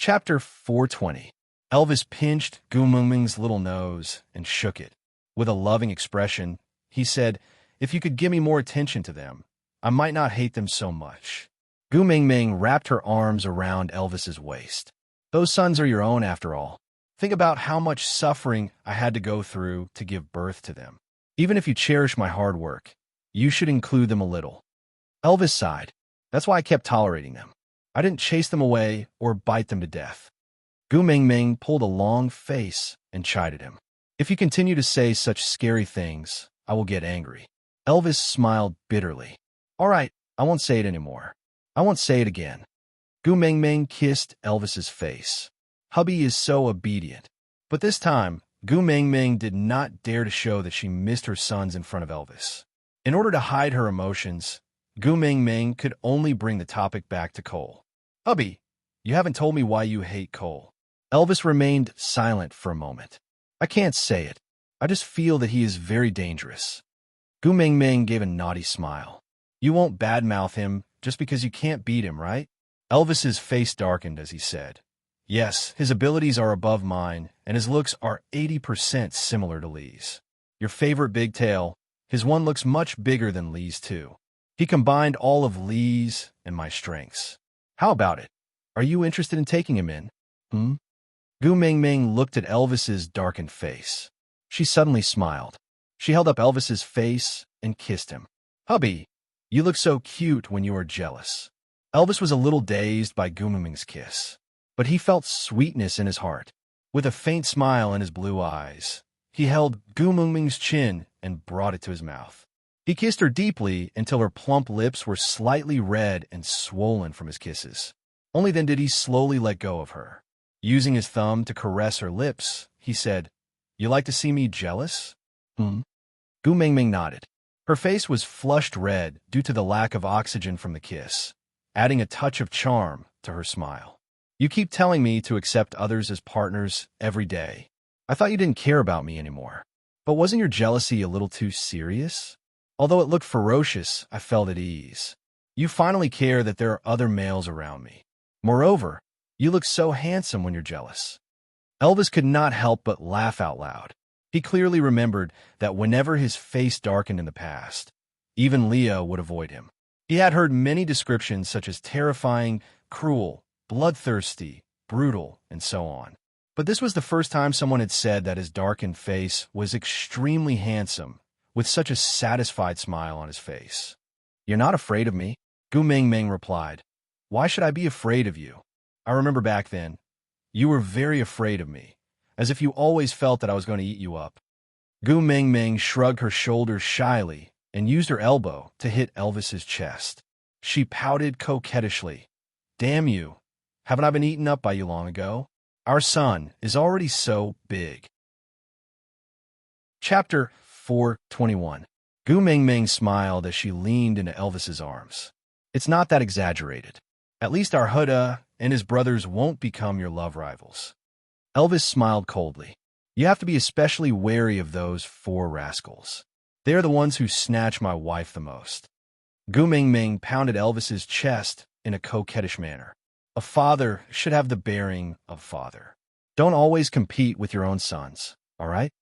Chapter 420. Elvis pinched Gu Mingming's little nose and shook it. With a loving expression, he said, "If you could give me more attention to them, I might not hate them so much." Gu Mingming wrapped her arms around Elvis's waist. "Those sons are your own after all. Think about how much suffering I had to go through to give birth to them. Even if you cherish my hard work, you should include them a little." Elvis sighed. "That's why I kept tolerating them. I didn't chase them away or bite them to death." Gu Mingming pulled a long face and chided him. "If you continue to say such scary things, I will get angry." Elvis smiled bitterly. "All right, I won't say it anymore. I won't say it again." Gu Mingming kissed Elvis's face. "Hubby is so obedient." But this time, Gu Mingming did not dare to show that she missed her sons in front of Elvis. In order to hide her emotions, Gu Mingming could only bring the topic back to Cole. "Hubby, you haven't told me why you hate Cole." Elvis remained silent for a moment. "I can't say it. I just feel that he is very dangerous." Gu Mingming gave a naughty smile. "You won't badmouth him just because you can't beat him, right?" Elvis's face darkened as he said, "Yes, his abilities are above mine, and his looks are 80% similar to Lee's. Your favorite big tail, his one looks much bigger than Lee's too. He combined all of Lee's and my strengths. How about it? Are you interested in taking him in?" Gu Mingming looked at Elvis's darkened face. She suddenly smiled. She held up Elvis's face and kissed him. "Hubby, you look so cute when you are jealous." Elvis was a little dazed by Gu Mingming's kiss, but he felt sweetness in his heart. With a faint smile in his blue eyes, he held Gu Mingming's chin and brought it to his mouth. He kissed her deeply until her plump lips were slightly red and swollen from his kisses. Only then did he slowly let go of her. Using his thumb to caress her lips, he said, "You like to see me jealous?" Gu Mingming nodded. Her face was flushed red due to the lack of oxygen from the kiss, adding a touch of charm to her smile. "You keep telling me to accept others as partners every day. I thought you didn't care about me anymore. But wasn't your jealousy a little too serious? Although it looked ferocious, I felt at ease. You finally care that there are other males around me. Moreover, you look so handsome when you're jealous." Elvis could not help but laugh out loud. He clearly remembered that whenever his face darkened in the past, even Leo would avoid him. He had heard many descriptions such as terrifying, cruel, bloodthirsty, brutal, and so on. But this was the first time someone had said that his darkened face was extremely handsome, with such a satisfied smile on his face. "You're not afraid of me?" Gu Mingming replied. "Why should I be afraid of you? I remember back then, you were very afraid of me, as if you always felt that I was going to eat you up." Gu Mingming shrugged her shoulders shyly and used her elbow to hit Elvis's chest. She pouted coquettishly. "Damn you, haven't I been eaten up by you long ago? Our son is already so big." Chapter 421. Gu Mingming smiled as she leaned into Elvis's arms. "It's not that exaggerated. At least our Huda and his brothers won't become your love rivals." Elvis smiled coldly. "You have to be especially wary of those 4 rascals. They are the ones who snatch my wife the most." Gu Mingming pounded Elvis's chest in a coquettish manner. "A father should have the bearing of father. Don't always compete with your own sons, all right?"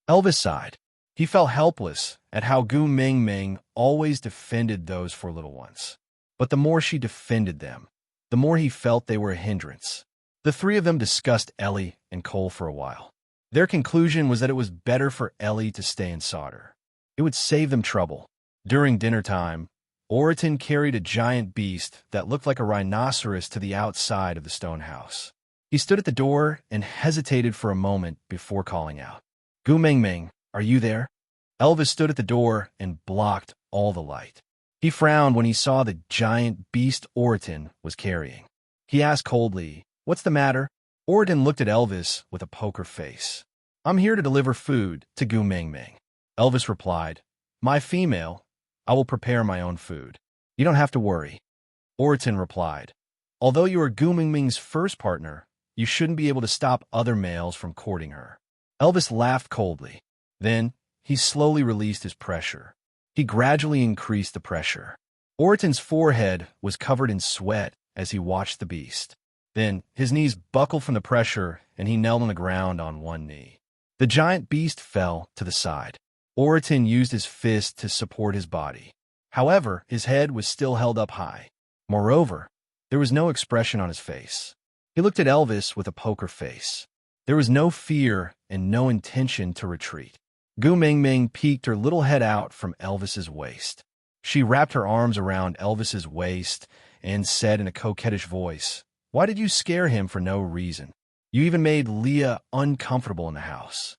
Elvis sighed. He felt helpless at how Gu Mingming always defended those 4 little ones. But the more she defended them, the more he felt they were a hindrance. The 3 of them discussed Ellie and Cole for a while. Their conclusion was that it was better for Ellie to stay in solder. It would save them trouble. During dinner time, Oriton carried a giant beast that looked like a rhinoceros to the outside of the stone house. He stood at the door and hesitated for a moment before calling out, "Gu Mingming, are you there?" Elvis stood at the door and blocked all the light. He frowned when he saw the giant beast Oriton was carrying. He asked coldly, "What's the matter?" Oriton looked at Elvis with a poker face. "I'm here to deliver food to Gu Mingming." Elvis replied, "My female, I will prepare my own food. You don't have to worry." Oriton replied, "Although you are Gu Mingming's first partner, you shouldn't be able to stop other males from courting her." Elvis laughed coldly. Then he slowly released his pressure. He gradually increased the pressure. Oriton's forehead was covered in sweat as he watched the beast. Then his knees buckled from the pressure, and he knelt on the ground on one knee. The giant beast fell to the side. Oriton used his fist to support his body. However, his head was still held up high. Moreover, there was no expression on his face. He looked at Elvis with a poker face. There was no fear and no intention to retreat. Gu Mingming peeked her little head out from Elvis's waist. She wrapped her arms around Elvis's waist and said in a coquettish voice, "Why did you scare him for no reason? You even made Leah uncomfortable in the house."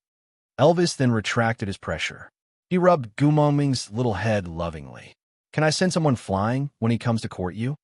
Elvis then retracted his pressure. He rubbed Gu Mingming's little head lovingly. "Can I send someone flying when he comes to court you?"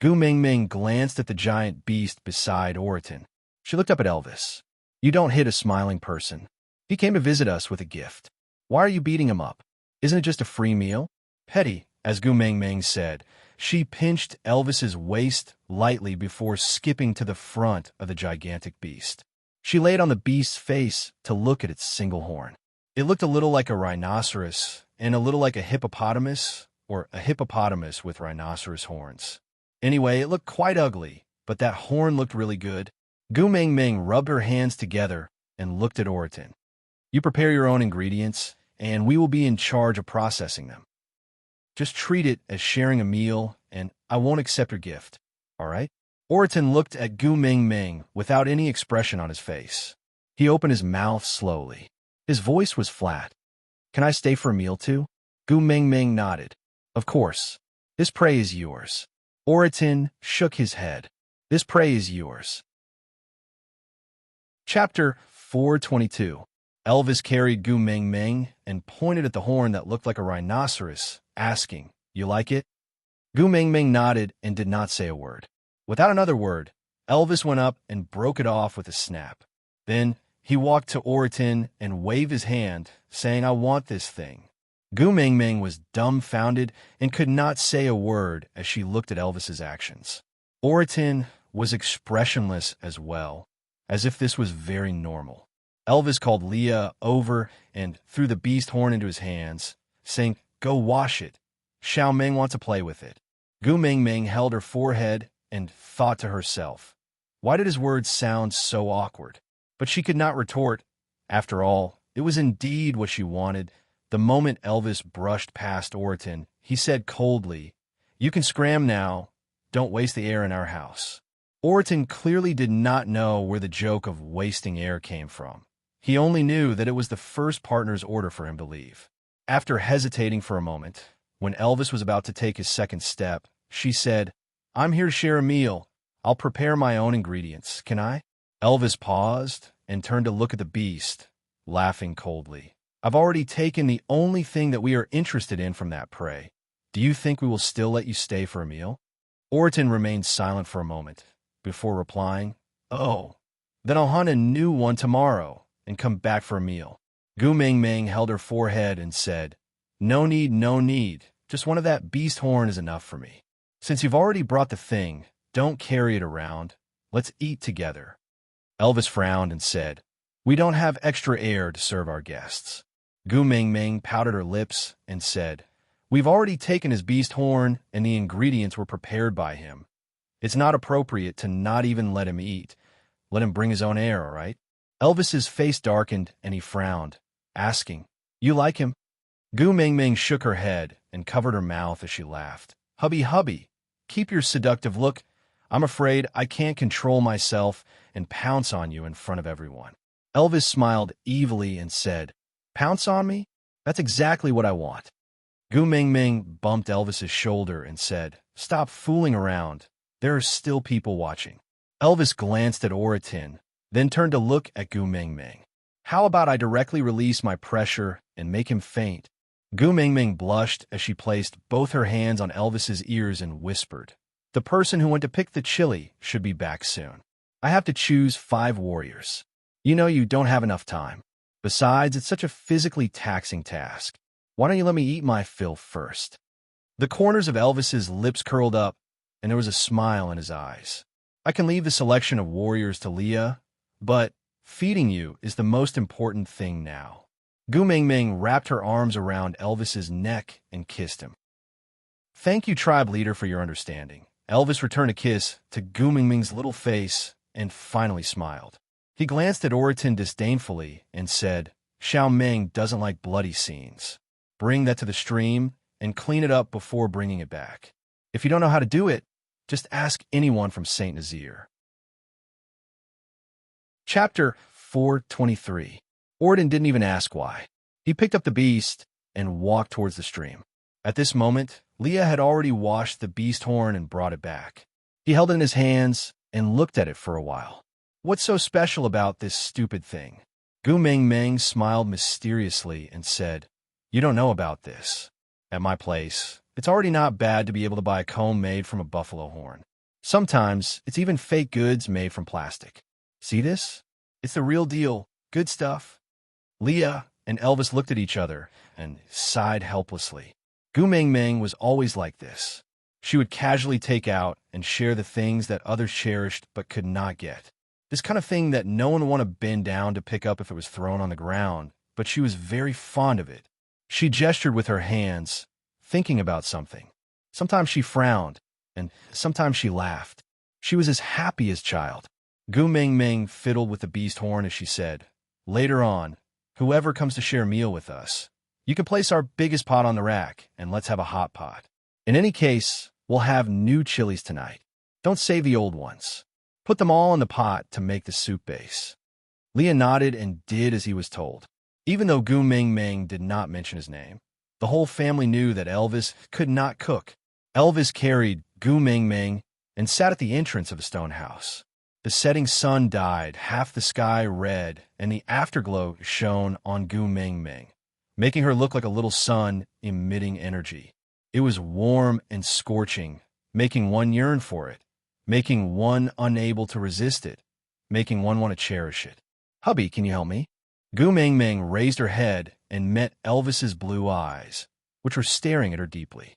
Gu Mingming glanced at the giant beast beside Oriton. She looked up at Elvis. "You don't hit a smiling person. He came to visit us with a gift. Why are you beating him up? Isn't it just a free meal?" "Petty," as Gu Mingming said. She pinched Elvis's waist lightly before skipping to the front of the gigantic beast. She laid on the beast's face to look at its single horn. It looked a little like a rhinoceros and a little like a hippopotamus, or a hippopotamus with rhinoceros horns. Anyway, it looked quite ugly, but that horn looked really good. Gu Mingming rubbed her hands together and looked at Oriton. "You prepare your own ingredients, and we will be in charge of processing them. Just treat it as sharing a meal, and I won't accept your gift, all right?" Oriton looked at Gu Mingming without any expression on his face. He opened his mouth slowly. His voice was flat. "Can I stay for a meal too?" Gu Mingming nodded. "Of course. This prey is yours." Oriton shook his head. "This prey is yours." Chapter 422. Elvis carried Gu Mingming and pointed at the horn that looked like a rhinoceros, asking, "You like it?" Gu Mingming nodded and did not say a word. Without another word, Elvis went up and broke it off with a snap. Then he walked to Oriton and waved his hand, saying, "I want this thing." Gu Mingming was dumbfounded and could not say a word as she looked at Elvis's actions. Oriton was expressionless as well, as if this was very normal. Elvis called Leah over and threw the beast horn into his hands, saying, "Go wash it. Xiao Ming wants to play with it." Gu Mingming held her forehead and thought to herself, why did his words sound so awkward? But she could not retort. After all, it was indeed what she wanted. The moment Elvis brushed past Oriton, he said coldly, "You can scram now. Don't waste the air in our house." Oriton clearly did not know where the joke of wasting air came from. He only knew that it was the first partner's order for him to leave. After hesitating for a moment, when Elvis was about to take his second step, she said, "I'm here to share a meal. I'll prepare my own ingredients. Can I?" Elvis paused and turned to look at the beast, laughing coldly. "I've already taken the only thing that we are interested in from that prey. Do you think we will still let you stay for a meal?" Oriton remained silent for a moment before replying, "Oh, then I'll hunt a new one tomorrow and come back for a meal." Gu Mingming held her forehead and said, "No need, no need. Just one of that beast horn is enough for me. Since you've already brought the thing, don't carry it around. Let's eat together." Elvis frowned and said, "We don't have extra air to serve our guests." Gu Mingming pouted her lips and said, "We've already taken his beast horn and the ingredients were prepared by him. It's not appropriate to not even let him eat. Let him bring his own air, all right?" Elvis's face darkened and he frowned, asking, "You like him?" Gu Mingming shook her head and covered her mouth as she laughed. Hubby, keep your seductive look. I'm afraid I can't control myself and pounce on you in front of everyone." Elvis smiled evilly and said, "Pounce on me? That's exactly what I want." Gu Mingming bumped Elvis's shoulder and said, "Stop fooling around. There are still people watching." Elvis glanced at Oriton, then turned to look at Gu Mingming. "How about I directly release my pressure and make him faint?" Gu Mingming blushed as she placed both her hands on Elvis's ears and whispered, "The person who went to pick the chili should be back soon. I have to choose 5 warriors. You know you don't have enough time. Besides, it's such a physically taxing task. Why don't you let me eat my fill first?" The corners of Elvis's lips curled up, and there was a smile in his eyes. "I can leave the selection of warriors to Leah, but feeding you is the most important thing now." Gu Mingming wrapped her arms around Elvis's neck and kissed him. "Thank you, tribe leader, for your understanding. Elvis returned a kiss to Gu Mingming's little face and finally smiled. He glanced at Oriton disdainfully and said, Xiao Ming doesn't like bloody scenes. Bring that to the stream and clean it up before bringing it back. If you don't know how to do it, just ask anyone from St. Nazaire. Chapter 423. Oriton didn't even ask why. He picked up the beast and walked towards the stream. At this moment, Leah had already washed the beast horn and brought it back. He held it in his hands and looked at it for a while. What's so special about this stupid thing? Gu Mingming smiled mysteriously and said, You don't know about this. At my place, it's already not bad to be able to buy a comb made from a buffalo horn. Sometimes it's even fake goods made from plastic. See this? It's the real deal. Good stuff. Leah and Elvis looked at each other and sighed helplessly. Gu Mingming was always like this. She would casually take out and share the things that others cherished but could not get. This kind of thing that no one would want to bend down to pick up if it was thrown on the ground, but she was very fond of it. She gestured with her hands, thinking about something. Sometimes she frowned, and sometimes she laughed. She was as happy as a child. Gu Mingming fiddled with the beast horn as she said, Later on, whoever comes to share a meal with us, you can place our biggest pot on the rack, and let's have a hot pot. In any case, we'll have new chilies tonight. Don't save the old ones. Put them all in the pot to make the soup base. Leah nodded and did as he was told. Even though Gu Mingming did not mention his name, the whole family knew that Elvis could not cook. Elvis carried Gu Mingming and sat at the entrance of the stone house. The setting sun dyed half the sky red, and the afterglow shone on Gu Mingming, making her look like a little sun emitting energy. It was warm and scorching, making one yearn for it, making one unable to resist it, making one want to cherish it. Hubby, can you help me? Gu Mingming raised her head and met Elvis's blue eyes, which were staring at her deeply.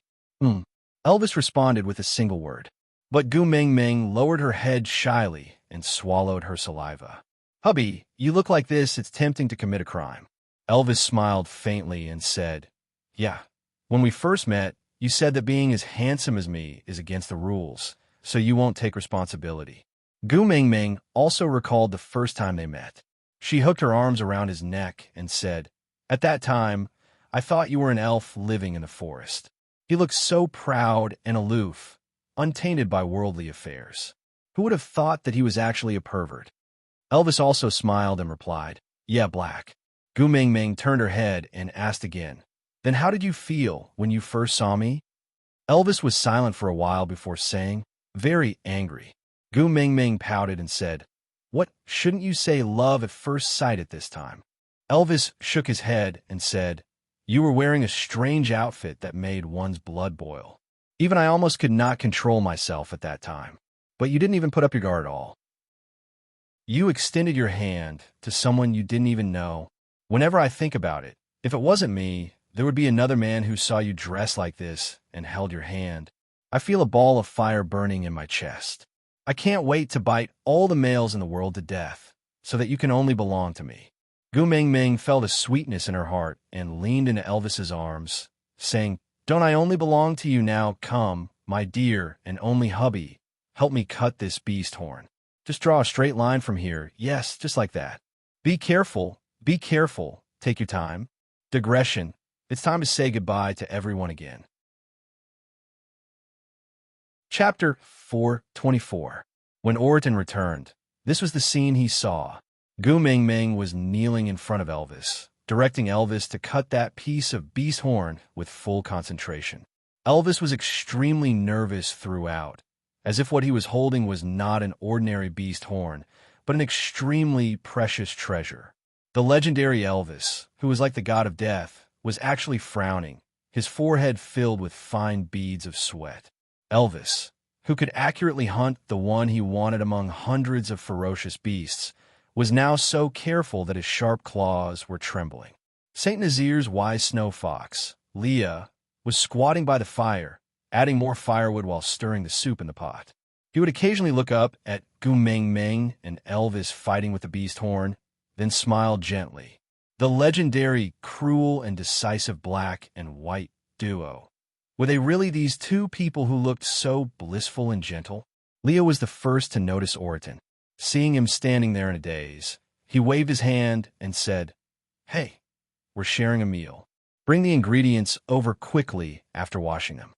Elvis responded with a single word, but Gu Mingming lowered her head shyly and swallowed her saliva. Hubby, you look like this, it's tempting to commit a crime. Elvis smiled faintly and said, Yeah, when we first met, you said that being as handsome as me is against the rules, so you won't take responsibility. Gu Mingming also recalled the first time they met. She hooked her arms around his neck and said, At that time, I thought you were an elf living in the forest. He looked so proud and aloof, untainted by worldly affairs. Who would have thought that he was actually a pervert? Elvis also smiled and replied, Yeah, black. Gu Mingming turned her head and asked again, Then how did you feel when you first saw me? Elvis was silent for a while before saying, Very angry. Gu Mingming pouted and said, What, shouldn't you say love at first sight at this time? Elvis shook his head and said, You were wearing a strange outfit that made one's blood boil. Even I almost could not control myself at that time. But you didn't even put up your guard at all. You extended your hand to someone you didn't even know. Whenever I think about it, if it wasn't me, there would be another man who saw you dressed like this and held your hand. I feel a ball of fire burning in my chest. I can't wait to bite all the males in the world to death, so that you can only belong to me. Gu Mingming felt a sweetness in her heart and leaned into Elvis's arms, saying, Don't I only belong to you now? Come, my dear and only hubby, help me cut this beast horn. Just draw a straight line from here. Yes, just like that. Be careful, take your time. Digression. It's time to say goodbye to everyone again. Chapter 424. When Oriton returned, this was the scene he saw. Gu Mingming was kneeling in front of Elvis, directing Elvis to cut that piece of beast horn with full concentration. Elvis was extremely nervous throughout, as if what he was holding was not an ordinary beast horn, but an extremely precious treasure. The legendary Elvis, who was like the god of death, was actually frowning, his forehead filled with fine beads of sweat. Elvis, who could accurately hunt the one he wanted among hundreds of ferocious beasts, was now so careful that his sharp claws were trembling. St. Nazaire's wise snow fox, Leah, was squatting by the fire, adding more firewood while stirring the soup in the pot. He would occasionally look up at Gu Mingming and Elvis fighting with the beast horn, then smile gently. The legendary, cruel and decisive black and white duo. Were they really these two people who looked so blissful and gentle? Leah was the first to notice Oriton. Seeing him standing there in a daze, he waved his hand and said, "Hey, we're sharing a meal. Bring the ingredients over quickly after washing them."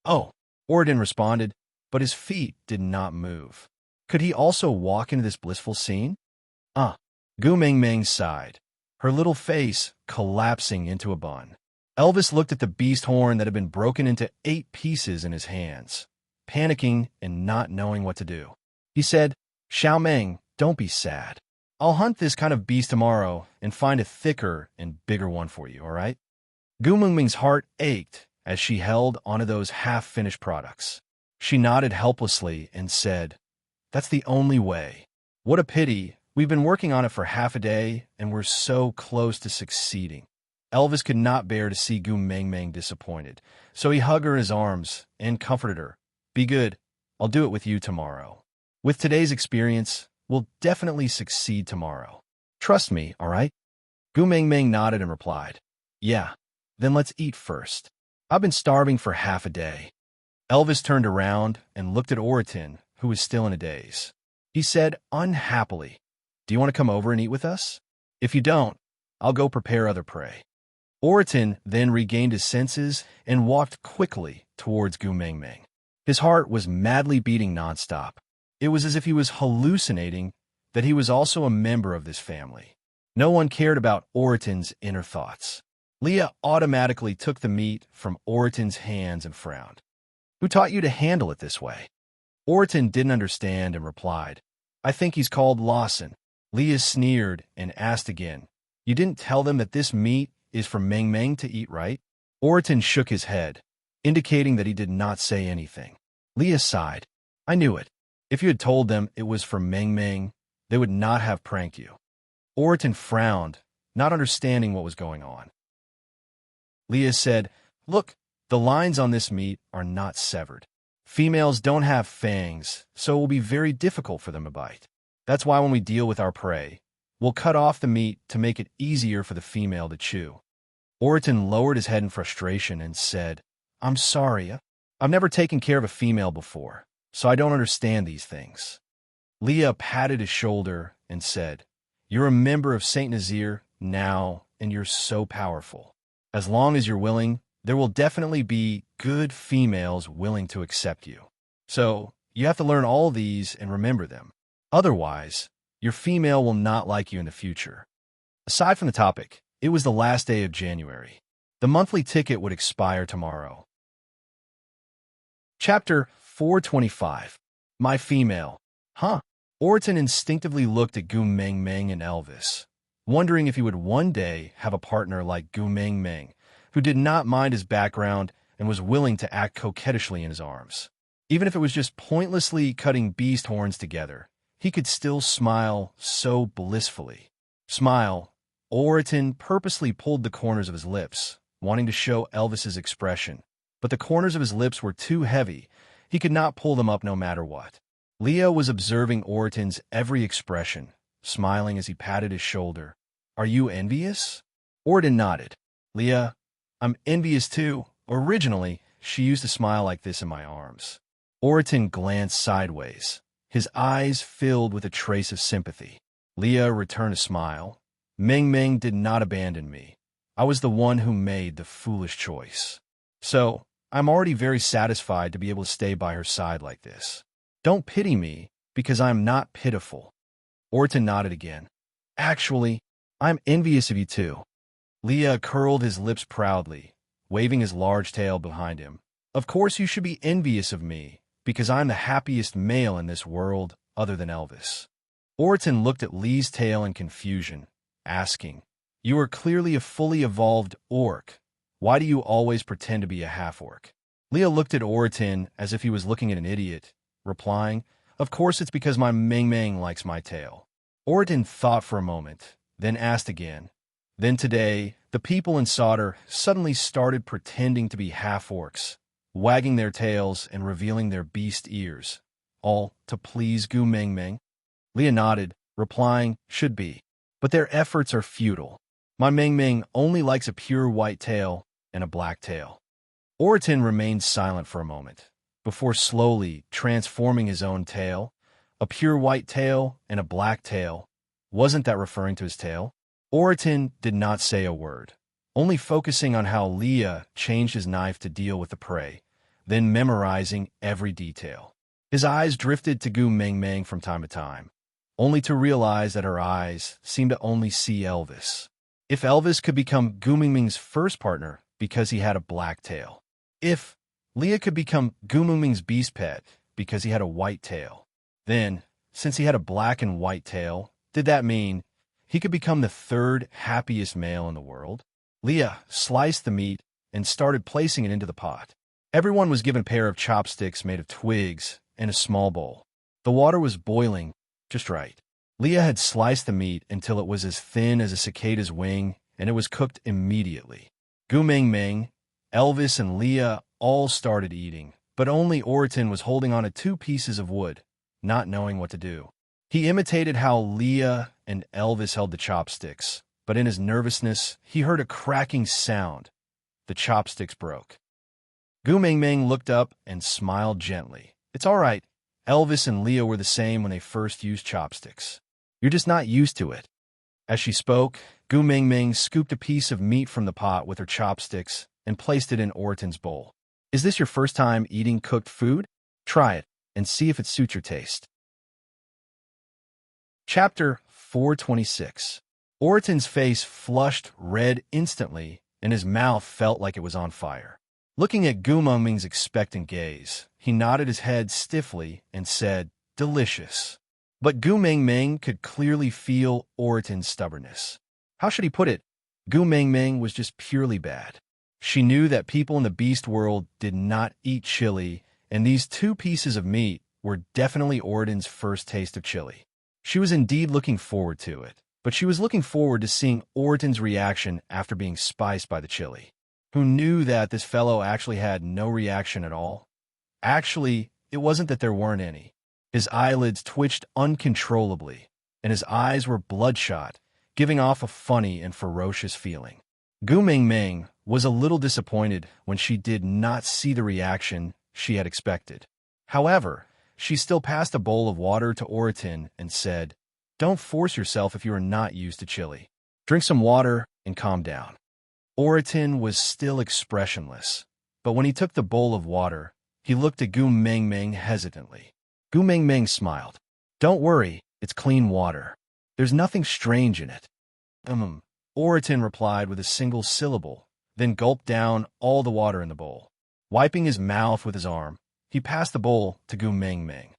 "Oh," Oriton responded, but his feet did not move. Could he also walk into this blissful scene? Gu Mengmeng sighed, her little face collapsing into a bun. Elvis looked at the beast horn that had been broken into 8 pieces in his hands, panicking and not knowing what to do. He said, "Xiao Meng, don't be sad. I'll hunt this kind of beast tomorrow and find a thicker and bigger one for you, all right?" Gu Mengmeng's heart ached as she held onto those half-finished products. She nodded helplessly and said, "That's the only way. What a pity. We've been working on it for half a day, and we're so close to succeeding." Elvis could not bear to see Gu Mengmeng disappointed, so he hugged her in his arms and comforted her. "Be good. I'll do it with you tomorrow. With today's experience, we'll definitely succeed tomorrow. Trust me, all right?" Gu Mengmeng nodded and replied, "Yeah, then let's eat first. I've been starving for half a day." Elvis turned around and looked at Oriton, who was still in a daze. He said unhappily, "Do you want to come over and eat with us? If you don't, I'll go prepare other prey." Oriton then regained his senses and walked quickly towards Gu Mengmeng. His heart was madly beating nonstop. It was as if he was hallucinating that he was also a member of this family. No one cared about Oriton's inner thoughts. Leah automatically took the meat from Oriton's hands and frowned. "Who taught you to handle it this way?" Oriton didn't understand and replied, "I think he's called Lawson." Leah sneered and asked again, "You didn't tell them that this meat is for Meng Meng to eat, right?" Oriton shook his head, indicating that he did not say anything. Leah sighed. "I knew it. If you had told them it was for Meng Meng, they would not have pranked you." Oriton frowned, not understanding what was going on. Leah said, "Look, the lines on this meat are not severed. Females don't have fangs, so it will be very difficult for them to bite. That's why when we deal with our prey, we'll cut off the meat to make it easier for the female to chew." Oriton lowered his head in frustration and said, "I'm sorry. I've never taken care of a female before, so I don't understand these things." Leah patted his shoulder and said, "You're a member of Saint Nazir now, and you're so powerful. As long as you're willing, there will definitely be good females willing to accept you. So you have to learn all these and remember them. Otherwise, your female will not like you in the future." Aside from the topic, it was the last day of January. The monthly ticket would expire tomorrow. Chapter 425. My Female. Oriton instinctively looked at Gu Mengmeng and Elvis, wondering if he would one day have a partner like Gu Mengmeng, who did not mind his background and was willing to act coquettishly in his arms. Even if it was just pointlessly cutting beast horns together, he could still smile so blissfully. Oriton purposely pulled the corners of his lips, wanting to show Elvis's expression, but the corners of his lips were too heavy. He could not pull them up no matter what. Leah was observing Oriton's every expression, smiling as he patted his shoulder. "Are you envious?" Oriton nodded. "Leah, I'm envious too. Originally, she used to smile like this in my arms." Oriton glanced sideways, his eyes filled with a trace of sympathy. Leah returned a smile. "Meng Meng did not abandon me. I was the one who made the foolish choice. So, I'm already very satisfied to be able to stay by her side like this. Don't pity me, because I'm not pitiful." Oriton nodded again. "Actually, I'm envious of you too." Leah curled his lips proudly, waving his large tail behind him. "Of course you should be envious of me, because I'm the happiest male in this world other than Elvis." Oriton looked at Lee's tail in confusion, asking, "You are clearly a fully evolved orc. Why do you always pretend to be a half-orc?" Leah looked at Oriton as if he was looking at an idiot, replying, "Of course it's because my Meng Meng likes my tail." Oriton thought for a moment, then asked again. "Then today, the people in Sauter suddenly started pretending to be half-orcs, wagging their tails and revealing their beast ears, all to please Gu Mengmeng?" Leah nodded, replying, "Should be. But their efforts are futile. My Meng Meng only likes a pure white tail and a black tail." Oriton remained silent for a moment, before slowly transforming his own tail. A pure white tail and a black tail. Wasn't that referring to his tail? Oriton did not say a word, only focusing on how Leah changed his knife to deal with the prey, then memorizing every detail. His eyes drifted to Gu Meng Meng from time to time, only to realize that her eyes seemed to only see Elvis. If Elvis could become Gu Meng Meng's first partner because he had a black tail. If Leah could become Gu Meng Meng's beast pet because he had a white tail. Then, since he had a black and white tail, did that mean he could become the third happiest male in the world? Leah sliced the meat and started placing it into the pot. Everyone was given a pair of chopsticks made of twigs and a small bowl. The water was boiling just right. Leah had sliced the meat until it was as thin as a cicada's wing, and it was cooked immediately. Gu Meng Meng, Elvis, and Leah all started eating, but only Oriton was holding on to 2 pieces of wood, not knowing what to do. He imitated how Leah and Elvis held the chopsticks, but in his nervousness, he heard a cracking sound. The chopsticks broke. Gu Meng Meng looked up and smiled gently. It's all right. Elvis and Leah were the same when they first used chopsticks. You're just not used to it. As she spoke, Gu Meng Meng scooped a piece of meat from the pot with her chopsticks and placed it in Oriton's bowl. Is this your first time eating cooked food? Try it and see if it suits your taste. Chapter 426. Oriton's face flushed red instantly, and his mouth felt like it was on fire. Looking at Gu Meng Meng's expectant gaze, he nodded his head stiffly and said, delicious. But Gu Meng Meng could clearly feel Oriton's stubbornness. How should he put it? Gu Meng Meng was just purely bad. She knew that people in the beast world did not eat chili, and these 2 pieces of meat were definitely Oriton's first taste of chili. She was indeed looking forward to it, but she was looking forward to seeing Oriton's reaction after being spiced by the chili. Who knew that this fellow actually had no reaction at all? Actually, it wasn't that there weren't any. His eyelids twitched uncontrollably, and his eyes were bloodshot, giving off a funny and ferocious feeling. Gu Meng Meng was a little disappointed when she did not see the reaction she had expected. However, she still passed a bowl of water to Oriton and said, don't force yourself if you are not used to chili. Drink some water and calm down. Oriton was still expressionless, but when he took the bowl of water, he looked at Gu Meng Meng hesitantly. Gu Meng Meng smiled. Don't worry, it's clean water. There's nothing strange in it. Oriton replied with a single syllable, then gulped down all the water in the bowl. Wiping his mouth with his arm, he passed the bowl to Gu Meng Meng.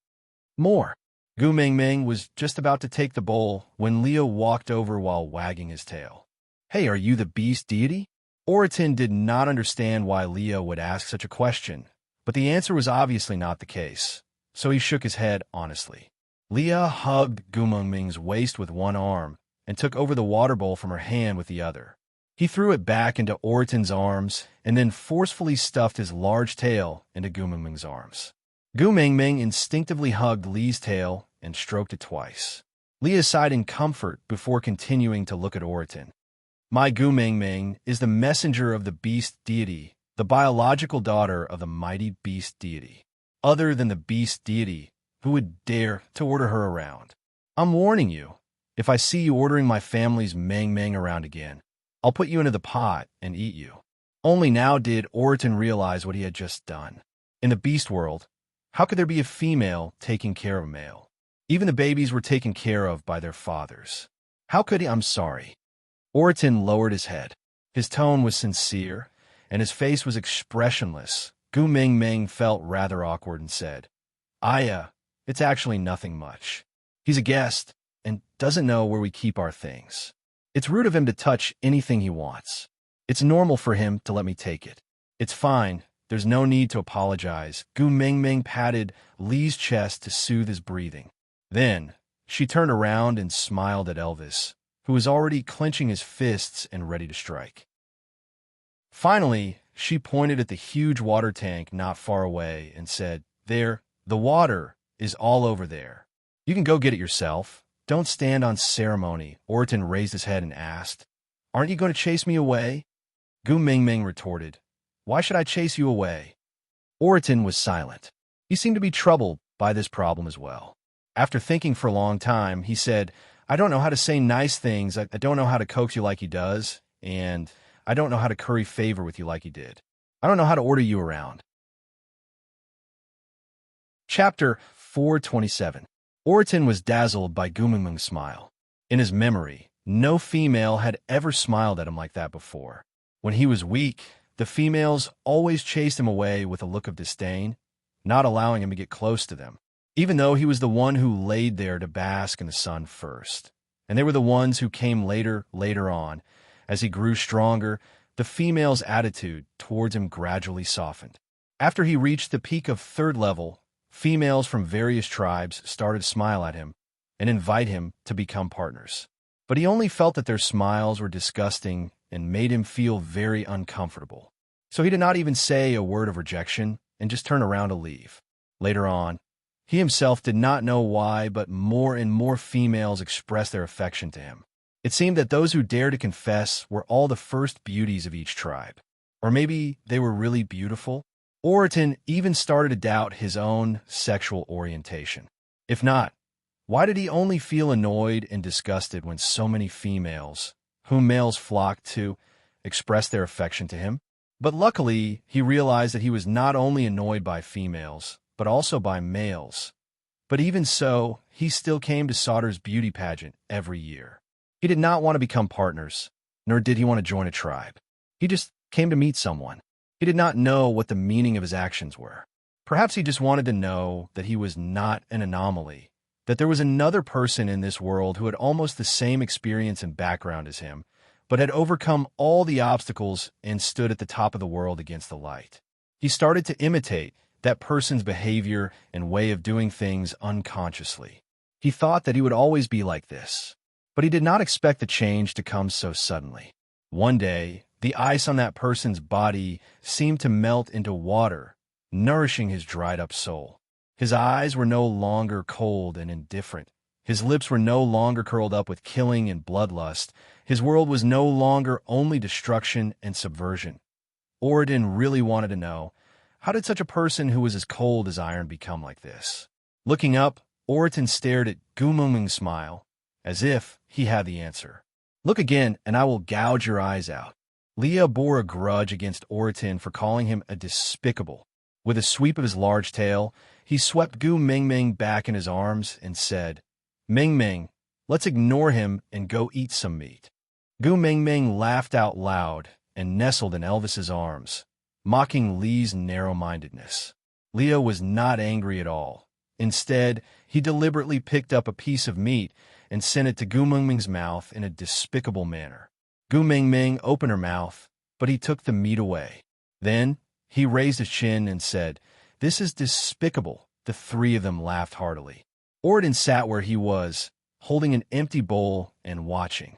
More. Gu Meng Meng was just about to take the bowl when Leo walked over while wagging his tail. Hey, are you the beast deity? Oriton did not understand why Leo would ask such a question, but the answer was obviously not the case, so he shook his head honestly. Leah hugged Gu Meng Meng's waist with one arm and took over the water bowl from her hand with the other. He threw it back into Oriton's arms and then forcefully stuffed his large tail into Gu Meng Meng's arms. Gu Meng Meng instinctively hugged Lee's tail and stroked it twice. Leah sighed in comfort before continuing to look at Oriton. My Gu Meng Meng is the messenger of the beast deity, the biological daughter of the mighty beast deity. Other than the beast deity, who would dare to order her around? I'm warning you, if I see you ordering my family's Meng Meng around again, I'll put you into the pot and eat you. Only now did Oriton realize what he had just done. In the beast world, how could there be a female taking care of a male? Even the babies were taken care of by their fathers. How could he? I'm sorry. Oriton lowered his head. His tone was sincere, and his face was expressionless. Gu Meng Meng felt rather awkward and said, it's actually nothing much. He's a guest and doesn't know where we keep our things. It's rude of him to touch anything he wants. It's normal for him to let me take it. It's fine. There's no need to apologize. Gu Meng Meng patted Lee's chest to soothe his breathing. Then, she turned around and smiled at Elvis, who was already clenching his fists and ready to strike. Finally, she pointed at the huge water tank not far away and said, There, the water is all over there. You can go get it yourself. Don't stand on ceremony. Oriton raised his head and asked, Aren't you going to chase me away? Gu Meng Meng retorted, Why should I chase you away? Oriton was silent. He seemed to be troubled by this problem as well. After thinking for a long time, he said, I don't know how to say nice things. I don't know how to coax you like he does, and I don't know how to curry favor with you like he did. I don't know how to order you around. Chapter 427. Oriton was dazzled by Gumamung's smile. In his memory, no female had ever smiled at him like that before. When he was weak, the females always chased him away with a look of disdain, not allowing him to get close to them, even though he was the one who laid there to bask in the sun first. And they were the ones who came later on. As he grew stronger, the female's attitude towards him gradually softened. After he reached the peak of 3rd level, females from various tribes started to smile at him and invite him to become partners. But he only felt that their smiles were disgusting and made him feel very uncomfortable. So he did not even say a word of rejection and just turned around to leave. Later on, he himself did not know why, but more and more females expressed their affection to him. It seemed that those who dared to confess were all the first beauties of each tribe. Or maybe they were really beautiful? Oriton even started to doubt his own sexual orientation. If not, why did he only feel annoyed and disgusted when so many females, whom males flocked to, expressed their affection to him? But luckily, he realized that he was not only annoyed by females, but also by males. But even so, he still came to Sauter's beauty pageant every year. He did not want to become partners, nor did he want to join a tribe. He just came to meet someone. He did not know what the meaning of his actions were. Perhaps he just wanted to know that he was not an anomaly, that there was another person in this world who had almost the same experience and background as him, but had overcome all the obstacles and stood at the top of the world against the light. He started to imitate that person's behavior and way of doing things unconsciously. He thought that he would always be like this, but he did not expect the change to come so suddenly. One day, the ice on that person's body seemed to melt into water, nourishing his dried-up soul. His eyes were no longer cold and indifferent. His lips were no longer curled up with killing and bloodlust. His world was no longer only destruction and subversion. Oriton really wanted to know, how did such a person who was as cold as iron become like this? Looking up, Oriton stared at Gumamung's smile, as if he had the answer. Look again, and I will gouge your eyes out. Leah bore a grudge against Oriton for calling him a despicable. With a sweep of his large tail, he swept Gu Mingming back in his arms and said, Mingming, let's ignore him and go eat some meat. Gu Mingming laughed out loud and nestled in Elvis's arms, mocking Lee's narrow-mindedness. Leah was not angry at all. Instead, he deliberately picked up a piece of meat and sent it to Gu Mingming's mouth in a despicable manner. Gu Mingming opened her mouth, but he took the meat away. Then, he raised his chin and said, This is despicable. The 3 of them laughed heartily. Oriton sat where he was, holding an empty bowl and watching.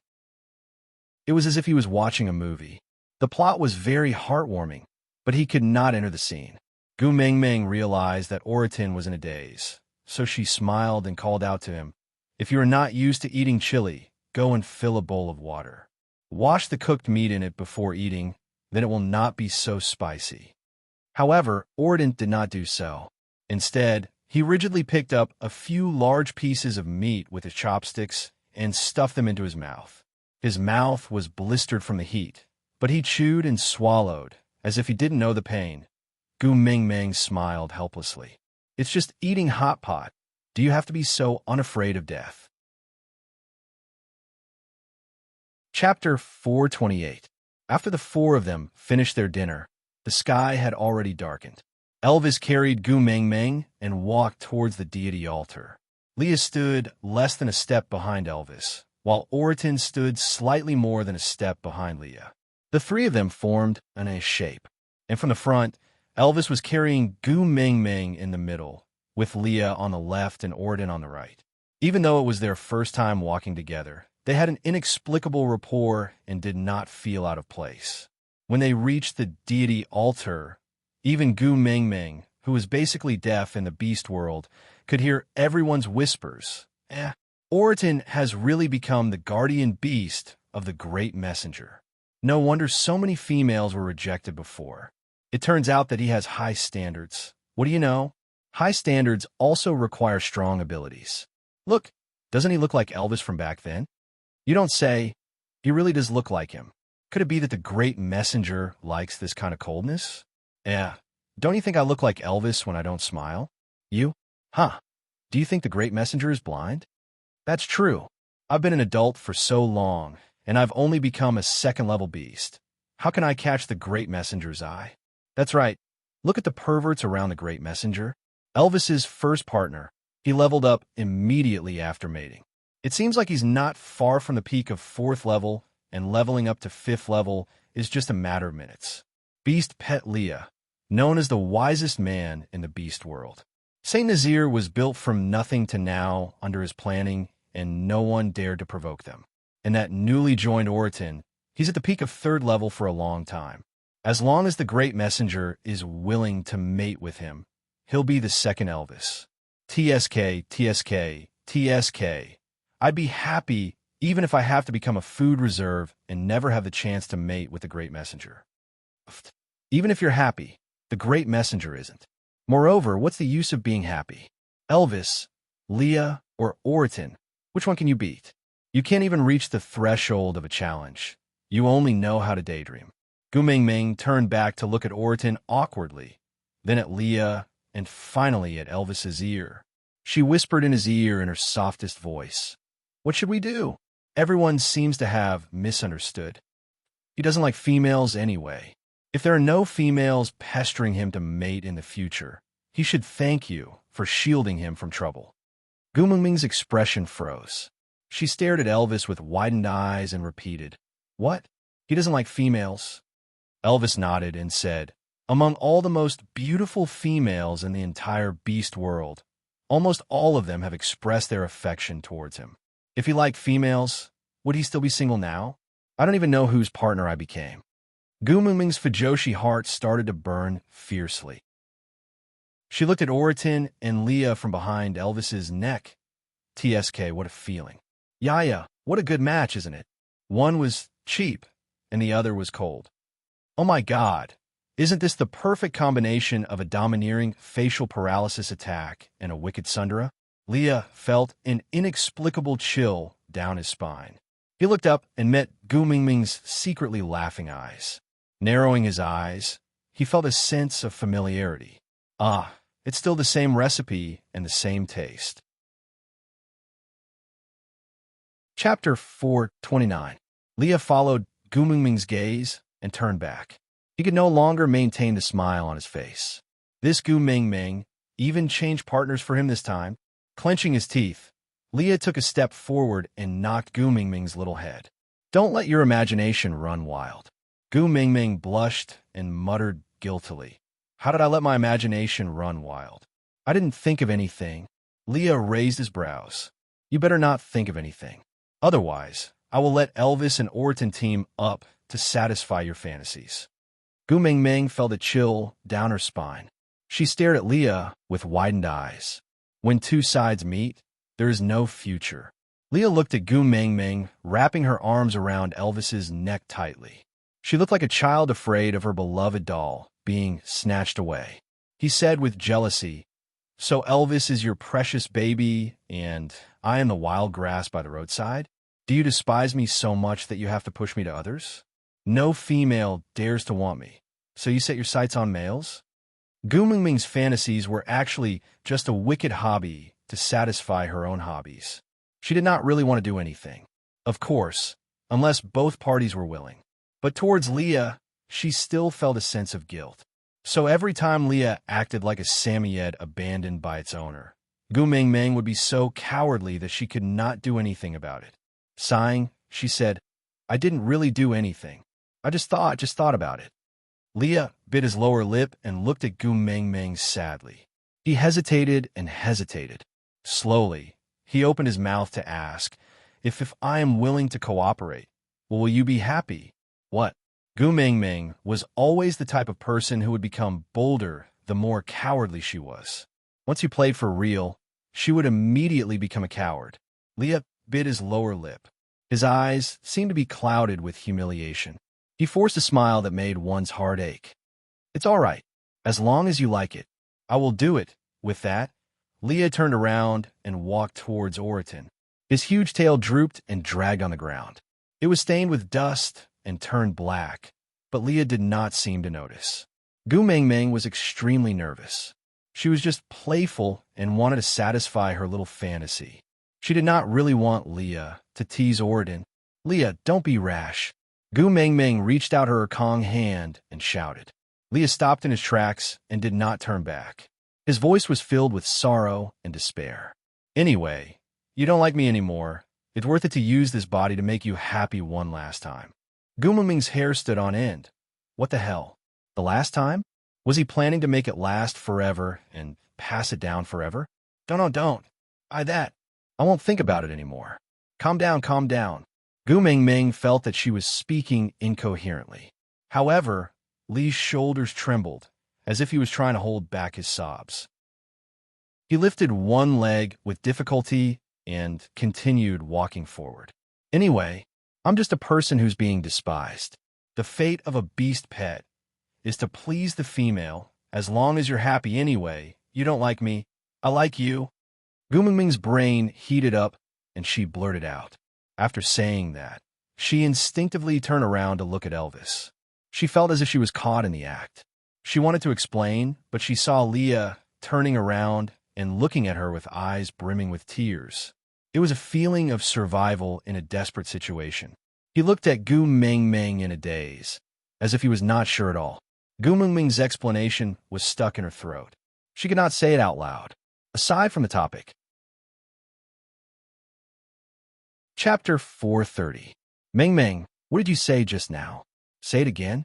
It was as if he was watching a movie. The plot was very heartwarming, but he could not enter the scene. Gu Mingming realized that Oriton was in a daze, so she smiled and called out to him, If you are not used to eating chili, go and fill a bowl of water. Wash the cooked meat in it before eating, then it will not be so spicy. However, Oriton did not do so. Instead, he rigidly picked up a few large pieces of meat with his chopsticks and stuffed them into his mouth. His mouth was blistered from the heat, but he chewed and swallowed, as if he didn't know the pain. Gu Mingming smiled helplessly. It's just eating hot pot. Do you have to be so unafraid of death? Chapter 428. After the 4 of them finished their dinner, the sky had already darkened. Elvis carried Gu Mingming and walked towards the deity altar. Leah stood less than a step behind Elvis, while Oriton stood slightly more than a step behind Leah. The 3 of them formed an A shape, and from the front, Elvis was carrying Gu Mingming in the middle, with Leah on the left and Oriton on the right. Even though it was their first time walking together, they had an inexplicable rapport and did not feel out of place. When they reached the deity altar, even Gu Mingming, who was basically deaf in the beast world, could hear everyone's whispers. Oriton has really become the guardian beast of the great messenger. No wonder so many females were rejected before. It turns out that he has high standards. What do you know? High standards also require strong abilities. Look, doesn't he look like Elvis from back then? You don't say. He really does look like him. Could it be that the great messenger likes this kind of coldness? Yeah. Don't you think I look like Elvis when I don't smile? You? Huh. Do you think the great messenger is blind? That's true. I've been an adult for so long, and I've only become a second-level beast. How can I catch the great messenger's eye? That's right. Look at the perverts around the great messenger. Elvis's first partner. He leveled up immediately after mating. It seems like he's not far from the peak of 4th level, and leveling up to 5th level is just a matter of minutes. Beast pet Leah, known as the wisest man in the beast world. Saint Nazir was built from nothing to now under his planning, and no one dared to provoke them. And that newly joined Oriton, he's at the peak of 3rd level for a long time. As long as the great messenger is willing to mate with him, he'll be the second Elvis. TSK, TSK, TSK. I'd be happy even if I have to become a food reserve and never have the chance to mate with the great messenger. Even if you're happy, the great messenger isn't. Moreover, what's the use of being happy? Elvis, Leah, or Oriton, which one can you beat? You can't even reach the threshold of a challenge. You only know how to daydream. Gu Mingming turned back to look at Oriton awkwardly, then at Leah, and finally at Elvis's ear. She whispered in his ear in her softest voice, "What should we do?" Everyone seems to have misunderstood. He doesn't like females anyway. If there are no females pestering him to mate in the future, he should thank you for shielding him from trouble. Gu Mingming's expression froze. She stared at Elvis with widened eyes and repeated, "What? He doesn't like females?" Elvis nodded and said, "Among all the most beautiful females in the entire beast world, almost all of them have expressed their affection towards him. If he liked females, would he still be single now? I don't even know whose partner I became." Gu Mingming's Fujoshi heart started to burn fiercely. She looked at Oriton and Leah from behind Elvis's neck. TSK, what a feeling. Yaya, what a good match, isn't it? One was cheap, and the other was cold. Oh my God, isn't this the perfect combination of a domineering facial paralysis attack and a wicked Sundara? Leah felt an inexplicable chill down his spine. He looked up and met Gu Mingming's secretly laughing eyes. Narrowing his eyes, he felt a sense of familiarity. Ah, it's still the same recipe and the same taste. Chapter 429. Leah followed Gu Mingming's gaze and turned back. He could no longer maintain the smile on his face. This Gu Mingming even changed partners for him this time. Clenching his teeth, Leah took a step forward and knocked Gu Mingming's little head. "Don't let your imagination run wild." Gu Mingming blushed and muttered guiltily. "How did I let my imagination run wild? I didn't think of anything." Leah raised his brows. "You better not think of anything. Otherwise, I will let Elvis and Oriton team up to satisfy your fantasies." Gu Mingming felt a chill down her spine. She stared at Leah with widened eyes. When two sides meet, there is no future. Leah looked at Gu Mingming, wrapping her arms around Elvis's neck tightly. She looked like a child afraid of her beloved doll being snatched away. He said with jealousy, "So Elvis is your precious baby, and I am the wild grass by the roadside? Do you despise me so much that you have to push me to others? No female dares to want me, so you set your sights on males?" Gu Mingming's fantasies were actually just a wicked hobby to satisfy her own hobbies. She did not really want to do anything, of course, unless both parties were willing. But towards Leah, she still felt a sense of guilt. So every time Leah acted like a Samoyed abandoned by its owner, Gu Mingming would be so cowardly that she could not do anything about it. Sighing, she said, "I didn't really do anything. I just thought about it." Leah bit his lower lip and looked at Gu Mingming sadly. He hesitated and hesitated. Slowly, he opened his mouth to ask, if I am willing to cooperate, will you be happy?" What? Gu Mingming was always the type of person who would become bolder the more cowardly she was. Once you played for real, she would immediately become a coward. Leah bit his lower lip. His eyes seemed to be clouded with humiliation. He forced a smile that made one's heart ache. It's all right, as long as you like it. I will do it. With that, Leah turned around and walked towards Oriton. His huge tail drooped and dragged on the ground. It was stained with dust and turned black, but Leah did not seem to notice. Gu Mengmeng was extremely nervous. She was just playful and wanted to satisfy her little fantasy. She did not really want Leah to tease Oriton. Leah, don't be rash. Gu Mengmeng reached out her Kong hand and shouted. Leah stopped in his tracks and did not turn back. His voice was filled with sorrow and despair. Anyway, you don't like me anymore. It's worth it to use this body to make you happy one last time. Gu Mengmeng's hair stood on end. What the hell? The last time? Was he planning to make it last forever and pass it down forever? Don't. I won't think about it anymore. Calm down. Gu Mengmeng felt that she was speaking incoherently. However, Li's shoulders trembled, as if he was trying to hold back his sobs. He lifted one leg with difficulty and continued walking forward. Anyway, I'm just a person who's being despised. The fate of a beast pet is to please the female. As long as you're happy anyway, you don't like me, I like you. Gu Mengmeng's brain heated up and she blurted out. After saying that, she instinctively turned around to look at Elvis. She felt as if she was caught in the act. She wanted to explain, but she saw Leah turning around and looking at her with eyes brimming with tears. It was a feeling of survival in a desperate situation. He looked at Gu Mengmeng in a daze, as if he was not sure at all. Gu Mengmeng's explanation was stuck in her throat. She could not say it out loud. Aside from the topic. Chapter 430. Mengmeng, what did you say just now? Say it again.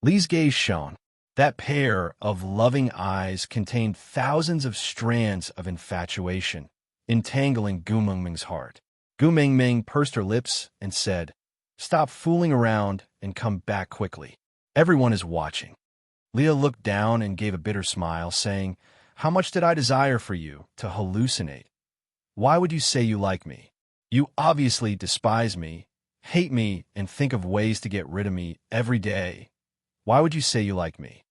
Li's gaze shone. That pair of loving eyes contained thousands of strands of infatuation, entangling Gu Mengmeng's heart. Gu Mengmeng pursed her lips and said, Stop fooling around and come back quickly. Everyone is watching. Leah looked down and gave a bitter smile, saying, How much did I desire for you to hallucinate? Why would you say you like me? You obviously despise me, hate me, and think of ways to get rid of me every day. Why would you say you like me?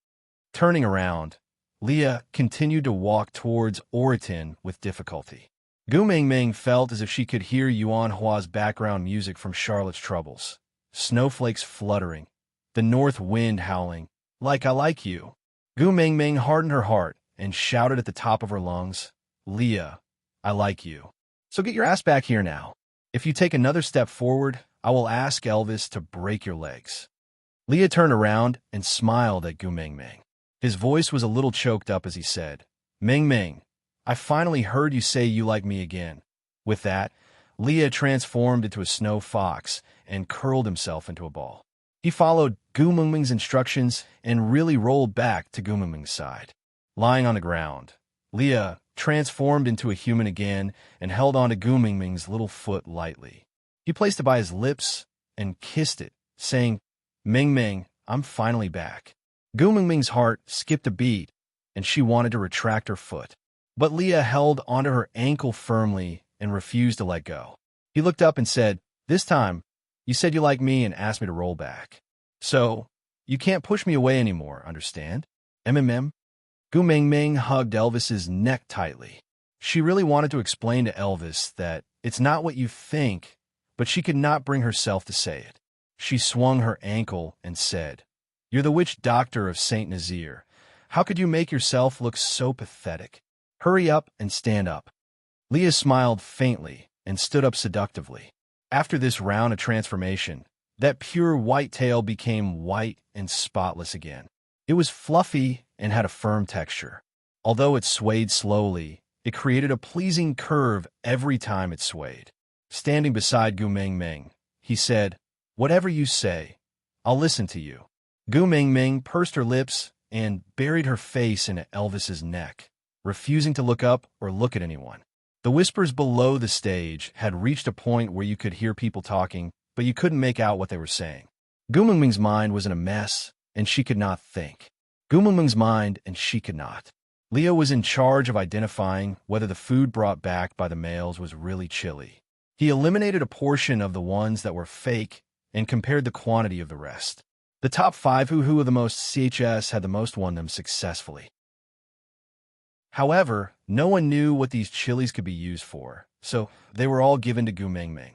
Turning around, Leah continued to walk towards Oriton with difficulty. Gu Mengmeng felt as if she could hear Yuan Hua's background music from Charlotte's Troubles. Snowflakes fluttering, the north wind howling, like I like you. Gu Mengmeng hardened her heart and shouted at the top of her lungs, Leah, I like you. So get your ass back here now. If you take another step forward, I will ask Elvis to break your legs. Leah turned around and smiled at Gu Mengmeng. His voice was a little choked up as he said, Mengmeng, I finally heard you say you like me again. With that, Leah transformed into a snow fox and curled himself into a ball. He followed Gu Mengmeng's instructions and really rolled back to Gu Mengmeng's side. Lying on the ground, Leah transformed into a human again and held onto Gu Mengmeng's little foot lightly. He placed it by his lips and kissed it, saying, Mengmeng, I'm finally back. Gu Mengmeng's heart skipped a beat, and she wanted to retract her foot. But Leah held onto her ankle firmly and refused to let go. He looked up and said, This time, you said you like me and asked me to roll back. So, you can't push me away anymore, understand? MMM? Gu Mengmeng hugged Elvis's neck tightly. She really wanted to explain to Elvis that it's not what you think, but she could not bring herself to say it. She swung her ankle and said, You're the witch doctor of Saint Nazir. How could you make yourself look so pathetic? Hurry up and stand up. Leah smiled faintly and stood up seductively. After this round of transformation, that pure white tail became white and spotless again. It was fluffy and had a firm texture. Although it swayed slowly, it created a pleasing curve every time it swayed. Standing beside Gu Mengmeng, he said, Whatever you say, I'll listen to you. Gu Mengmeng pursed her lips and buried her face into Elvis's neck, refusing to look up or look at anyone. The whispers below the stage had reached a point where you could hear people talking, but you couldn't make out what they were saying. Gu Mengmeng's mind was in a mess, and she could not think. Gu Mengmeng's mind, and she could not. Leah was in charge of identifying whether the food brought back by the males was really chili. He eliminated a portion of the ones that were fake and compared the quantity of the rest. The top 5 who of the most CHS had the most won them successfully. However, no one knew what these chilies could be used for, so they were all given to Gu Mingming.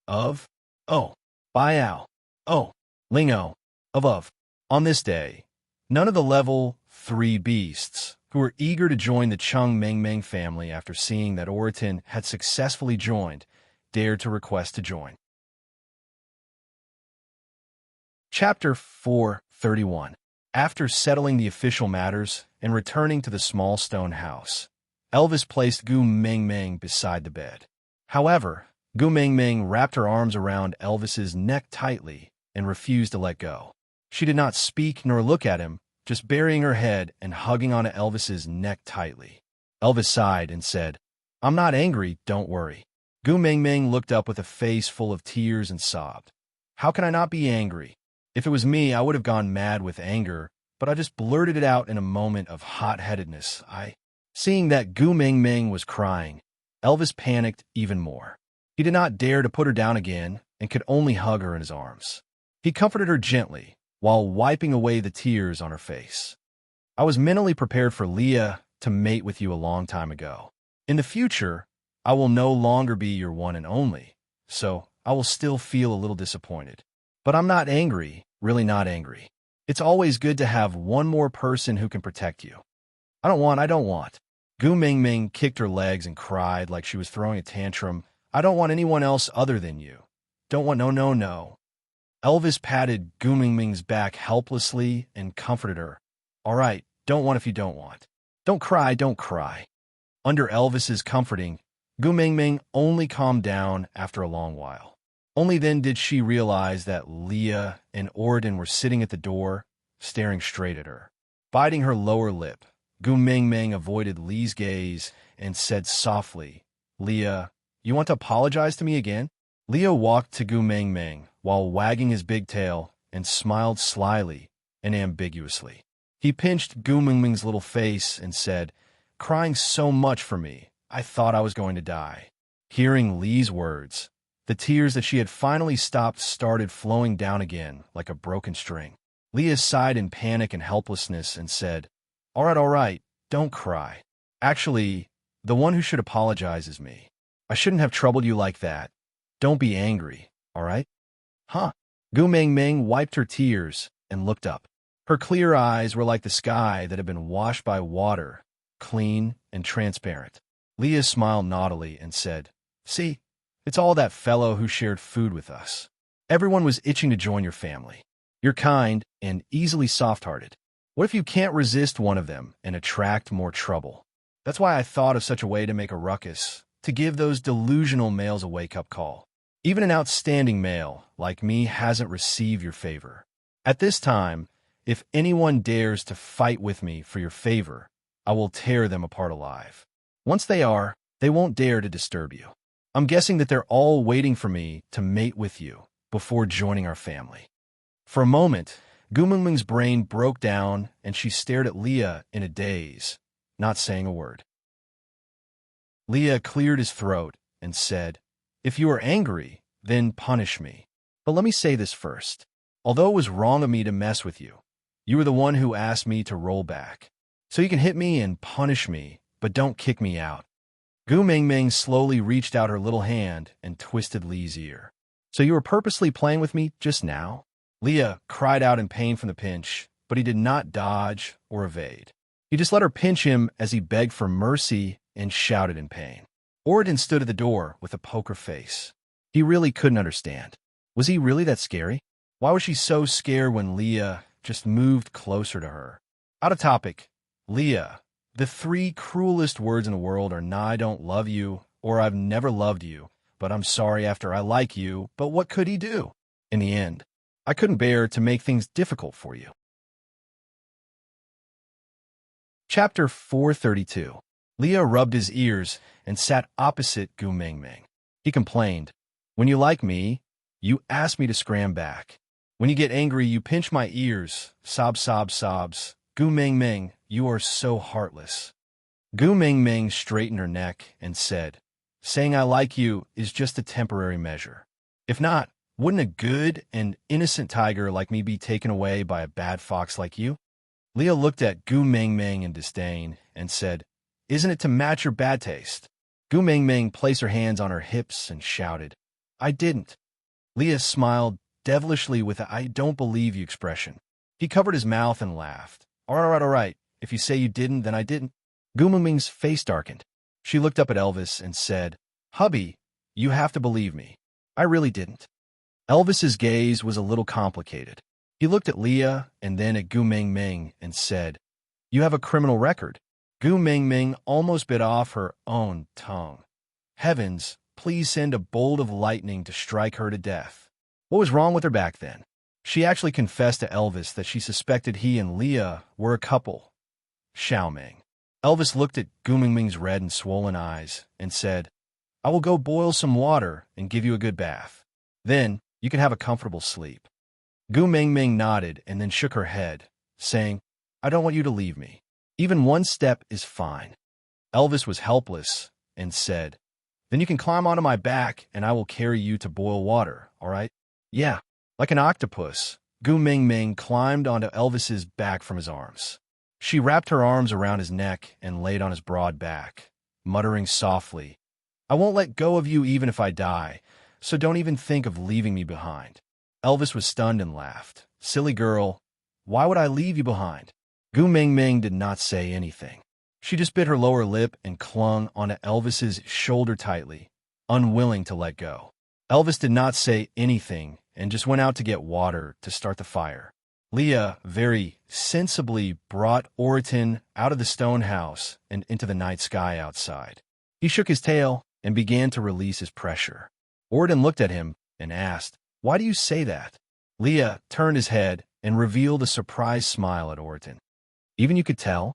Of, oh, Biao, oh, Lingo, of. On this day, none of the level 3 beasts, who were eager to join the Chung Mengmeng family after seeing that Oriton had successfully joined, dared to request to join. Chapter 431. After settling the official matters and returning to the small stone house, Elvis placed Gu Mingming beside the bed. However, Gu Mingming wrapped her arms around Elvis's neck tightly and refused to let go. She did not speak nor look at him, just burying her head and hugging onto Elvis's neck tightly. Elvis sighed and said, "I'm not angry, don't worry." Gu Mingming looked up with a face full of tears and sobbed. "How can I not be angry? If it was me, I would have gone mad with anger, but I just blurted it out in a moment of hot-headedness. Seeing that Gu Mingming was crying, Elvis panicked even more. He did not dare to put her down again and could only hug her in his arms. He comforted her gently, while wiping away the tears on her face. "I was mentally prepared for Leah to mate with you a long time ago. In the future, I will no longer be your one and only, so I will still feel a little disappointed. But I'm not angry, really not angry. It's always good to have one more person who can protect you. I don't want. Gu Mingming kicked her legs and cried like she was throwing a tantrum. "I don't want anyone else other than you. Don't want, no. Elvis patted Gu Mingming's back helplessly and comforted her. "All right, don't want if you don't want. Don't cry. Under Elvis's comforting, Gu Mingming only calmed down after a long while. Only then did she realize that Leah and Oriton were sitting at the door, staring straight at her. Biting her lower lip, Gu Mingming avoided Lee's gaze and said softly, "Leah, you want to apologize to me again?" Leah walked to Gu Mingming while wagging his big tail and smiled slyly and ambiguously. He pinched Gu Mingming's little face and said, "Crying so much for me, I thought I was going to die." Hearing Lee's words, the tears that she had finally stopped started flowing down again like a broken string. Leah sighed in panic and helplessness and said, all right, don't cry. Actually, the one who should apologize is me. I shouldn't have troubled you like that. Don't be angry, all right?" "Huh?" Gu Mingming wiped her tears and looked up. Her clear eyes were like the sky that had been washed by water, clean and transparent. Leah smiled naughtily and said, "See, it's all that fellow who shared food with us. Everyone was itching to join your family. You're kind and easily soft-hearted. What if you can't resist one of them and attract more trouble? That's why I thought of such a way to make a ruckus, to give those delusional males a wake-up call. Even an outstanding male like me hasn't received your favor. At this time, if anyone dares to fight with me for your favor, I will tear them apart alive. Once they won't dare to disturb you. I'm guessing that they're all waiting for me to mate with you before joining our family." For a moment, Gu Mingming's brain broke down and she stared at Leah in a daze, not saying a word. Leah cleared his throat and said, "If you are angry, then punish me. But let me say this first. Although it was wrong of me to mess with you, you were the one who asked me to roll back. So you can hit me and punish me, but don't kick me out." Gu Mingming slowly reached out her little hand and twisted Lee's ear. "So you were purposely playing with me just now?" Leah cried out in pain from the pinch, but he did not dodge or evade. He just let her pinch him as he begged for mercy and shouted in pain. Oriton stood at the door with a poker face. He really couldn't understand. Was he really that scary? Why was she so scared when Leah just moved closer to her? Out of topic, Leah. The 3 cruelest words in the world are "nah, I don't love you," or "I've never loved you, but I'm sorry after I like you." But what could he do? In the end, I couldn't bear to make things difficult for you. Chapter 432. Leah rubbed his ears and sat opposite Gu Mingming. He complained, "When you like me, you ask me to scram back. When you get angry, you pinch my ears, sobs. Gu Mingming, you are so heartless." Gu Mingming straightened her neck and said, "Saying I like you is just a temporary measure. If not, Wouldn't a good and innocent tiger like me be taken away by a bad fox like you? Leah looked at Gu Mingming in disdain and said, Isn't it to match your bad taste? Gu Mingming placed her hands on her hips and shouted, I didn't. Leah smiled devilishly with a I don't believe you expression. He covered his mouth and laughed. All right. If you say you didn't, then I didn't. Gu Mingming's face darkened. She looked up at Elvis and said, Hubby, you have to believe me. I really didn't. Elvis's gaze was a little complicated. He looked at Leah and then at Gu Mingming and said, You have a criminal record. Gu Mingming almost bit off her own tongue. Heavens, please send a bolt of lightning to strike her to death. What was wrong with her back then? She actually confessed to Elvis that she suspected he and Leah were a couple. Xiaoming. Elvis looked at Gu Mingming's red and swollen eyes and said, I will go boil some water and give you a good bath. Then you can have a comfortable sleep. Gu Mingming nodded and then shook her head, saying, I don't want you to leave me. Even one step is fine. Elvis was helpless and said, Then you can climb onto my back and I will carry you to boil water, all right? Yeah. Like an octopus, Gu Mingming climbed onto Elvis's back from his arms. She wrapped her arms around his neck and laid on his broad back, muttering softly, I won't let go of you even if I die, so don't even think of leaving me behind. Elvis was stunned and laughed. Silly girl, why would I leave you behind? Gu Mingming did not say anything. She just bit her lower lip and clung onto Elvis's shoulder tightly, unwilling to let go. Elvis did not say anything and just went out to get water to start the fire. Leah very sensibly brought Oriton out of the stone house and into the night sky outside. He shook his tail and began to release his pressure. Oriton looked at him and asked, Why do you say that? Leah turned his head and revealed a surprised smile at Oriton. Even you could tell?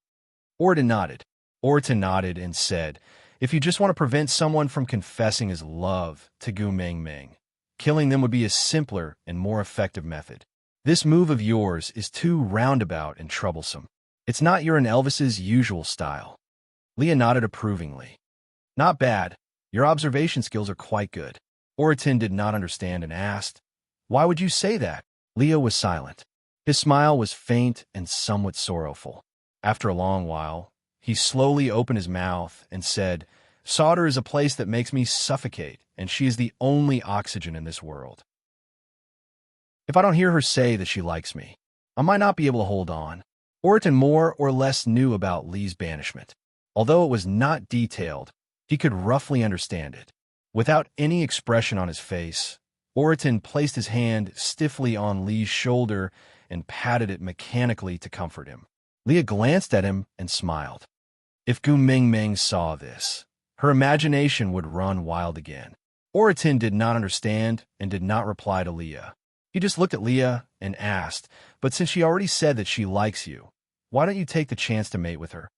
Oriton nodded. Oriton nodded and said, If you just want to prevent someone from confessing his love to Gu Mingming, killing them would be a simpler and more effective method. This move of yours is too roundabout and troublesome. It's not your and Elvis's usual style. Leah nodded approvingly. Not bad. Your observation skills are quite good. Oriton did not understand and asked, Why would you say that? Leah was silent. His smile was faint and somewhat sorrowful. After a long while, he slowly opened his mouth and said, Solder is a place that makes me suffocate, and she is the only oxygen in this world. If I don't hear her say that she likes me, I might not be able to hold on. Oriton more or less knew about Lee's banishment. Although it was not detailed, he could roughly understand it. Without any expression on his face, Oriton placed his hand stiffly on Lee's shoulder and patted it mechanically to comfort him. Leah glanced at him and smiled. If Gu Mingming saw this, her imagination would run wild again. Oriton did not understand and did not reply to Leah. He just looked at Leah and asked, But since she already said that she likes you, why don't you take the chance to mate with her?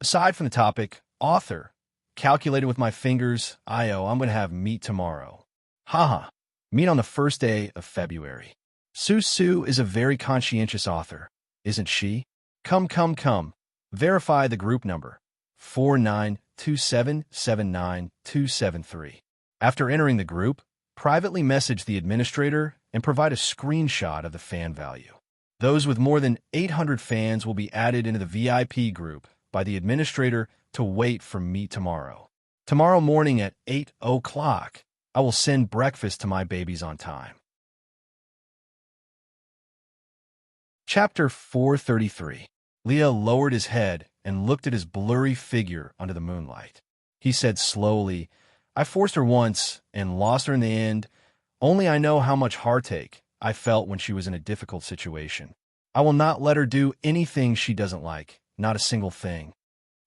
Aside from the topic, author, calculated with my fingers, I'm going to have meat tomorrow. Haha, meet on the first day of February. Su is a very conscientious author, isn't she? Come. Verify the group number, 492779273. After entering the group, privately message the administrator and provide a screenshot of the fan value. Those with more than 800 fans will be added into the VIP group by the administrator to wait for me tomorrow. Tomorrow morning at 8 o'clock, I will send breakfast to my babies on time. Chapter 433. Leah lowered his head and looked at his blurry figure under the moonlight. He said slowly, I forced her once and lost her in the end. Only I know how much heartache I felt when she was in a difficult situation. I will not let her do anything she doesn't like, not a single thing.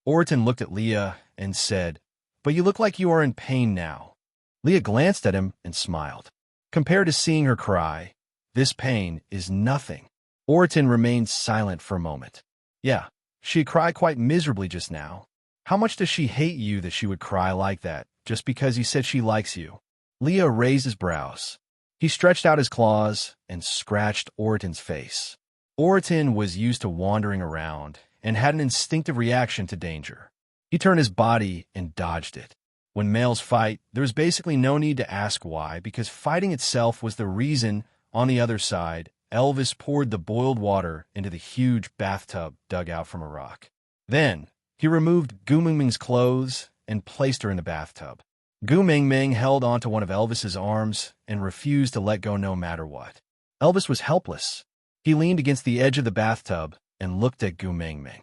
Oriton looked at Leah and said, But you look like you are in pain now. Leah glanced at him and smiled. Compared to seeing her cry, this pain is nothing. Oriton remained silent for a moment. Yeah, she cried quite miserably just now. How much does she hate you that she would cry like that, just because you said she likes you? Leah raised his brows. He stretched out his claws and scratched Oriton's face. Oriton was used to wandering around and had an instinctive reaction to danger. He turned his body and dodged it. When males fight, there's basically no need to ask why, because fighting itself was the reason. On the other side, Elvis poured the boiled water into the huge bathtub dug out from a rock. Then, he removed Gu Mingming's clothes and placed her in the bathtub. Gu Mingming held onto one of Elvis's arms and refused to let go no matter what. Elvis was helpless. He leaned against the edge of the bathtub and looked at Gu Mingming.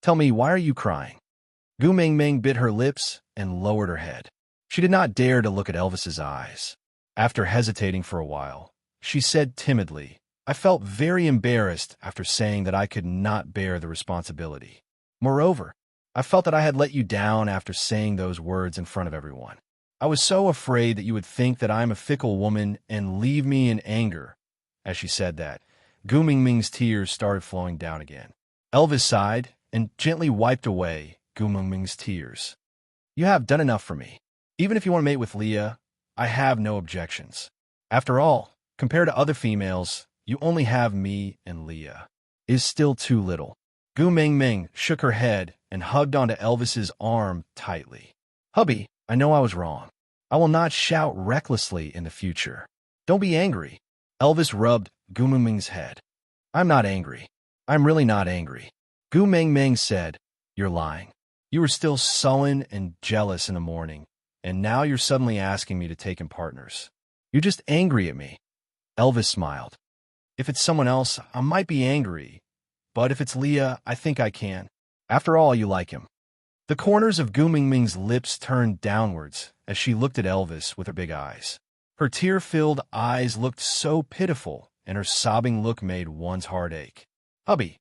"Tell me, why are you crying?" Gu Mingming bit her lips and lowered her head. She did not dare to look at Elvis's eyes. After hesitating for a while, she said timidly, "I felt very embarrassed after saying that I could not bear the responsibility. Moreover, I felt that I had let you down after saying those words in front of everyone. I was so afraid that you would think that I am a fickle woman and leave me in anger." As she said that, Gu Mingming's tears started flowing down again. Elvis sighed and gently wiped away Gu Mingming's tears. "You have done enough for me. Even if you want to mate with Leah, I have no objections. After all, compared to other females, you only have me, and Leah is still too little." Gu Mingming shook her head and hugged onto Elvis's arm tightly. "Hubby, I know I was wrong. I will not shout recklessly in the future. Don't be angry." Elvis rubbed Gu Mingming's head. "I'm not angry. I'm really not angry." Gu Mingming said, "You're lying. You were still sullen and jealous in the morning, and now you're suddenly asking me to take in partners. You're just angry at me." Elvis smiled. "If it's someone else, I might be angry, but if it's Leah, I think I can. After all, you like him." The corners of Gu Mingming's lips turned downwards as she looked at Elvis with her big eyes. Her tear-filled eyes looked so pitiful, and her sobbing look made one's heart ache. "Hubby."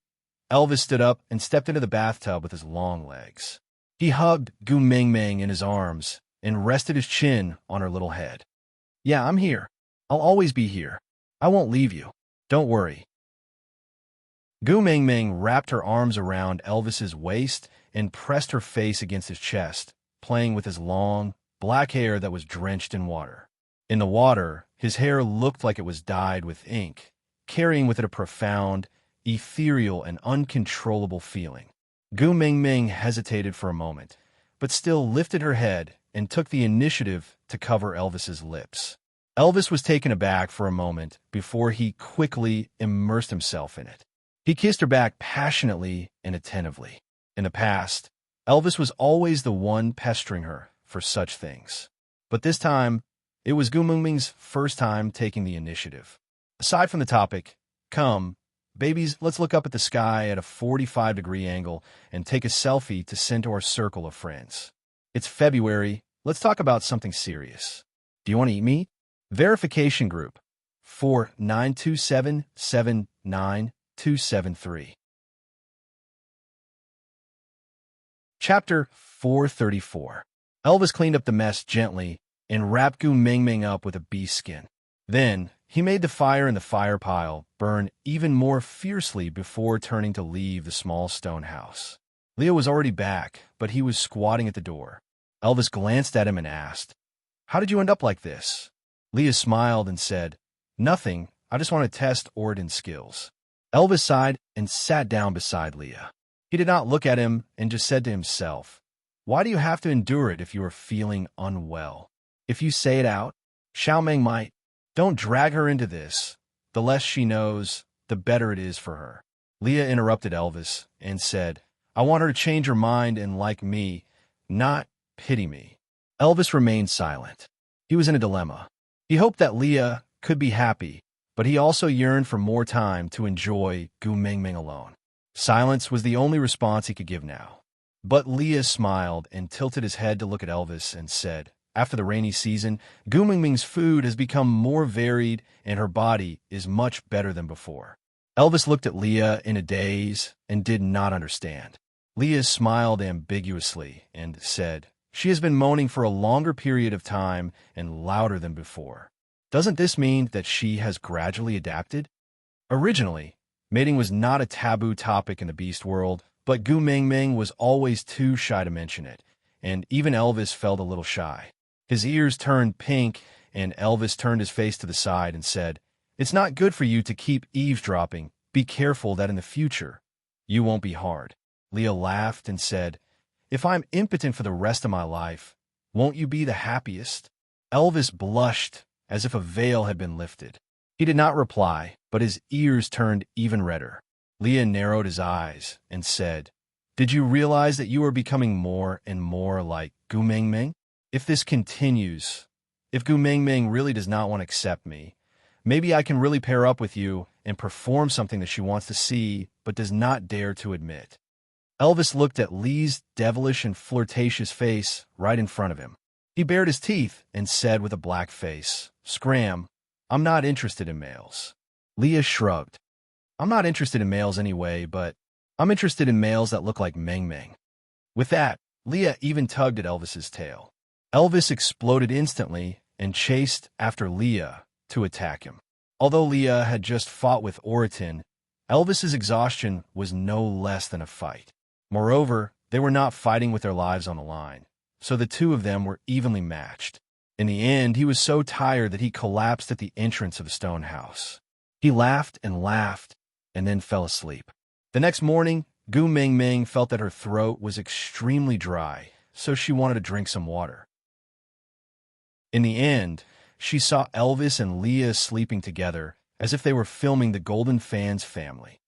Elvis stood up and stepped into the bathtub with his long legs. He hugged Gu Mingming in his arms and rested his chin on her little head. "Yeah, I'm here. I'll always be here. I won't leave you. Don't worry." Gu Mingming wrapped her arms around Elvis's waist and pressed her face against his chest, playing with his long, black hair that was drenched in water. In the water, his hair looked like it was dyed with ink, carrying with it a profound, ethereal, and uncontrollable feeling. Gu Mingming hesitated for a moment, but still lifted her head and took the initiative to cover Elvis's lips. Elvis was taken aback for a moment before he quickly immersed himself in it. He kissed her back passionately and attentively. In the past, Elvis was always the one pestering her for such things. But this time, it was Gu Mingming's first time taking the initiative. Aside from the topic, "Come, babies, let's look up at the sky at a 45-degree angle and take a selfie to send to our circle of friends. It's February, let's talk about something serious. Do you want to eat meat?" Verification Group 492779273. Chapter 434. Elvis cleaned up the mess gently and wrapped Gu Mingming up with a bee skin. Then, he made the fire in the fire pile burn even more fiercely before turning to leave the small stone house. Leah was already back, but he was squatting at the door. Elvis glanced at him and asked, "How did you end up like this?" Leah smiled and said, "Nothing, I just want to test Oriden's skills." Elvis sighed and sat down beside Leah. He did not look at him and just said to himself, "Why do you have to endure it if you are feeling unwell? If you say it out, Xiaomeng might. Don't drag her into this. The less she knows, the better it is for her." Leah interrupted Elvis and said, "I want her to change her mind and like me, not pity me." Elvis remained silent. He was in a dilemma. He hoped that Leah could be happy, but he also yearned for more time to enjoy Gu Mingming alone. Silence was the only response he could give now. But Leah smiled and tilted his head to look at Elvis and said, "After the rainy season, Gu Mingming's food has become more varied and her body is much better than before." Elvis looked at Leah in a daze and did not understand. Leah smiled ambiguously and said, "She has been moaning for a longer period of time and louder than before. Doesn't this mean that she has gradually adapted?" Originally, mating was not a taboo topic in the beast world, but Gu Mingming was always too shy to mention it, and even Elvis felt a little shy. His ears turned pink, and Elvis turned his face to the side and said, "It's not good for you to keep eavesdropping. Be careful that in the future, you won't be hard." Leah laughed and said, "If I'm impotent for the rest of my life, Won't you be the happiest? Elvis blushed as if a veil had been lifted. He did not reply, but his ears turned even redder. Leah narrowed his eyes and said, "Did you realize that you are becoming more and more like Gu Mengmeng? If this continues, if Gu Mengmeng really does not want to accept me, maybe I can really pair up with you and perform something that she wants to see but does not dare to admit." Elvis looked at Lee's devilish and flirtatious face right in front of him. He bared his teeth and said with a black face, "Scram, I'm not interested in males." Leah shrugged. "I'm not interested in males anyway, but I'm interested in males that look like Meng Meng." With that, Leah even tugged at Elvis's tail. Elvis exploded instantly and chased after Leah to attack him. Although Leah had just fought with Oriton, Elvis's exhaustion was no less than a fight. Moreover, they were not fighting with their lives on the line, so the two of them were evenly matched. In the end, he was so tired that he collapsed at the entrance of the stone house. He laughed, and then fell asleep. The next morning, Gu Mengmeng felt that her throat was extremely dry, so she wanted to drink some water. In the end, she saw Elvis and Leah sleeping together as if they were filming the Golden Fans family.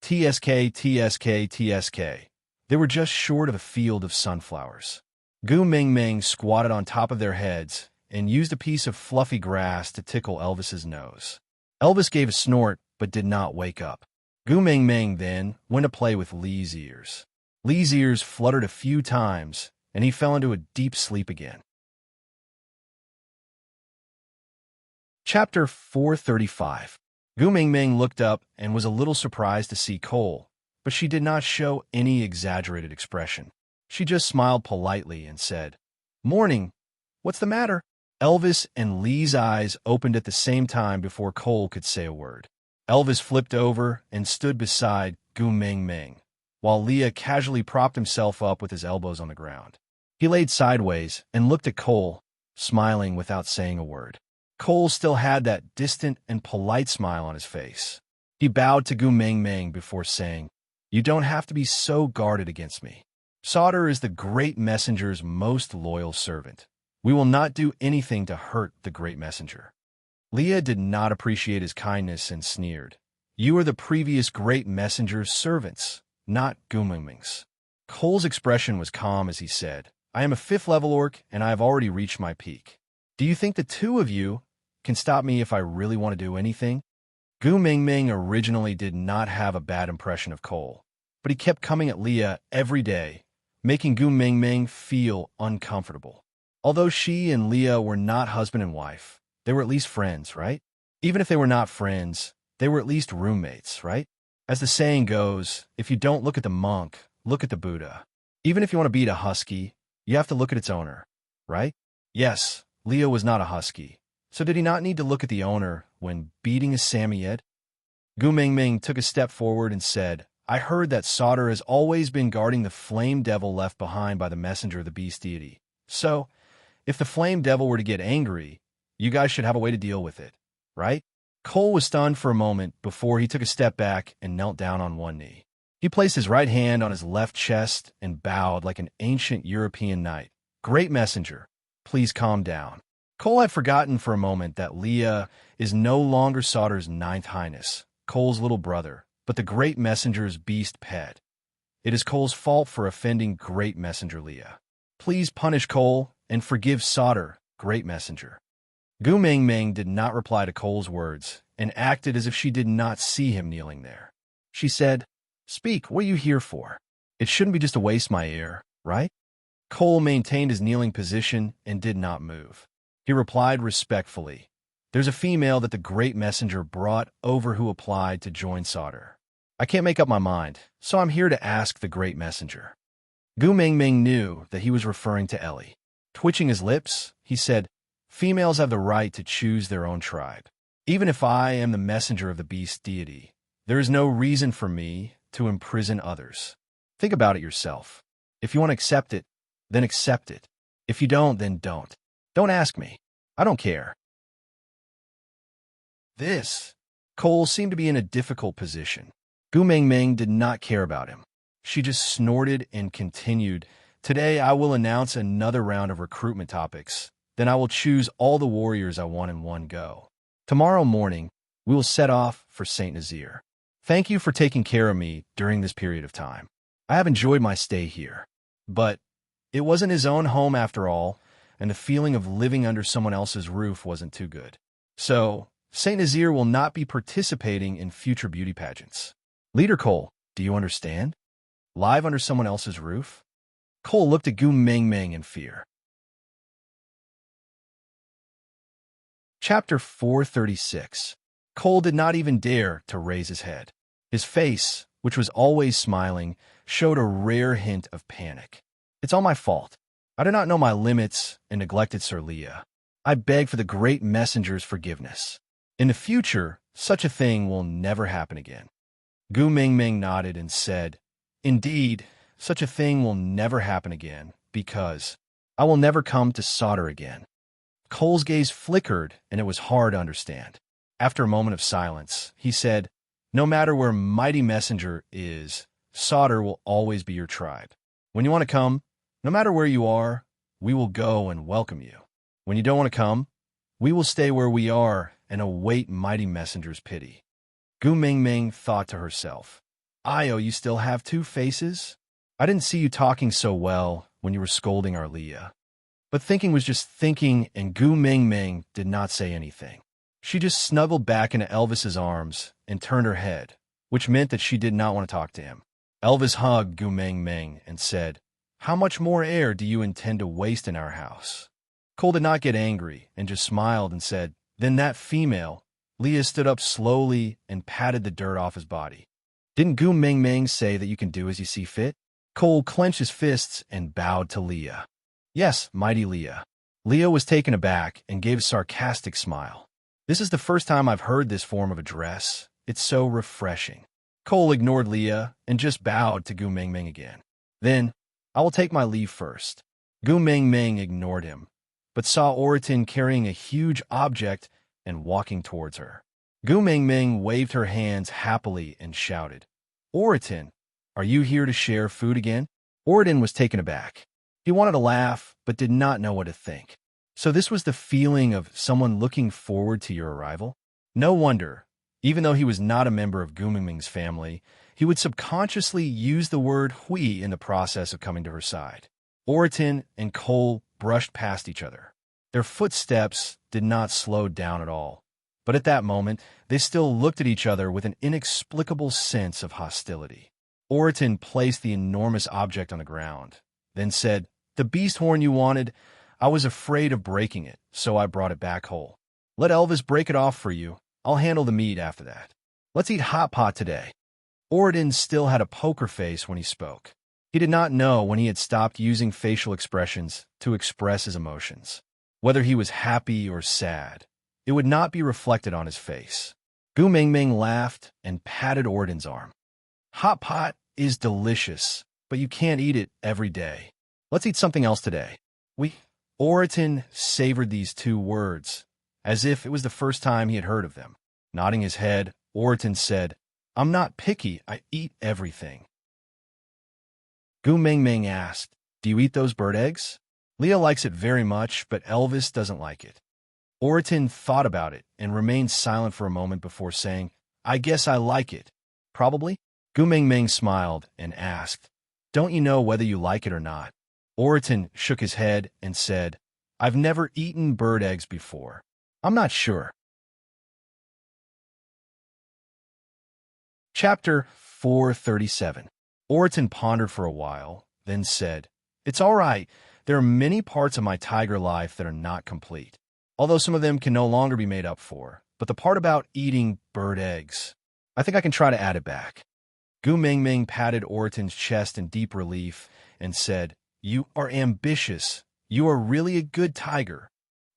TSK, TSK, TSK. They were just short of a field of sunflowers. Gu Mengmeng squatted on top of their heads and used a piece of fluffy grass to tickle Elvis's nose. Elvis gave a snort but did not wake up. Gu Mengmeng then went to play with Lee's ears. Lee's ears fluttered a few times, and he fell into a deep sleep again. Chapter 435. Gu Mengmeng looked up and was a little surprised to see Cole, but she did not show any exaggerated expression. She just smiled politely and said, "Morning. What's the matter?" Elvis and Lee's eyes opened at the same time before Cole could say a word. Elvis flipped over and stood beside Gu Mengmeng, while Leah casually propped himself up with his elbows on the ground. He laid sideways and looked at Cole, smiling without saying a word. Cole still had that distant and polite smile on his face. He bowed to Gu Mengmeng before saying, "You don't have to be so guarded against me. Sauter is the Great Messenger's most loyal servant. We will not do anything to hurt the Great Messenger." Leah did not appreciate his kindness and sneered. "You are the previous Great Messenger's servants, not Gu Mengmeng's." Cole's expression was calm as he said, "I am a 5th level orc and I have already reached my peak. Do you think the two of you can stop me if I really want to do anything?" Gu Mengmeng originally did not have a bad impression of Cole, but he kept coming at Leah every day, making Gu Mengmeng feel uncomfortable. Although she and Leah were not husband and wife, they were at least friends, right? Even if they were not friends, they were at least roommates, right? As the saying goes, if you don't look at the monk, look at the Buddha. Even if you want to beat a husky, you have to look at its owner, right? Yes, Leah was not a husky, so did he not need to look at the owner when beating a Samoyed? Gu Mengmeng took a step forward and said, "I heard that Sauter has always been guarding the flame devil left behind by the messenger of the beast deity. So, if the flame devil were to get angry, you guys should have a way to deal with it, right?" Cole was stunned for a moment before he took a step back and knelt down on one knee. He placed his right hand on his left chest and bowed like an ancient European knight. "Great Messenger, please calm down." Cole had forgotten for a moment that Leah is no longer Sauter's 9th Highness, Cole's little brother, but the Great Messenger's beast pet. It is Cole's fault for offending Great Messenger Leah. "Please punish Cole and forgive Sauter, Great Messenger." Gu Mengmeng did not reply to Cole's words and acted as if she did not see him kneeling there. She said, "Speak, what are you here for? It shouldn't be just to waste my air, right?" Cole maintained his kneeling position and did not move. He replied respectfully, "There's a female that the Great Messenger brought over who applied to join Sauter. I can't make up my mind, so I'm here to ask the Great Messenger." Gu Mengmeng knew that he was referring to Ellie. Twitching his lips, he said, "Females have the right to choose their own tribe. Even if I am the messenger of the beast deity, there is no reason for me to imprison others. Think about it yourself. If you want to accept it, then accept it. If you don't, then don't. Don't ask me. I don't care." Cole seemed to be in a difficult position. Gu Mengmeng did not care about him. She just snorted and continued, Today I will announce another round of recruitment topics. Then I will choose all the warriors I want in one go. Tomorrow morning, we will set off for St. Nazaire. Thank you for taking care of me during this period of time. I have enjoyed my stay here. But it wasn't his own home after all, and the feeling of living under someone else's roof wasn't too good. So, St. Nazaire will not be participating in future beauty pageants. Leader Cole, do you understand? Live under someone else's roof? Cole looked at Gu Mengmeng in fear. Chapter 436. Cole did not even dare to raise his head. His face, which was always smiling, showed a rare hint of panic. It's all my fault. I did not know my limits and neglected Sir Leah. I beg for the great messenger's forgiveness. In the future, such a thing will never happen again. Gu Mingming nodded and said, Indeed, such a thing will never happen again, because I will never come to solder again. Cole's gaze flickered, and it was hard to understand. After a moment of silence, he said, No matter where Mighty Messenger is, solder will always be your tribe. When you want to come, no matter where you are, we will go and welcome you. When you don't want to come, we will stay where we are and await Mighty Messenger's pity. Gu Mingming thought to herself, Io, you still have two faces? I didn't see you talking so well when you were scolding our Leah. But thinking was just thinking, and Gu Mingming did not say anything. She just snuggled back into Elvis's arms and turned her head, which meant that she did not want to talk to him. Elvis hugged Gu Mingming and said, How much more air do you intend to waste in our house? Cole did not get angry and just smiled and said, Then that female. Leah stood up slowly and patted the dirt off his body. Didn't Gu Mingming say that you can do as you see fit? Cole clenched his fists and bowed to Leah. Yes, mighty Leah. Leah was taken aback and gave a sarcastic smile. This is the first time I've heard this form of address. It's so refreshing. Cole ignored Leah and just bowed to Gu Mingming again. Then, I will take my leave first. Gu Mingming ignored him, but saw Oriton carrying a huge object and walking towards her. Gu Mingming waved her hands happily and shouted, Oriton, are you here to share food again? Oriton was taken aback. He wanted to laugh, but did not know what to think. So this was the feeling of someone looking forward to your arrival? No wonder, even though he was not a member of Gu Mingming's family, he would subconsciously use the word hui in the process of coming to her side. Oriton and Cole brushed past each other. Their footsteps did not slow down at all, but at that moment, they still looked at each other with an inexplicable sense of hostility. Oriton placed the enormous object on the ground, then said, The beast horn you wanted, I was afraid of breaking it, so I brought it back whole. Let Elvis break it off for you. I'll handle the meat after that. Let's eat hot pot today. Oriton still had a poker face when he spoke. He did not know when he had stopped using facial expressions to express his emotions. Whether he was happy or sad, it would not be reflected on his face. Gu Mingming laughed and patted Oriton's arm. Hot pot is delicious, but you can't eat it every day. Let's eat something else today. Oriton savored these two words, as if it was the first time he had heard of them. Nodding his head, Oriton said, I'm not picky, I eat everything. Gu Mingming asked, Do you eat those bird eggs? Leah likes it very much, but Elvis doesn't like it. Oriton thought about it and remained silent for a moment before saying, I guess I like it. Probably? Gu Mingming smiled and asked, Don't you know whether you like it or not? Oriton shook his head and said, I've never eaten bird eggs before. I'm not sure. Chapter 437. Oriton pondered for a while, then said, It's all right. There are many parts of my tiger life that are not complete, although some of them can no longer be made up for. But the part about eating bird eggs, I think I can try to add it back. Gu Mingming patted Oriton's chest in deep relief and said, You are ambitious. You are really a good tiger.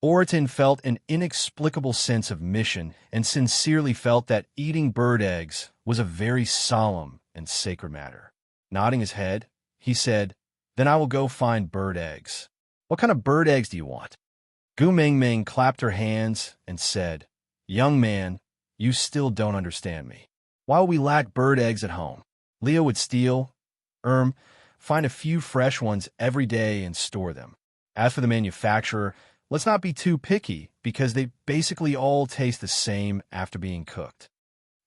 Oriton felt an inexplicable sense of mission and sincerely felt that eating bird eggs was a very solemn and sacred matter. Nodding his head, he said, Then I will go find bird eggs. What kind of bird eggs do you want? Gu Mingming clapped her hands and said, Young man, you still don't understand me. Why will we lack bird eggs at home? Leah would steal. find a few fresh ones every day and store them. As for the manufacturer, let's not be too picky because they basically all taste the same after being cooked.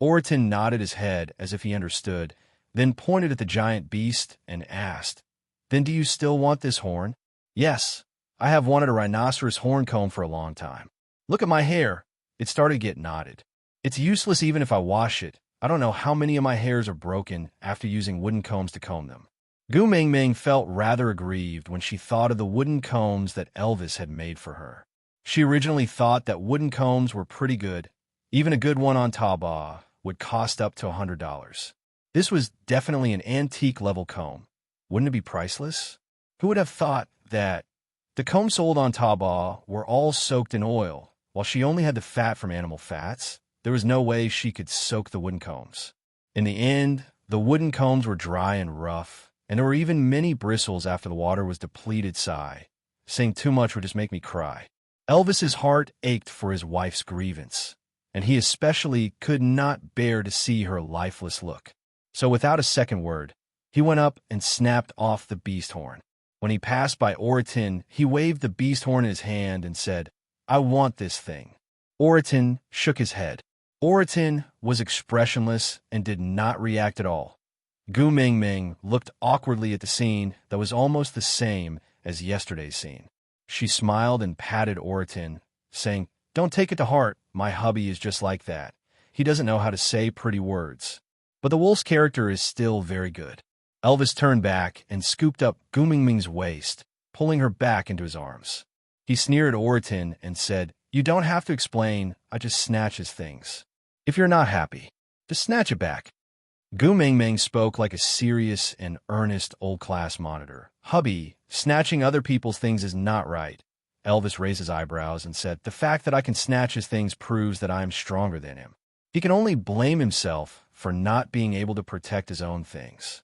Oriton nodded his head as if he understood, then pointed at the giant beast and asked, "Then do you still want this horn?" "Yes, I have wanted a rhinoceros horn comb for a long time. Look at my hair." It started to get knotted. "It's useless even if I wash it. I don't know how many of my hairs are broken after using wooden combs to comb them." Gu Mingming felt rather aggrieved when she thought of the wooden combs that Elvis had made for her. She originally thought that wooden combs were pretty good. Even a good one on Taobao would cost up to $100. This was definitely an antique-level comb. Wouldn't it be priceless? Who would have thought that? The combs sold on Taobao were all soaked in oil, while she only had the fat from animal fats. There was no way she could soak the wooden combs. In the end, the wooden combs were dry and rough, and there were even many bristles after the water was depleted. Sigh. Saying too much would just make me cry. Elvis's heart ached for his wife's grievance, and he especially could not bear to see her lifeless look. So without a second word, he went up and snapped off the beast horn. When he passed by Oriton, he waved the beast horn in his hand and said, "I want this thing." Oriton shook his head. Oriton was expressionless and did not react at all. Gu Mingming looked awkwardly at the scene that was almost the same as yesterday's scene. She smiled and patted Oriton, saying, "Don't take it to heart. My hubby is just like that. He doesn't know how to say pretty words. But the wolf's character is still very good." Elvis turned back and scooped up Gu Mingming's waist, pulling her back into his arms. He sneered at Oriton and said, "You don't have to explain. I just snatch his things. If you're not happy, just snatch it back." Gu Mingming spoke like a serious and earnest old-class monitor. "Hubby, snatching other people's things is not right." Elvis raised his eyebrows and said, "The fact that I can snatch his things proves that I am stronger than him. He can only blame himself for not being able to protect his own things."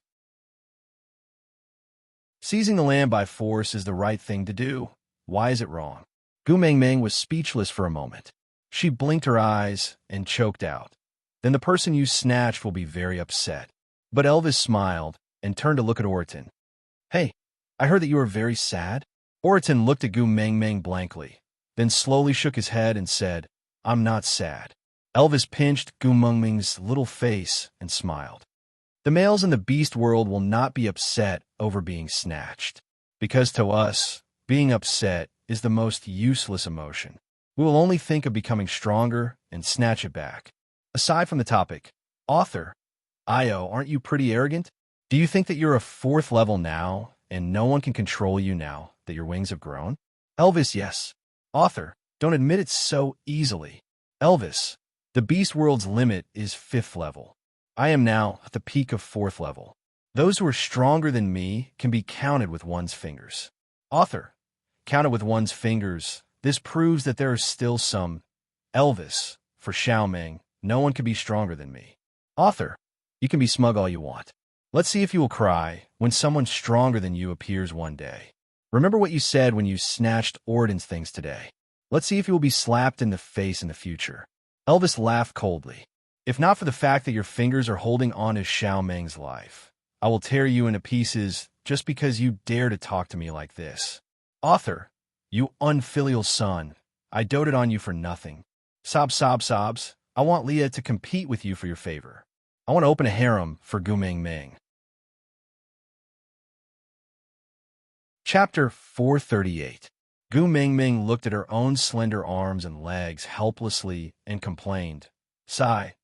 Seizing the land by force is the right thing to do. Why is it wrong? Gu Mingming was speechless for a moment. She blinked her eyes and choked out. "Then the person you snatched will be very upset." But Elvis smiled and turned to look at Oriton. "Hey, I heard that you are very sad." Oriton looked at Gu Mingming blankly, then slowly shook his head and said, "I'm not sad." Elvis pinched Gu Mingming's little face and smiled. "The males in the beast world will not be upset over being snatched, because to us, being upset is the most useless emotion. We will only think of becoming stronger and snatch it back." Aside from the topic, author, Io, aren't you pretty arrogant? Do you think that you're a 4th level now and no one can control you now that your wings have grown? Elvis, yes. Author, don't admit it so easily. Elvis, the beast world's limit is 5th level. I am now at the peak of 4th level. Those who are stronger than me can be counted with one's fingers. Author, counted with one's fingers. This proves that there are still some. Elvis, for Xiaoming, no one can be stronger than me. Author, you can be smug all you want. Let's see if you will cry when someone stronger than you appears one day. Remember what you said when you snatched Oriton's things today. Let's see if you will be slapped in the face in the future. Elvis laughed coldly. If not for the fact that your fingers are holding on to Xiaoming's life, I will tear you into pieces just because you dare to talk to me like this. Author, you unfilial son, I doted on you for nothing. Sobs. I want Leah to compete with you for your favor. I want to open a harem for Gu Mingming. Chapter 438. Gu Mingming looked at her own slender arms and legs helplessly and complained, "Sigh,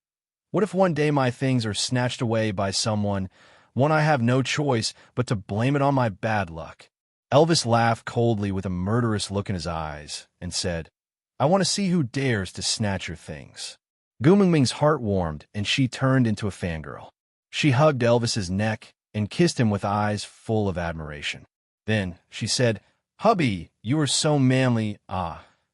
what if one day my things are snatched away by someone, one I have no choice but to blame it on my bad luck?" Elvis laughed coldly with a murderous look in his eyes and said, "I want to see who dares to snatch your things." Gu Mingming's heart warmed and she turned into a fangirl. She hugged Elvis's neck and kissed him with eyes full of admiration. Then she said, "Hubby, you are so manly,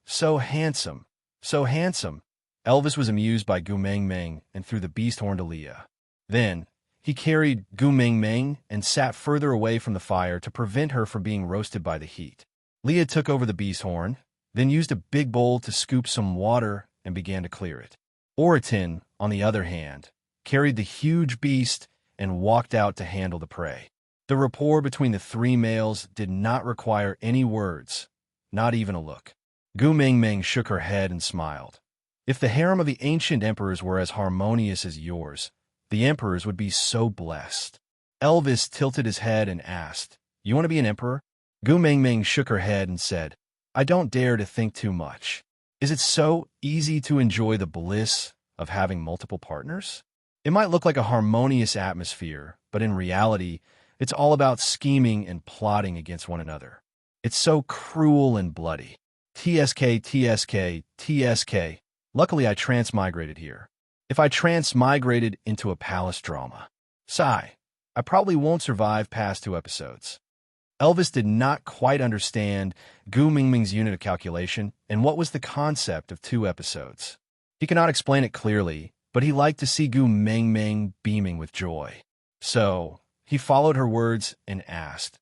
so handsome, so handsome." Elvis was amused by Gu Mingming and threw the beast horn to Leah. Then he carried Gu Mingming and sat further away from the fire to prevent her from being roasted by the heat. Leah took over the beast horn, then used a big bowl to scoop some water and began to clear it. Oriton, on the other hand, carried the huge beast and walked out to handle the prey. The rapport between the three males did not require any words, not even a look. Gu Mingming shook her head and smiled. If the harem of the ancient emperors were as harmonious as yours, the emperors would be so blessed. Elvis tilted his head and asked, "You want to be an emperor?" Gu Mingming shook her head and said, "I don't dare to think too much. Is it so easy to enjoy the bliss of having multiple partners? It might look like a harmonious atmosphere, but in reality, it's all about scheming and plotting against one another. It's so cruel and bloody. TSK, TSK, TSK. Luckily, I transmigrated here. If I transmigrated into a palace drama, sigh, I probably won't survive past 2 episodes." Elvis did not quite understand Gu Mingming's unit of calculation and what was the concept of 2 episodes. He could not explain it clearly, but he liked to see Gu Mingming beaming with joy. So, he followed her words and asked,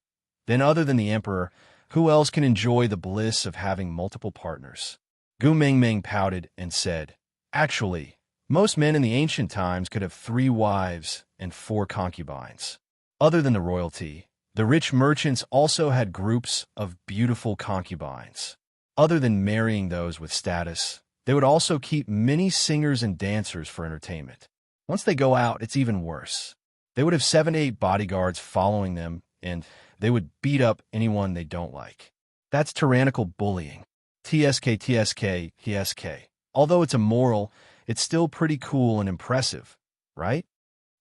"Then other than the emperor, who else can enjoy the bliss of having multiple partners?" Gu Mingming pouted and said, "Actually, most men in the ancient times could have 3 wives and 4 concubines. Other than the royalty, the rich merchants also had groups of beautiful concubines. Other than marrying those with status, they would also keep many singers and dancers for entertainment. Once they go out, it's even worse. They would have 7 to 8 bodyguards following them, and they would beat up anyone they don't like. That's tyrannical bullying. TSK, TSK, TSK. Although it's immoral, it's still pretty cool and impressive, right?"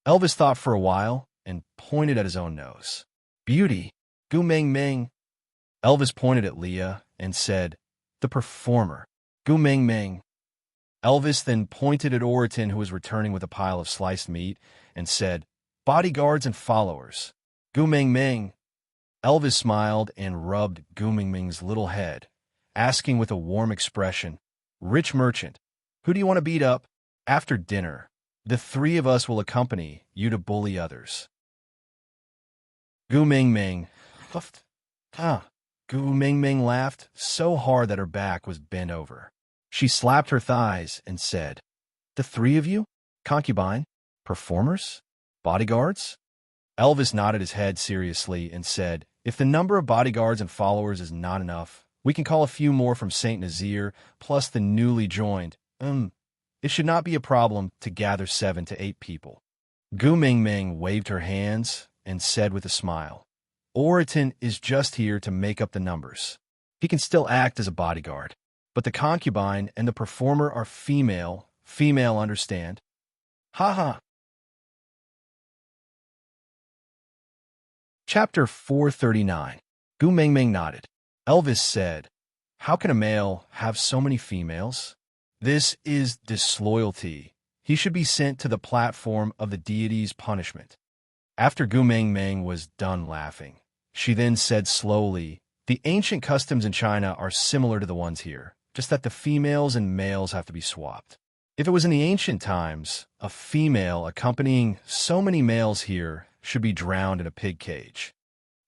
Elvis thought for a while and pointed at his own nose. "Beauty, Gu Mingming." Elvis pointed at Leah and said, "The performer, Gu Mingming." Elvis then pointed at Oriton, who was returning with a pile of sliced meat, and said, "Bodyguards and followers, Gu Mingming." Elvis smiled and rubbed Gu Mingming's little head, asking with a warm expression, "Rich merchant, who do you want to beat up? After dinner, the 3 of us will accompany you to bully others." Gu Mingming huffed. Gu Mingming laughed so hard that her back was bent over. She slapped her thighs and said, "The 3 of you? Concubine? Performers? Bodyguards?" Elvis nodded his head seriously and said, "If the number of bodyguards and followers is not enough, we can call a few more from St. Nazaire, plus the newly joined. It should not be a problem to gather 7 to 8 people." Gu Mingming waved her hands and said with a smile, "Oriton is just here to make up the numbers. He can still act as a bodyguard, but the concubine and the performer are female. Female, understand?" Ha ha. Chapter 439. Gu Mingming nodded. Elvis said, "How can a male have so many females? This is disloyalty. He should be sent to the platform of the deity's punishment." After Gu Mingming was done laughing, she then said slowly, "The ancient customs in China are similar to the ones here, just that the females and males have to be swapped. If it was in the ancient times, a female accompanying so many males here should be drowned in a pig cage."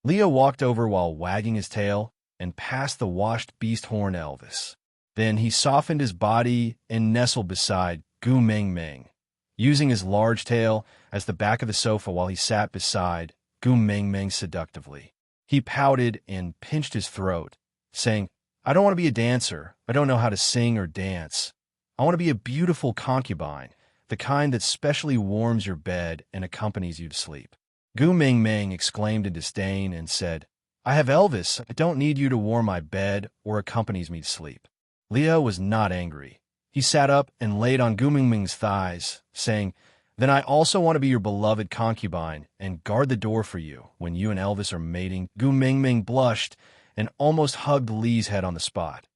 Leo walked over while wagging his tail and passed the washed beast horn Elvis. Then he softened his body and nestled beside Gu Mingming, using his large tail as the back of the sofa while he sat beside Gu Mingming seductively. He pouted and pinched his throat, saying, "I don't want to be a dancer. I don't know how to sing or dance. I want to be a beautiful concubine, the kind that specially warms your bed and accompanies you to sleep." Gu Mingming exclaimed in disdain and said, "I have Elvis. I don't need you to warm my bed or accompanies me to sleep." Leo was not angry. He sat up and laid on Gu Mingming's thighs, saying, "Then I also want to be your beloved concubine and guard the door for you when you and Elvis are mating." Gu Mingming blushed and almost hugged Lee's head on the spot,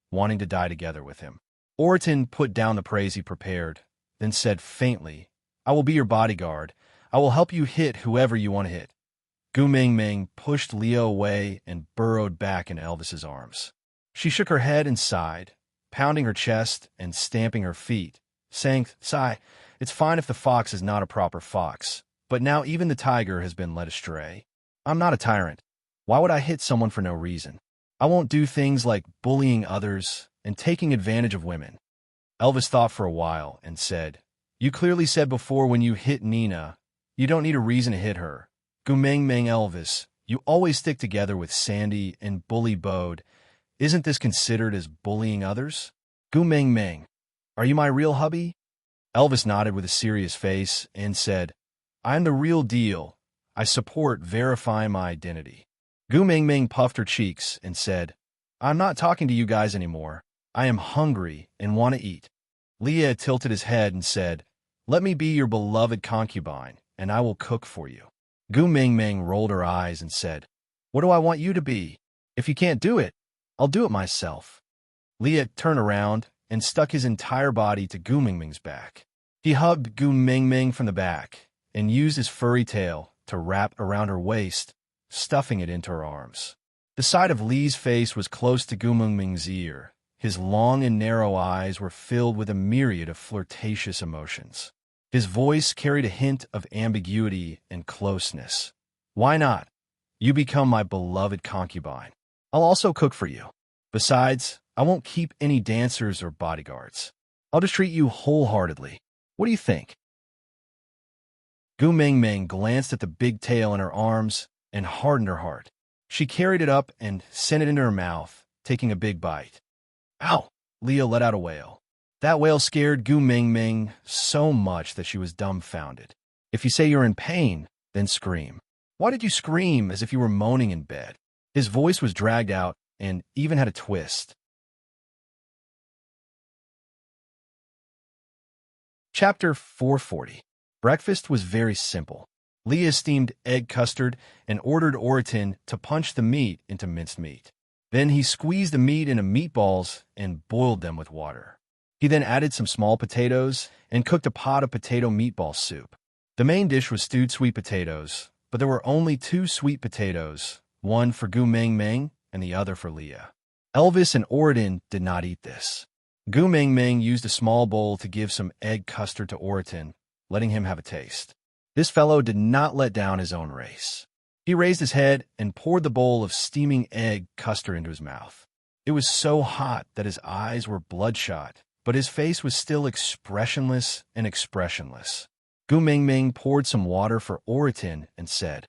wanting to die together with him. Oriton put down the praise he prepared, then said faintly, "I will be your bodyguard. I will help you hit whoever you want to hit." Gu Mingming pushed Leo away and burrowed back in Elvis's arms. She shook her head and sighed, pounding her chest and stamping her feet, saying, "Sigh, it's fine if the fox is not a proper fox, but now even the tiger has been led astray. I'm not a tyrant. Why would I hit someone for no reason? I won't do things like bullying others and taking advantage of women." Elvis thought for a while and said, "You clearly said before when you hit Nina, you don't need a reason to hit her." Gu Gu Meng Meng Elvis, you always stick together with Sandy and Bully Bode. Isn't this considered as bullying others? Gu Meng Meng, are you my real hubby? Elvis nodded with a serious face and said, I'm the real deal. I support verifying my identity. Gu Meng Meng puffed her cheeks and said, I'm not talking to you guys anymore. I am hungry and want to eat. Leah tilted his head and said, let me be your beloved concubine, and I will cook for you. Gu Meng Meng rolled her eyes and said, what do I want you to be? If you can't do it, I'll do it myself. Leah turned around and stuck his entire body to Gu Meng Meng's back. He hugged Gu Meng Meng from the back and used his furry tail to wrap around her waist, stuffing it into her arms. The side of Lee's face was close to Gu Meng Meng's ear. His long and narrow eyes were filled with a myriad of flirtatious emotions. His voice carried a hint of ambiguity and closeness. Why not? You become my beloved concubine. I'll also cook for you. Besides, I won't keep any dancers or bodyguards. I'll just treat you wholeheartedly. What do you think? Gu Meng Meng glanced at the big tail in her arms and hardened her heart. She carried it up and sent it into her mouth, taking a big bite. Ow! Leah let out a wail. That wail scared Gu Meng Meng so much that she was dumbfounded. If you say you're in pain, then scream. Why did you scream as if you were moaning in bed? His voice was dragged out and even had a twist. Chapter 440. Breakfast was very simple. Leah steamed egg custard and ordered Oriton to punch the meat into minced meat. Then he squeezed the meat into meatballs and boiled them with water. He then added some small potatoes and cooked a pot of potato meatball soup. The main dish was stewed sweet potatoes, but there were only 2 sweet potatoes, one for Gu Meng Meng and the other for Leah. Elvis and Oriton did not eat this. Gu Meng Meng used a small bowl to give some egg custard to Oriton, letting him have a taste. This fellow did not let down his own race. He raised his head and poured the bowl of steaming egg custard into his mouth. It was so hot that his eyes were bloodshot, but his face was still expressionless and expressionless. Gu Meng Meng poured some water for Oriton and said,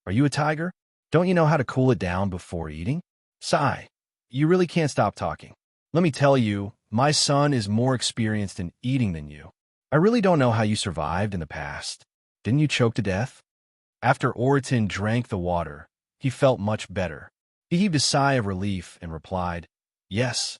Are you a tiger? Don't you know how to cool it down before eating? Sigh. You really can't stop talking. Let me tell you, my son is more experienced in eating than you. I really don't know how you survived in the past. Didn't you choke to death? After Oriton drank the water, he felt much better. He heaved a sigh of relief and replied, Yes,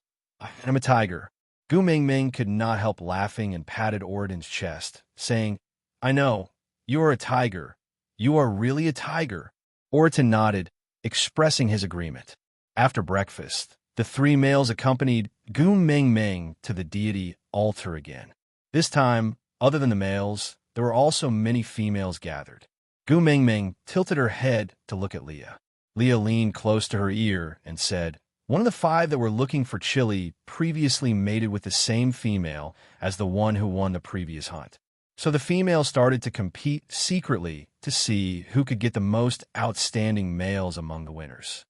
I'm a tiger. Gu Meng Meng could not help laughing and patted Oriton's chest, saying, I know, you are a tiger. You are really a tiger. Oriton nodded, expressing his agreement. After breakfast, the 3 males accompanied Gu Meng Meng to the deity altar again. This time, other than the males, there were also many females gathered. Gu Meng Meng tilted her head to look at Leah. Leah leaned close to her ear and said, One of the 5 that were looking for chili previously mated with the same female as the one who won the previous hunt. So the female started to compete secretly to see who could get the most outstanding males among the winners.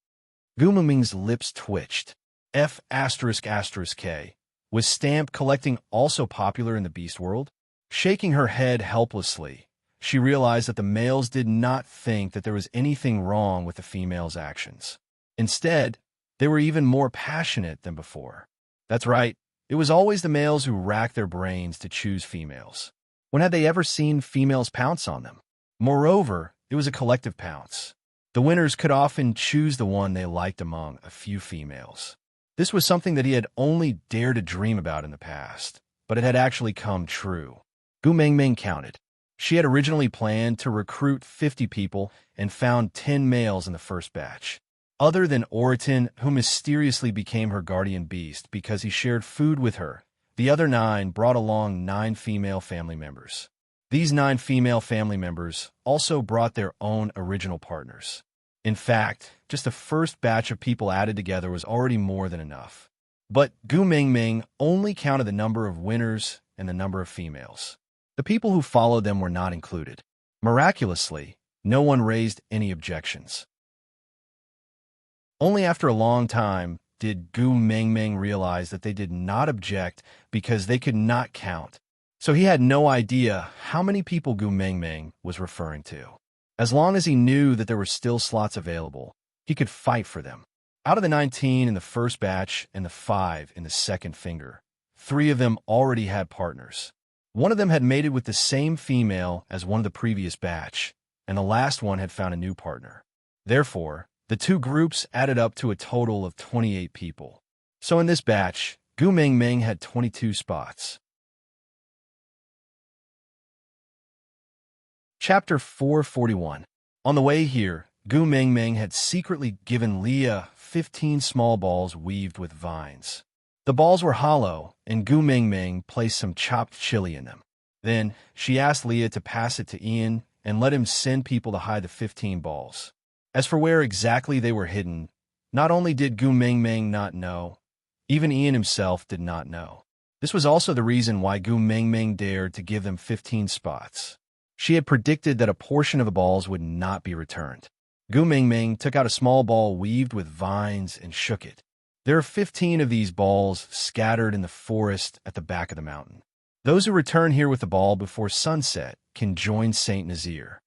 Gu Meng Meng's lips twitched. F***K. Was stamp collecting also popular in the beast world? Shaking her head helplessly, she realized that the males did not think that there was anything wrong with the females' actions. Instead, they were even more passionate than before. That's right, it was always the males who racked their brains to choose females. When had they ever seen females pounce on them? Moreover, it was a collective pounce. The winners could often choose the one they liked among a few females. This was something that he had only dared to dream about in the past, but it had actually come true. Gu Meng Meng counted. She had originally planned to recruit 50 people and found 10 males in the first batch. Other than Oriton, who mysteriously became her guardian beast because he shared food with her, the other 9 brought along 9 female family members. These 9 female family members also brought their own original partners. In fact, just the first batch of people added together was already more than enough. But Gu Meng Meng only counted the number of winners and the number of females. The people who followed them were not included. Miraculously, no one raised any objections. Only after a long time did Gu Meng Meng realize that they did not object because they could not count. So he had no idea how many people Gu Meng Meng was referring to. As long as he knew that there were still slots available, he could fight for them. Out of the 19 in the first batch and the 5 in the second finger, 3 of them already had partners. One of them had mated with the same female as one of the previous batch, and the last one had found a new partner. Therefore, the 2 groups added up to a total of 28 people. So in this batch, Gu Mingming had 22 spots. Chapter 441. On the way here, Gu Mingming had secretly given Leah 15 small balls weaved with vines. The balls were hollow, and Gu Mingming placed some chopped chili in them. Then, she asked Leah to pass it to Ian and let him send people to hide the 15 balls. As for where exactly they were hidden, not only did Gu Mingming not know, even Ian himself did not know. This was also the reason why Gu Mingming dared to give them 15 spots. She had predicted that a portion of the balls would not be returned. Gu Mingming took out a small ball weaved with vines and shook it. There are 15 of these balls scattered in the forest at the back of the mountain. Those who return here with the ball before sunset can join Saint Nazir.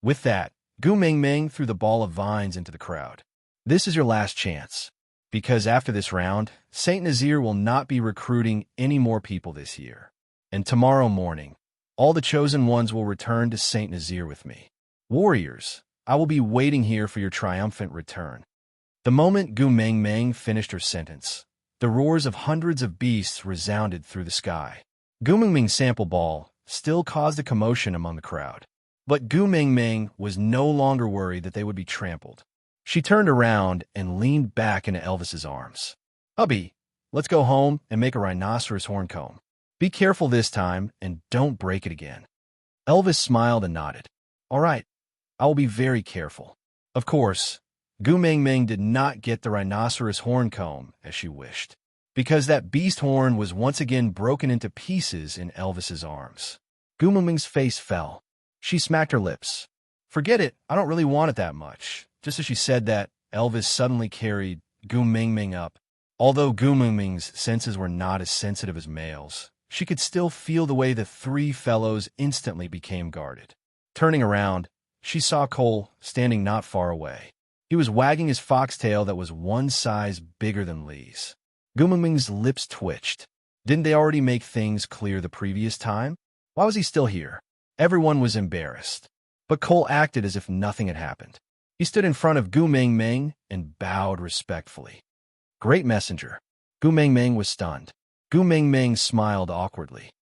With that, Gu Mingming threw the ball of vines into the crowd. This is your last chance, because after this round, Saint Nazir will not be recruiting any more people this year. And tomorrow morning, all the chosen ones will return to Saint Nazir with me. Warriors, I will be waiting here for your triumphant return. The moment Gu Mingming finished her sentence, the roars of hundreds of beasts resounded through the sky. Gu Mingming's sample ball still caused a commotion among the crowd. But Gu Mingming was no longer worried that they would be trampled. She turned around and leaned back into Elvis's arms. "Hubby, let's go home and make a rhinoceros horn comb. Be careful this time and don't break it again." Elvis smiled and nodded. "All right, I will be very careful." Of course, Gu Mingming did not get the rhinoceros horn comb as she wished, because that beast horn was once again broken into pieces in Elvis's arms. Gu Mingming's face fell. She smacked her lips. "Forget it, I don't really want it that much." Just as she said that, Elvis suddenly carried Gu Mingming up. Although Gu Mingming's senses were not as sensitive as males, she could still feel the way the 3 fellows instantly became guarded. Turning around, she saw Cole standing not far away. He was wagging his foxtail that was 1 size bigger than Lee's. Gu Mingming's lips twitched. Didn't they already make things clear the previous time? Why was he still here? Everyone was embarrassed. But Cole acted as if nothing had happened. He stood in front of Gu Mingming and bowed respectfully. "Great messenger." Gu Mingming was stunned. Gu Mingming smiled awkwardly.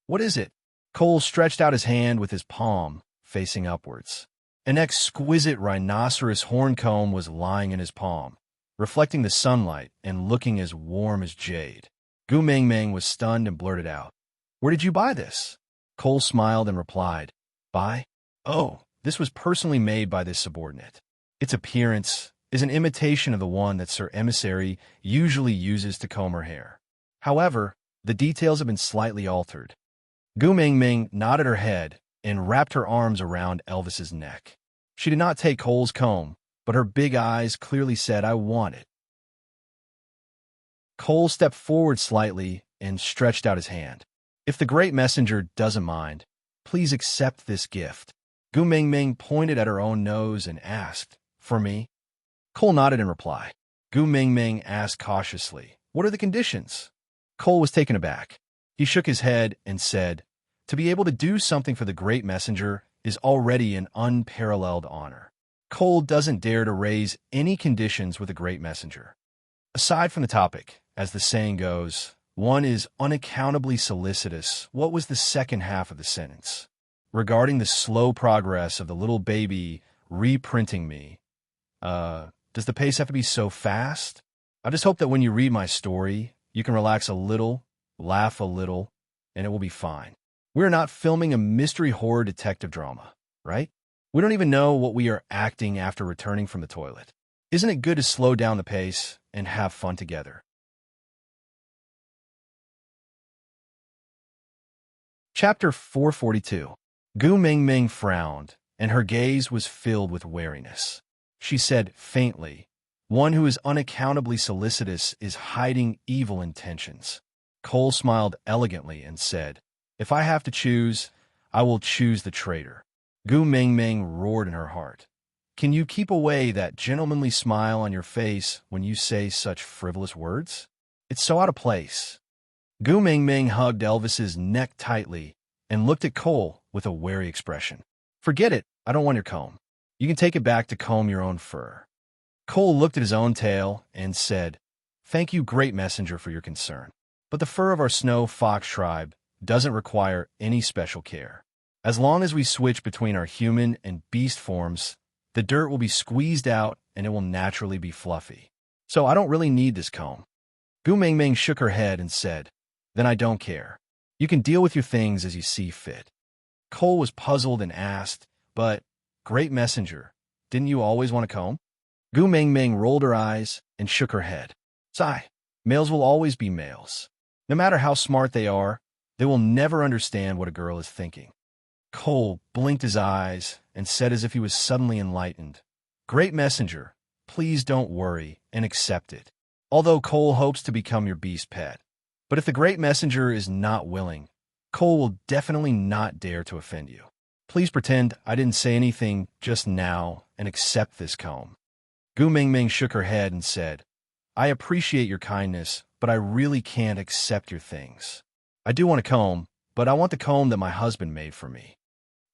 "What is it?" Cole stretched out his hand with his palm facing upwards. An exquisite rhinoceros horn comb was lying in his palm, reflecting the sunlight and looking as warm as jade. Gu Mingming was stunned and blurted out, "Where did you buy this?" Cole smiled and replied, "Buy? Oh, this was personally made by this subordinate. Its appearance is an imitation of the one that Sir Emissary usually uses to comb her hair. However, the details have been slightly altered." Gu Mingming nodded her head and wrapped her arms around Elvis's neck. She did not take Cole's comb, but her big eyes clearly said, "I want it." Cole stepped forward slightly and stretched out his hand. "If the great messenger doesn't mind, please accept this gift." Gu Mingming pointed at her own nose and asked, "For me?" Cole nodded in reply. Gu Mingming asked cautiously, "What are the conditions?" Cole was taken aback. He shook his head and said, "To be able to do something for the great messenger is already an unparalleled honor. Cole doesn't dare to raise any conditions with the great messenger. Aside from the topic, as the saying goes, one is unaccountably solicitous." What was the second half of the sentence? Regarding the slow progress of the little baby reprinting me. Does the pace have to be so fast? I just hope that when you read my story, you can relax a little, laugh a little, and it will be fine. We're not filming a mystery horror detective drama, right? We don't even know what we are acting after returning from the toilet. Isn't it good to slow down the pace and have fun together? Chapter 442. Gu Mingming frowned, and her gaze was filled with wariness. She said faintly, "One who is unaccountably solicitous is hiding evil intentions." Cole smiled elegantly and said, "If I have to choose, I will choose the traitor." Gu Ming Ming roared in her heart. Can you keep away that gentlemanly smile on your face when you say such frivolous words? It's so out of place. Gu Ming Ming hugged Elvis's neck tightly and looked at Cole with a wary expression. Forget it, I don't want your comb. You can take it back to comb your own fur. Cole looked at his own tail and said, Thank you, great messenger, for your concern. But the fur of our snow fox tribe doesn't require any special care. As long as we switch between our human and beast forms, the dirt will be squeezed out and it will naturally be fluffy. So I don't really need this comb. Gu Ming Ming shook her head and said, Then I don't care. You can deal with your things as you see fit. Cole was puzzled and asked, But, great messenger, didn't you always want a comb? Gu Ming Ming rolled her eyes and shook her head. Sigh, males will always be males. No matter how smart they are, they will never understand what a girl is thinking. Cole blinked his eyes and said as if he was suddenly enlightened, Great messenger, please don't worry and accept it. Although Cole hopes to become your beast pet. But if the great messenger is not willing, Cole will definitely not dare to offend you. Please pretend I didn't say anything just now and accept this comb. Gu Ming Ming shook her head and said, I appreciate your kindness, but I really can't accept your things. I do want a comb, but I want the comb that my husband made for me.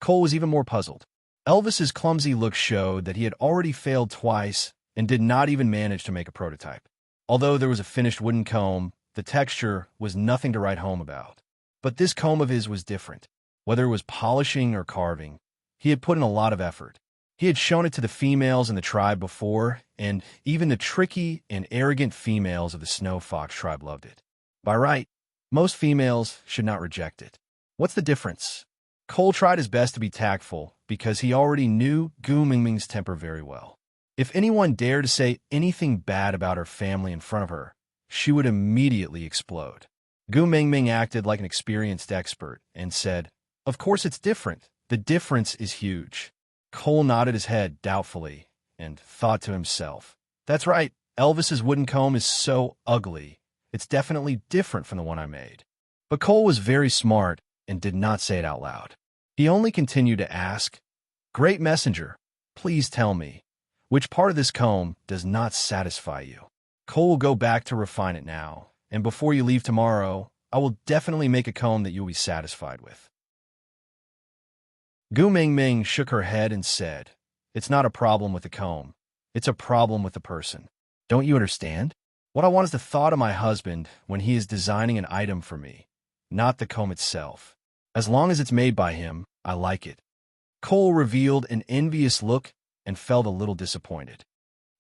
Cole was even more puzzled. Elvis's clumsy look showed that he had already failed twice and did not even manage to make a prototype. Although there was a finished wooden comb, the texture was nothing to write home about. But this comb of his was different. Whether it was polishing or carving, he had put in a lot of effort. He had shown it to the females in the tribe before, and even the tricky and arrogant females of the Snow Fox tribe loved it. By right, most females should not reject it. What's the difference? Cole tried his best to be tactful because he already knew Gu Mingming's temper very well. If anyone dared to say anything bad about her family in front of her, she would immediately explode. Gu Mingming acted like an experienced expert and said, Of course it's different. The difference is huge. Cole nodded his head doubtfully and thought to himself, That's right, Elvis's wooden comb is so ugly. It's definitely different from the one I made. But Cole was very smart and did not say it out loud. He only continued to ask, Great messenger, please tell me, which part of this comb does not satisfy you? Cole will go back to refine it now, and before you leave tomorrow, I will definitely make a comb that you'll be satisfied with. Gu Ming Ming shook her head and said, It's not a problem with the comb. It's a problem with the person. Don't you understand? What I want is the thought of my husband when he is designing an item for me, not the comb itself. As long as it's made by him, I like it. Cole revealed an envious look and felt a little disappointed.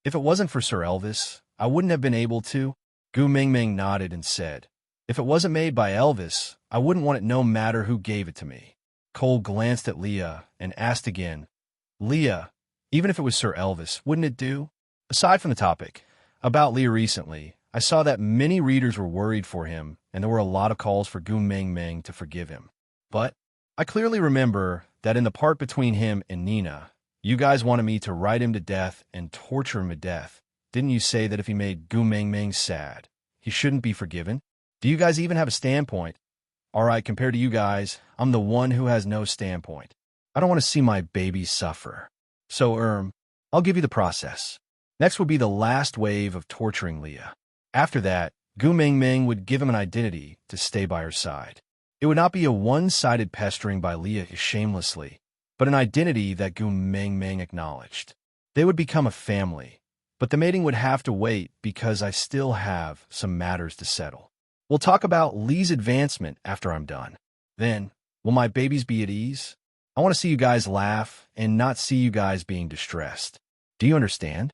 If it wasn't for Sir Elvis, I wouldn't have been able to. Gu Ming Ming nodded and said, If it wasn't made by Elvis, I wouldn't want it no matter who gave it to me. Cole glanced at Leah and asked again, Leah, even if it was Sir Elvis, wouldn't it do? Aside from the topic, about Leah recently, I saw that many readers were worried for him and there were a lot of calls for Gu Ming Ming to forgive him. But I clearly remember that in the part between him and Nina, you guys wanted me to write him to death and torture him to death. Didn't you say that if he made Gu Ming Ming sad, he shouldn't be forgiven? Do you guys even have a standpoint? All right, compared to you guys, I'm the one who has no standpoint. I don't want to see my baby suffer. So, I'll give you the process. Next would be the last wave of torturing Leah. After that, Gu Ming Ming would give him an identity to stay by her side. It would not be a one-sided pestering by Leah shamelessly, but an identity that Gu Ming Ming acknowledged. They would become a family, but the mating would have to wait because I still have some matters to settle. We'll talk about Lee's advancement after I'm done. Then, will my babies be at ease? I want to see you guys laugh and not see you guys being distressed. Do you understand?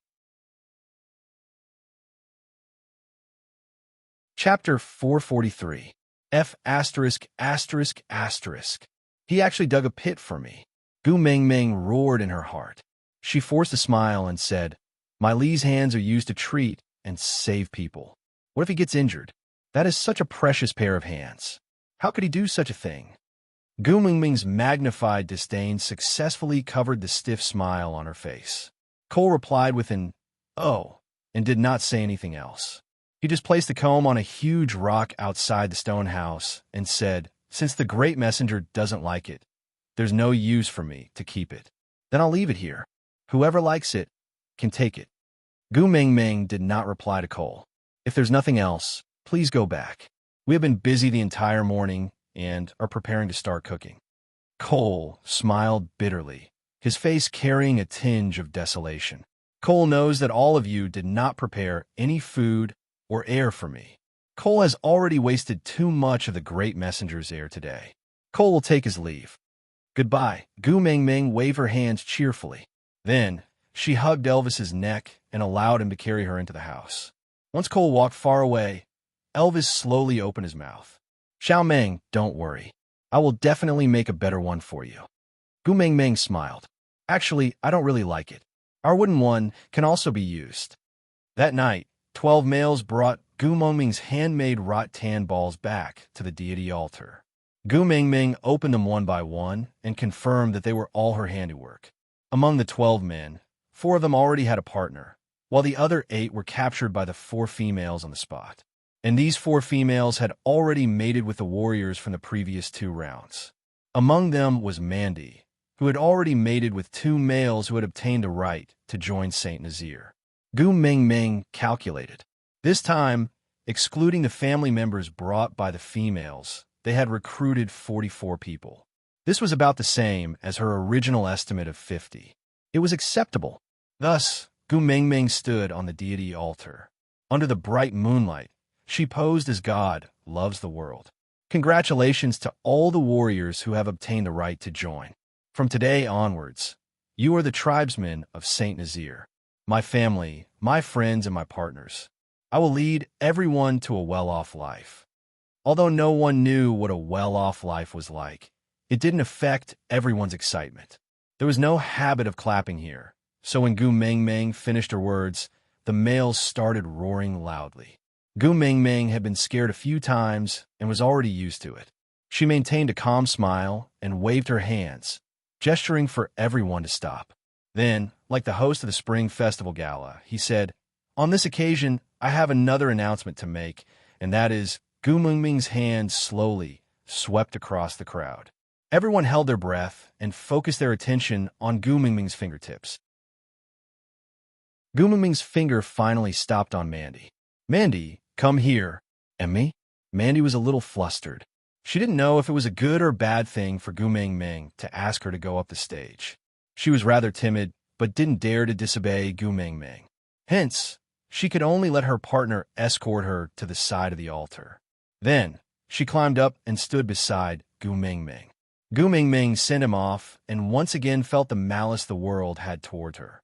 Chapter 443. F********. He actually dug a pit for me. Gu Ming Ming roared in her heart. She forced a smile and said, My Lee's hands are used to treat and save people. What if he gets injured? That is such a precious pair of hands. How could he do such a thing? Gu Ming Ming's magnified disdain successfully covered the stiff smile on her face. Cole replied with an, Oh, and did not say anything else. He just placed the comb on a huge rock outside the stone house and said, Since the great messenger doesn't like it, there's no use for me to keep it. Then I'll leave it here. Whoever likes it can take it. Gu Mingming did not reply to Cole. If there's nothing else, please go back. We have been busy the entire morning and are preparing to start cooking. Cole smiled bitterly, his face carrying a tinge of desolation. Cole knows that all of you did not prepare any food or air for me. Cole has already wasted too much of the great messenger's air today. Cole will take his leave. Goodbye. Gu Mingming waved her hands cheerfully. Then, she hugged Elvis's neck and allowed him to carry her into the house. Once Cole walked far away, Elvis slowly opened his mouth. Xiao Meng, don't worry. I will definitely make a better one for you. Gu Mingming smiled. Actually, I don't really like it. Our wooden one can also be used. That night, 12 males brought Gu Mingming's handmade rattan balls back to the deity altar. Gu Mingming opened them one by one and confirmed that they were all her handiwork. Among the 12 men, 4 of them already had a partner, while the other 8 were captured by the 4 females on the spot. And these 4 females had already mated with the warriors from the previous 2 rounds. Among them was Mandy, who had already mated with 2 males who had obtained a right to join Saint Nazir. Gu Mingming calculated. This time, excluding the family members brought by the females, they had recruited 44 people. This was about the same as her original estimate of 50. It was acceptable. Thus, Gu Mingming stood on the deity altar. Under the bright moonlight, she posed as God loves the world. Congratulations to all the warriors who have obtained the right to join. From today onwards, you are the tribesmen of Saint Nazir. My family, my friends, and my partners. I will lead everyone to a well-off life. Although no one knew what a well-off life was like, it didn't affect everyone's excitement. There was no habit of clapping here, so when Gu Mingming finished her words, the males started roaring loudly. Gu Mingming had been scared a few times and was already used to it. She maintained a calm smile and waved her hands, gesturing for everyone to stop. Then, like the host of the Spring Festival Gala, he said, "On this occasion, I have another announcement to make, and that is Gu Mingming's hand slowly swept across the crowd. Everyone held their breath and focused their attention on Gu Mingming's fingertips. Gu Mingming's finger finally stopped on Mandy. "Mandy, come here." "And me?" Mandy was a little flustered. She didn't know if it was a good or bad thing for Gu Mingming to ask her to go up the stage. She was rather timid, but didn't dare to disobey Gu Mingming. Hence, she could only let her partner escort her to the side of the altar. Then, she climbed up and stood beside Gu Mingming. Gu Mingming sent him off and once again felt the malice the world had toward her.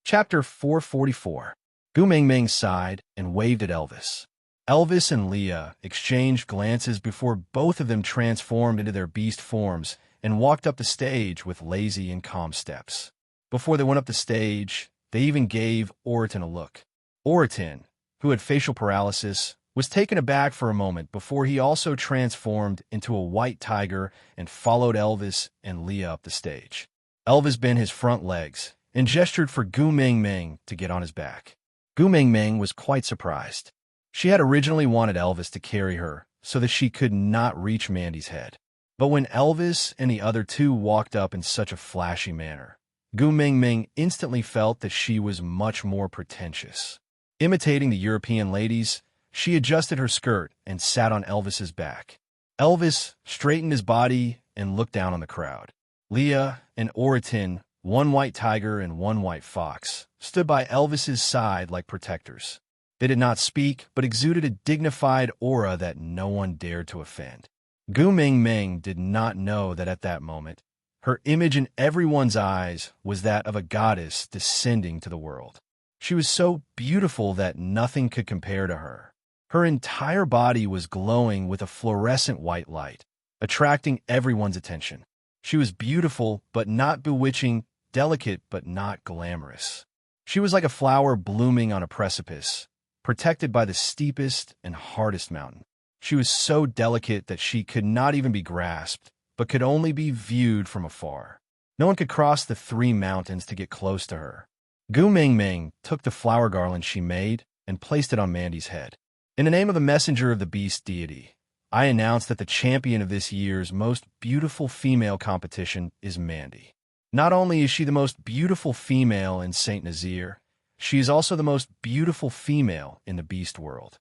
Chapter 444. Gu Mingming sighed and waved at Elvis. Elvis and Leah exchanged glances before both of them transformed into their beast forms and walked up the stage with lazy and calm steps. Before they went up the stage, they even gave Oriton a look. Oriton, who had facial paralysis, was taken aback for a moment before he also transformed into a white tiger and followed Elvis and Leah up the stage. Elvis bent his front legs and gestured for Gu Mingming to get on his back. Gu Mingming was quite surprised. She had originally wanted Elvis to carry her so that she could not reach Mandy's head. But when Elvis and the other 2 walked up in such a flashy manner, Gu Mingming instantly felt that she was much more pretentious. Imitating the European ladies, she adjusted her skirt and sat on Elvis's back. Elvis straightened his body and looked down on the crowd. Leah and Oriton, one white tiger and one white fox, stood by Elvis's side like protectors. They did not speak, but exuded a dignified aura that no one dared to offend. Gu Mingming did not know that at that moment, her image in everyone's eyes was that of a goddess descending to the world. She was so beautiful that nothing could compare to her. Her entire body was glowing with a fluorescent white light, attracting everyone's attention. She was beautiful but not bewitching, delicate but not glamorous. She was like a flower blooming on a precipice, protected by the steepest and hardest mountain. She was so delicate that she could not even be grasped, but could only be viewed from afar. No one could cross the 3 mountains to get close to her. Gu Mingming took the flower garland she made and placed it on Mandy's head. In the name of the messenger of the beast deity, I announce that the champion of this year's most beautiful female competition is Mandy. Not only is she the most beautiful female in Saint Nazaire, she is also the most beautiful female in the beast world.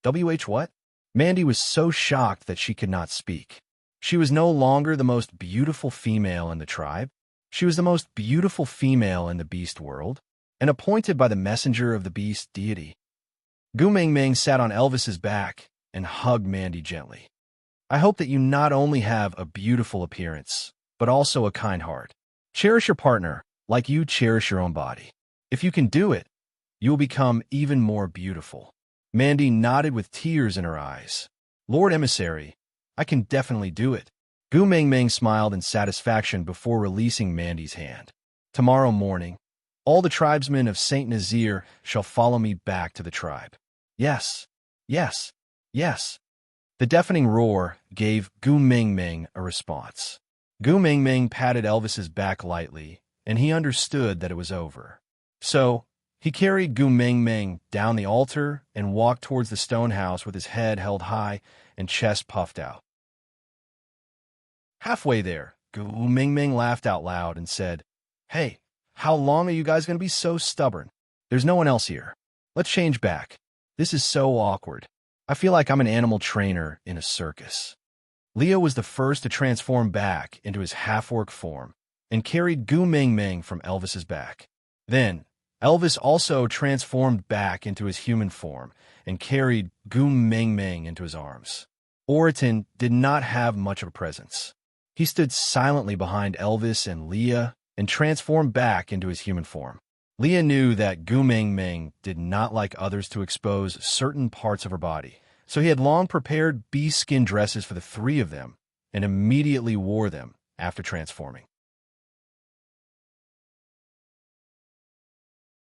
What? Mandy was so shocked that she could not speak. She was no longer the most beautiful female in the tribe. She was the most beautiful female in the beast world, and appointed by the messenger of the beast deity. Gu Mingming sat on Elvis's back and hugged Mandy gently. I hope that you not only have a beautiful appearance, but also a kind heart. Cherish your partner like you cherish your own body. If you can do it, you will become even more beautiful. Mandy nodded with tears in her eyes. Lord Emissary, I can definitely do it. Gu Mingming smiled in satisfaction before releasing Mandy's hand. Tomorrow morning, all the tribesmen of Saint Nazaire shall follow me back to the tribe. Yes, yes, yes. The deafening roar gave Gu Mingming a response. Gu Mingming patted Elvis's back lightly, and he understood that it was over. So, he carried Gu Mingming down the altar and walked towards the stone house with his head held high and chest puffed out. Halfway there, Gu Mingming laughed out loud and said, Hey, how long are you guys going to be so stubborn? There's no one else here. Let's change back. This is so awkward. I feel like I'm an animal trainer in a circus. Leo was the first to transform back into his half-orc form and carried Gu Mingming from Elvis's back. Then, Elvis also transformed back into his human form and carried Gu Mingming into his arms. Oriton did not have much of a presence. He stood silently behind Elvis and Leah and transformed back into his human form. Leah knew that Gu Mingming did not like others to expose certain parts of her body, so he had long prepared bee skin dresses for the three of them and immediately wore them after transforming.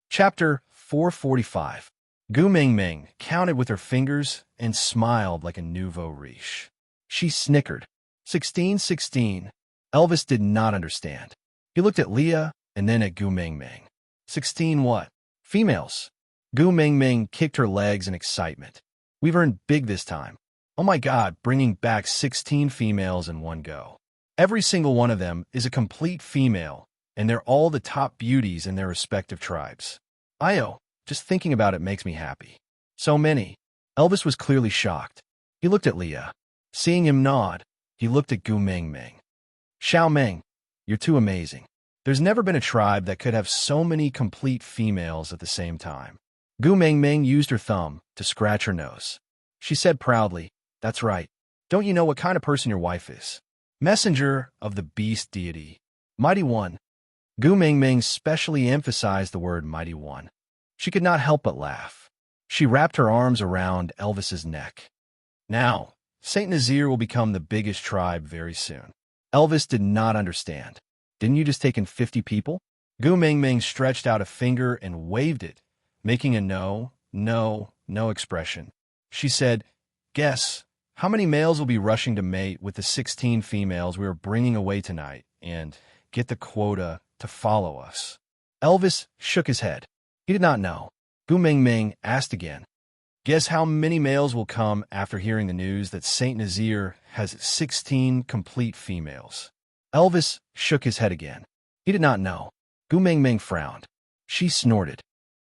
Chapter 445. Gu Mingming counted with her fingers and smiled like a nouveau riche. She snickered. 16. Elvis did not understand. He looked at Leah and then at Gu Mingming. 16 what? Females. Gu Mingming kicked her legs in excitement. We've earned big this time. Oh my God, bringing back 16 females in one go. Every single one of them is a complete female, and they're all the top beauties in their respective tribes. Just thinking about it makes me happy. So many. Elvis was clearly shocked. He looked at Leah. Seeing him nod, he looked at Gu Mingming. Xiao Meng, you're too amazing. There's never been a tribe that could have so many complete females at the same time. Gu Mingming used her thumb to scratch her nose. She said proudly, That's right. Don't you know what kind of person your wife is? Messenger of the beast deity. Mighty One. Gu Mingming specially emphasized the word Mighty One. She could not help but laugh. She wrapped her arms around Elvis's neck. Now, Saint Nazaire will become the biggest tribe very soon. Elvis did not understand. Didn't you just take in 50 people? Gu Mingming stretched out a finger and waved it, making a no expression. She said, Guess, how many males will be rushing to mate with the 16 females we are bringing away tonight and get the quota to follow us? Elvis shook his head. He did not know. Gu Mingming asked again, Guess how many males will come after hearing the news that Saint Nazaire has 16 complete females? Elvis shook his head again. He did not know. Gu Mingming frowned. She snorted.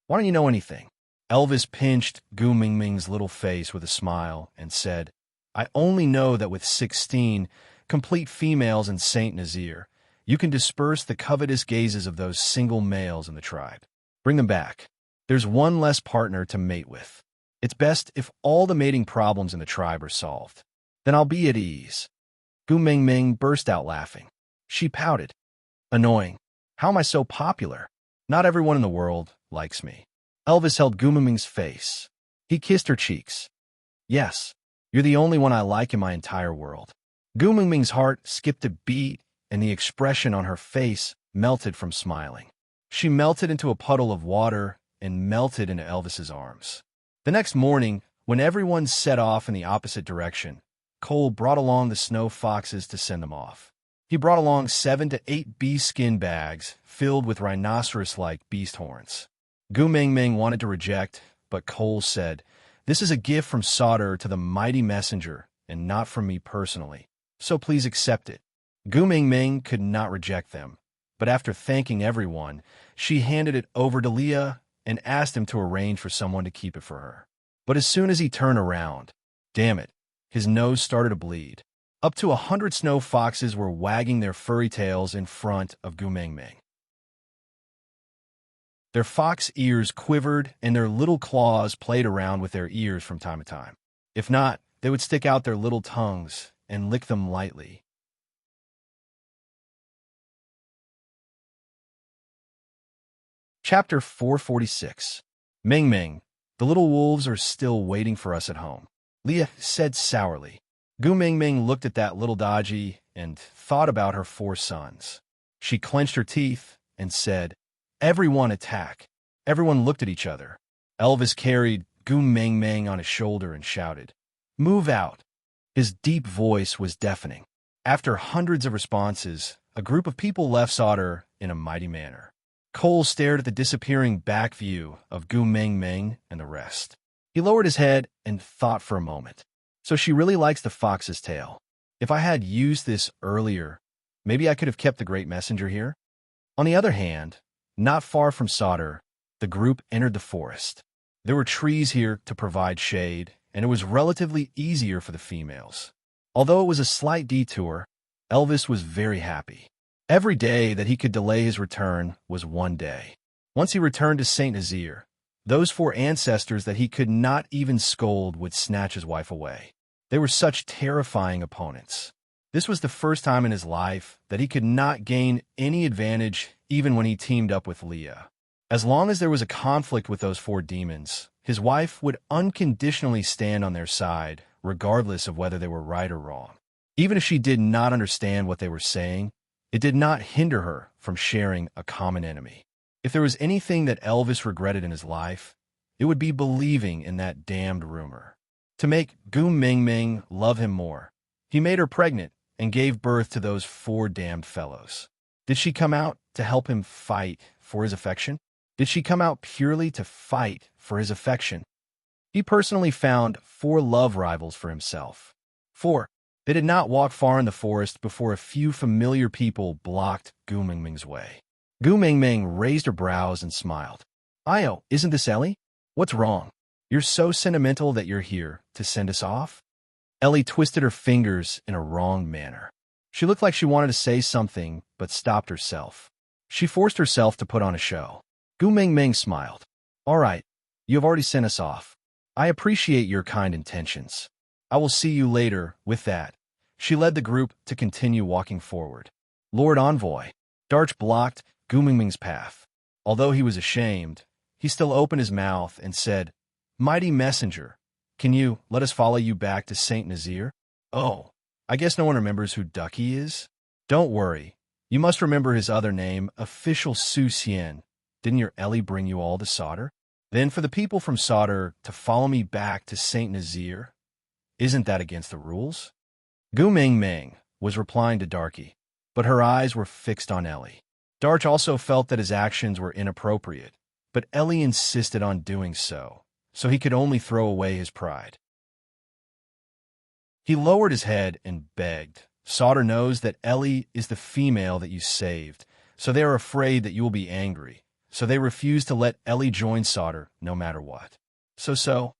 Why don't you know anything? Elvis pinched Gu Mingming's little face with a smile and said, I only know that with 16 complete females in Saint Nazaire, you can disperse the covetous gazes of those single males in the tribe. Bring them back. There's one less partner to mate with. It's best if all the mating problems in the tribe are solved. Then I'll be at ease. Gu Mingming burst out laughing. She pouted. Annoying. How am I so popular? Not everyone in the world likes me. Elvis held Gu Mingming's face. He kissed her cheeks. Yes, you're the only one I like in my entire world. Gu Mingming's heart skipped a beat, and the expression on her face melted from smiling. She melted into a puddle of water and melted into Elvis's arms. The next morning, when everyone set off in the opposite direction, Cole brought along the snow foxes to send them off. He brought along 7 to 8 bee skin bags filled with rhinoceros-like beast horns. Gu Mingming wanted to reject, but Cole said, This is a gift from Sauter to the mighty messenger, and not from me personally, so please accept it." Gu Mingming could not reject them, but after thanking everyone, she handed it over to Leah and asked him to arrange for someone to keep it for her. But as soon as he turned around, damn it, his nose started to bleed. Up to 100 snow foxes were wagging their furry tails in front of Gu Mingming. Their fox ears quivered and their little claws played around with their ears from time to time. If not, they would stick out their little tongues and lick them lightly. Chapter 446. Ming Ming, the little wolves are still waiting for us at home, Leah said sourly. Gu Mingming looked at that little dodgy and thought about her 4 sons. She clenched her teeth and said, "Everyone attack." Everyone looked at each other. Elvis carried Gu Mingming on his shoulder and shouted, "Move out." His deep voice was deafening. After hundreds of responses, a group of people left Sauter in a mighty manner. Cole stared at the disappearing back view of Gu Mingming and the rest. He lowered his head and thought for a moment. So she really likes the fox's tail. If I had used this earlier, maybe I could have kept the great messenger here. On the other hand, not far from Sauter, the group entered the forest. There were trees here to provide shade, and it was relatively easier for the females. Although it was a slight detour, Elvis was very happy. Every day that he could delay his return was one day. Once he returned to St. Nazaire, those 4 ancestors that he could not even scold would snatch his wife away. They were such terrifying opponents. This was the first time in his life that he could not gain any advantage even when he teamed up with Leah. As long as there was a conflict with those 4 demons, his wife would unconditionally stand on their side, regardless of whether they were right or wrong. Even if she did not understand what they were saying, it did not hinder her from sharing a common enemy. If there was anything that Elvis regretted in his life, it would be believing in that damned rumor. To make Gu Mingming love him more, he made her pregnant and gave birth to those 4 damned fellows. Did she come out to help him fight for his affection? Did she come out purely to fight for his affection? He personally found 4 love rivals for himself. 4. They did not walk far in the forest before a few familiar people blocked Gu Mingming's way. Gu Mingming raised her brows and smiled. "Io, isn't this Ellie? What's wrong? You're so sentimental that you're here to send us off?" Ellie twisted her fingers in a wrong manner. She looked like she wanted to say something, but stopped herself. She forced herself to put on a show. Gu Mingming smiled. "All right, you have already sent us off. I appreciate your kind intentions. I will see you later." With that, she led the group to continue walking forward. Lord Envoy. Darch blocked Gu Mingming's path. Although he was ashamed, he still opened his mouth and said, "Mighty messenger, can you let us follow you back to St. Nazaire?" "Oh, I guess no one remembers who Ducky is." "Don't worry. You must remember his other name, Official Su Xian. Didn't your Ellie bring you all to Sauter? Then for the people from Sauter to follow me back to St. Nazaire, isn't that against the rules?" Gu Mingming was replying to Darky, but her eyes were fixed on Ellie. Darch also felt that his actions were inappropriate, but Ellie insisted on doing so he could only throw away his pride. He lowered his head and begged, "Sauter knows that Ellie is the female that you saved, so they are afraid that you will be angry, so they refuse to let Ellie join Sauter no matter what." So.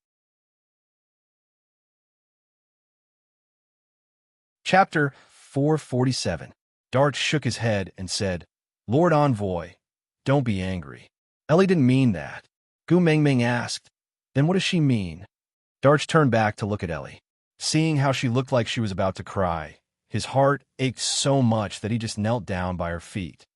Chapter 447. Darch shook his head and said, "Lord Envoy, don't be angry. Ellie didn't mean that." Gu Mingming asked, "Then what does she mean?" Darch turned back to look at Ellie. Seeing how she looked like she was about to cry, his heart ached so much that he just knelt down by her feet.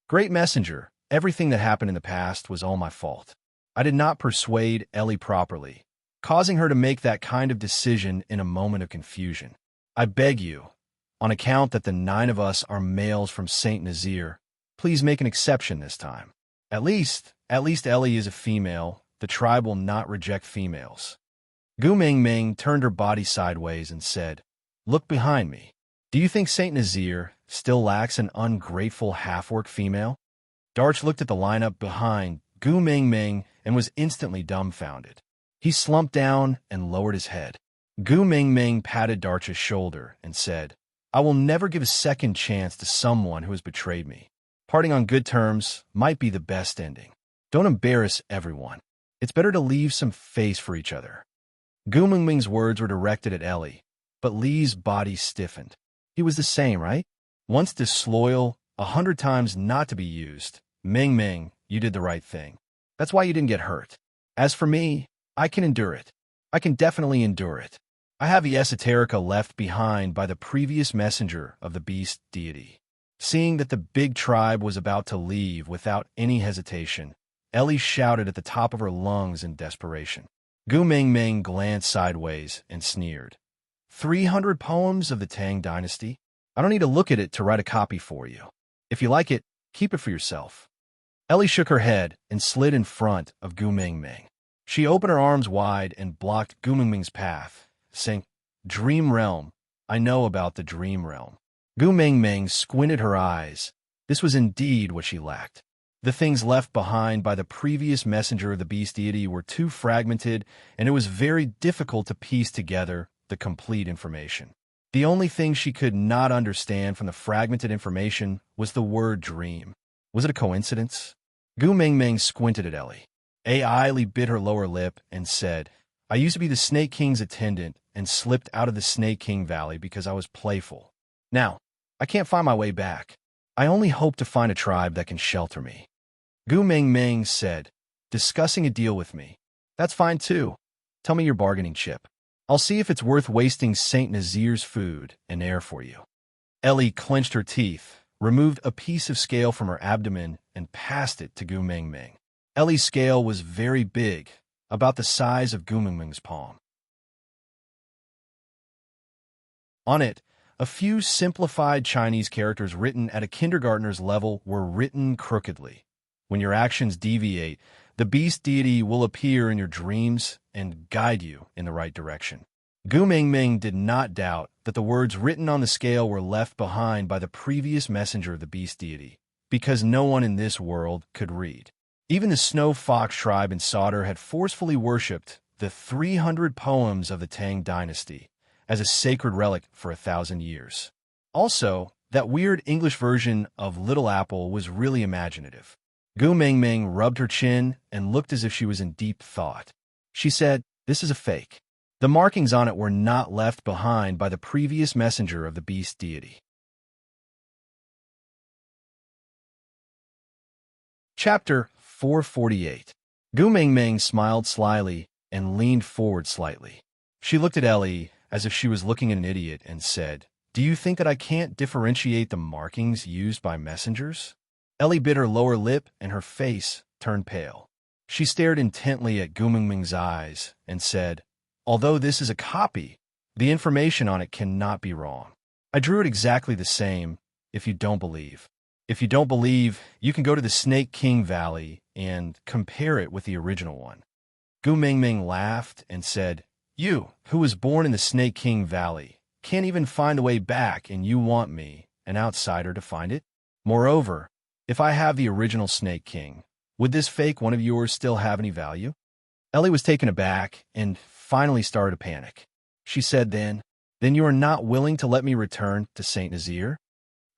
"Great messenger, everything that happened in the past was all my fault. I did not persuade Ellie properly, causing her to make that kind of decision in a moment of confusion. I beg you, on account that the 9 of us are males from St. Nazaire, please make an exception this time. At least Ellie is a female. The tribe will not reject females." Gu Mingming turned her body sideways and said, "Look behind me. Do you think St. Nazaire still lacks an ungrateful half-orc female?" Darch looked at the lineup behind Gu Mingming and was instantly dumbfounded. He slumped down and lowered his head. Gu Mingming patted Darcha's shoulder and said, I will never give a second chance to someone who has betrayed me. Parting on good terms might be the best ending. Don't embarrass everyone. It's better to leave some face for each other. Gu Mingming's words were directed at Ellie, but Li's body stiffened. He was the same, right? Once disloyal, 100 times not to be used. Ming, you did the right thing. That's why you didn't get hurt. As for me, I can endure it. I can definitely endure it. I have the esoterica left behind by the previous messenger of the beast deity. Seeing that the big tribe was about to leave without any hesitation, Ellie shouted at the top of her lungs in desperation. Gu Mingming glanced sideways and sneered. 300 poems of the Tang dynasty? I don't need to look at it to write a copy for you. If you like it, keep it for yourself. Ellie shook her head and slid in front of Gu Mingming. She opened her arms wide and blocked Gu Mingming's path, saying, Dream Realm. I know about the Dream Realm. Gu Mingming squinted her eyes. This was indeed what she lacked. The things left behind by the previous messenger of the beast deity were too fragmented, and it was very difficult to piece together the complete information. The only thing she could not understand from the fragmented information was the word dream. Was it a coincidence? Gu Mingming squinted at Ellie. Li bit her lower lip and said, I used to be the Snake King's attendant and slipped out of the Snake King Valley because I was playful. Now, I can't find my way back. I only hope to find a tribe that can shelter me. Gu Mingming said, discussing a deal with me. That's fine too. Tell me your bargaining chip. I'll see if it's worth wasting Saint Nazir's food and air for you. Ellie clenched her teeth, removed a piece of scale from her abdomen, and passed it to Gu Mingming. Ellie's scale was very big, about the size of Gu Mingming's palm. On it, a few simplified Chinese characters written at a kindergartner's level were written crookedly. When your actions deviate, the beast deity will appear in your dreams and guide you in the right direction. Gu Mingming did not doubt that the words written on the scale were left behind by the previous messenger of the beast deity, because no one in this world could read. Even the Snow Fox tribe in Sauter had forcefully worshipped the 300 poems of the Tang dynasty as a sacred relic for 1,000 years. Also, that weird English version of Little Apple was really imaginative. Gu Mingming rubbed her chin and looked as if she was in deep thought. She said, this is a fake. The markings on it were not left behind by the previous messenger of the beast deity. Chapter 448. Gu Mingming smiled slyly and leaned forward slightly. She looked at Ellie as if she was looking at an idiot and said, Do you think that I can't differentiate the markings used by messengers? Ellie bit her lower lip and her face turned pale. She stared intently at Gu Mingming's eyes and said, Although this is a copy, the information on it cannot be wrong. I drew it exactly the same, if you don't believe. If you don't believe, you can go to the Snake King Valley and compare it with the original one. Gu Mingming laughed and said, You, who was born in the Snake King Valley, can't even find the way back, and you want me, an outsider, to find it? Moreover, if I have the original Snake King, would this fake one of yours still have any value? Ellie was taken aback and finally started to panic. She said then you are not willing to let me return to Saint Nazir?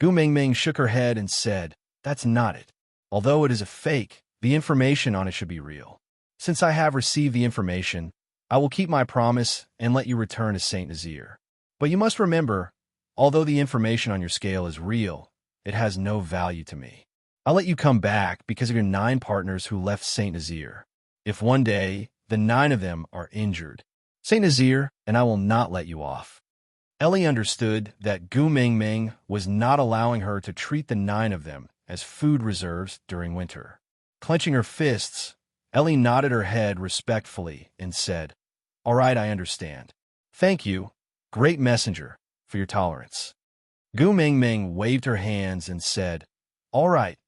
Gu Mingming shook her head and said, That's not it. Although it is a fake, the information on it should be real. Since I have received the information, I will keep my promise and let you return to Saint Nazir. But you must remember, although the information on your scale is real, it has no value to me. I'll let you come back because of your 9 partners who left Saint Nazir. If one day the 9 of them are injured, Saint Nazir and I will not let you off. Ellie understood that Gu Mingming was not allowing her to treat the 9 of them as food reserves during winter. Clenching her fists, Ellie nodded her head respectfully and said, All right, I understand. Thank you, great messenger, for your tolerance. Gu Mingming waved her hands and said, All right,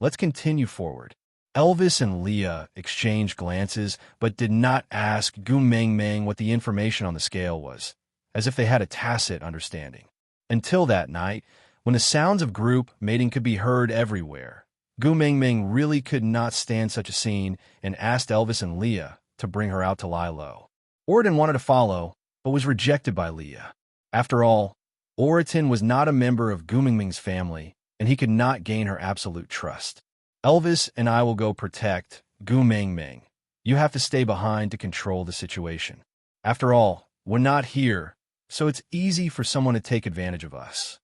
let's continue forward. Elvis and Leah exchanged glances, but did not ask Gu Mingming what the information on the scale was, as if they had a tacit understanding. Until that night, when the sounds of group mating could be heard everywhere, Gu Mingming really could not stand such a scene and asked Elvis and Leah to bring her out to lie low. Orden wanted to follow, but was rejected by Leah. After all, Oriton was not a member of Gumingming's family, and he could not gain her absolute trust. Elvis and I will go protect Gumingming. You have to stay behind to control the situation. After all, we're not here, so it's easy for someone to take advantage of us.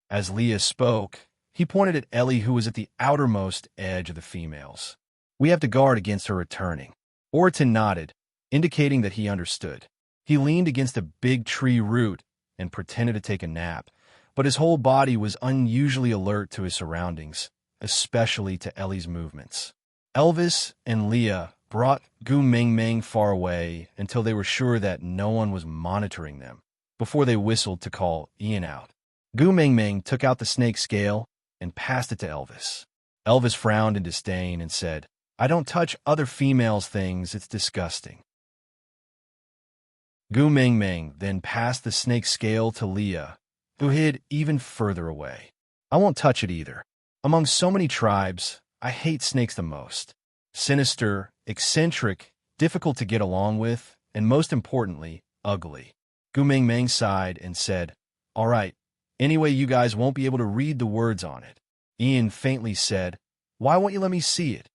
As Leah spoke, he pointed at Ellie, who was at the outermost edge of the females. We have to guard against her returning. Oriton nodded, indicating that he understood. He leaned against a big tree root and pretended to take a nap, but his whole body was unusually alert to his surroundings, especially to Ellie's movements. Elvis and Leah brought Gumingming far away until they were sure that no one was monitoring them, before they whistled to call Ian out. Gumingming took out the snake scale and passed it to Elvis. Elvis frowned in disdain and said, "I don't touch other females' things, it's disgusting." Gumingming then passed the snake scale to Leah, who hid even further away. "I won't touch it either. Among so many tribes, I hate snakes the most. Sinister, eccentric, difficult to get along with, and most importantly, ugly." Gumingming sighed and said, "All right, anyway, you guys won't be able to read the words on it." Ian faintly said, "Why won't you let me see it?"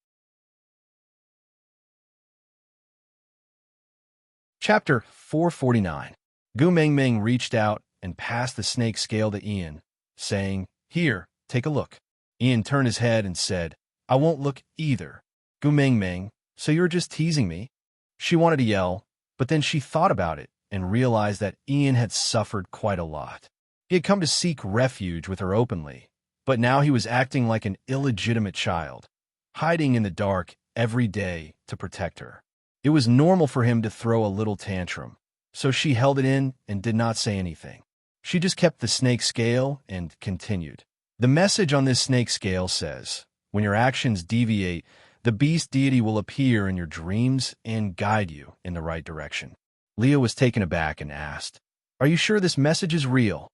Chapter 449. Gumingming reached out and passed the snake scale to Ian, saying, "Here, take a look." Ian turned his head and said, "I won't look either." Gumingming, "So you're just teasing me?" She wanted to yell, but then she thought about it and realized that Ian had suffered quite a lot. He had come to seek refuge with her openly, but now he was acting like an illegitimate child, hiding in the dark every day to protect her. It was normal for him to throw a little tantrum, so she held it in and did not say anything. She just kept the snake scale and continued. "The message on this snake scale says, when your actions deviate, the beast deity will appear in your dreams and guide you in the right direction." Leah was taken aback and asked, "Are you sure this message is real?"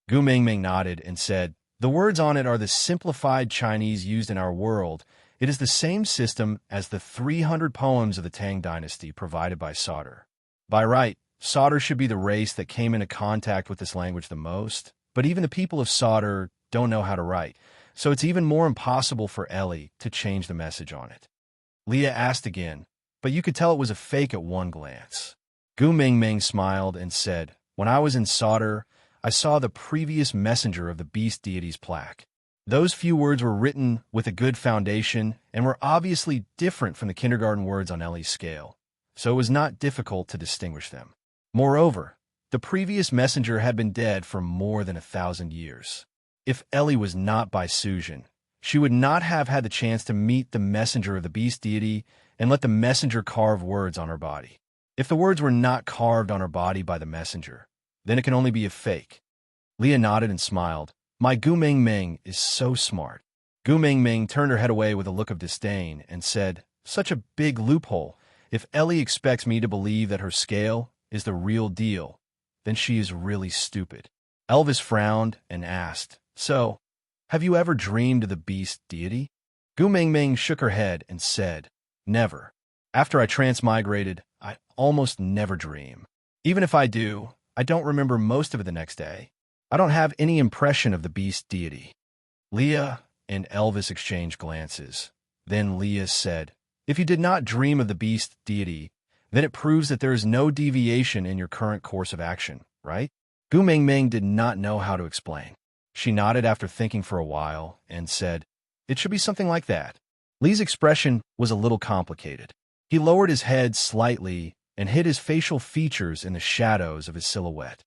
Gumingming nodded and said, "The words on it are the simplified Chinese used in our world. It is the same system as the 300 poems of the Tang dynasty provided by Sauter. By right, Sauter should be the race that came into contact with this language the most, but even the people of Sauter don't know how to write, so it's even more impossible for Ellie to change the message on it." Leah asked again, but you could tell it was a fake at one glance. Gumingming smiled and said, "When I was in Sauter, I saw the previous messenger of the beast deity's plaque. Those few words were written with a good foundation and were obviously different from the kindergarten words on Ellie's scale, so it was not difficult to distinguish them. Moreover, the previous messenger had been dead for more than 1,000 years. If Ellie was not by Sujin, she would not have had the chance to meet the messenger of the beast deity and let the messenger carve words on her body. If the words were not carved on her body by the messenger, then it can only be a fake." Leah nodded and smiled. "My Gumingming is so smart." Gumingming turned her head away with a look of disdain and said, "Such a big loophole. If Ellie expects me to believe that her scale is the real deal, then she is really stupid." Elvis frowned and asked, "So, have you ever dreamed of the beast deity?" Gumingming shook her head and said, "Never. After I transmigrated, I almost never dream. Even if I do, I don't remember most of it the next day. I don't have any impression of the beast deity." Leah and Elvis exchanged glances. Then Leah said, "If you did not dream of the beast deity, then it proves that there is no deviation in your current course of action, right?" Gumingming did not know how to explain. She nodded after thinking for a while and said, "It should be something like that." Lee's expression was a little complicated. He lowered his head slightly and hid his facial features in the shadows of his silhouette.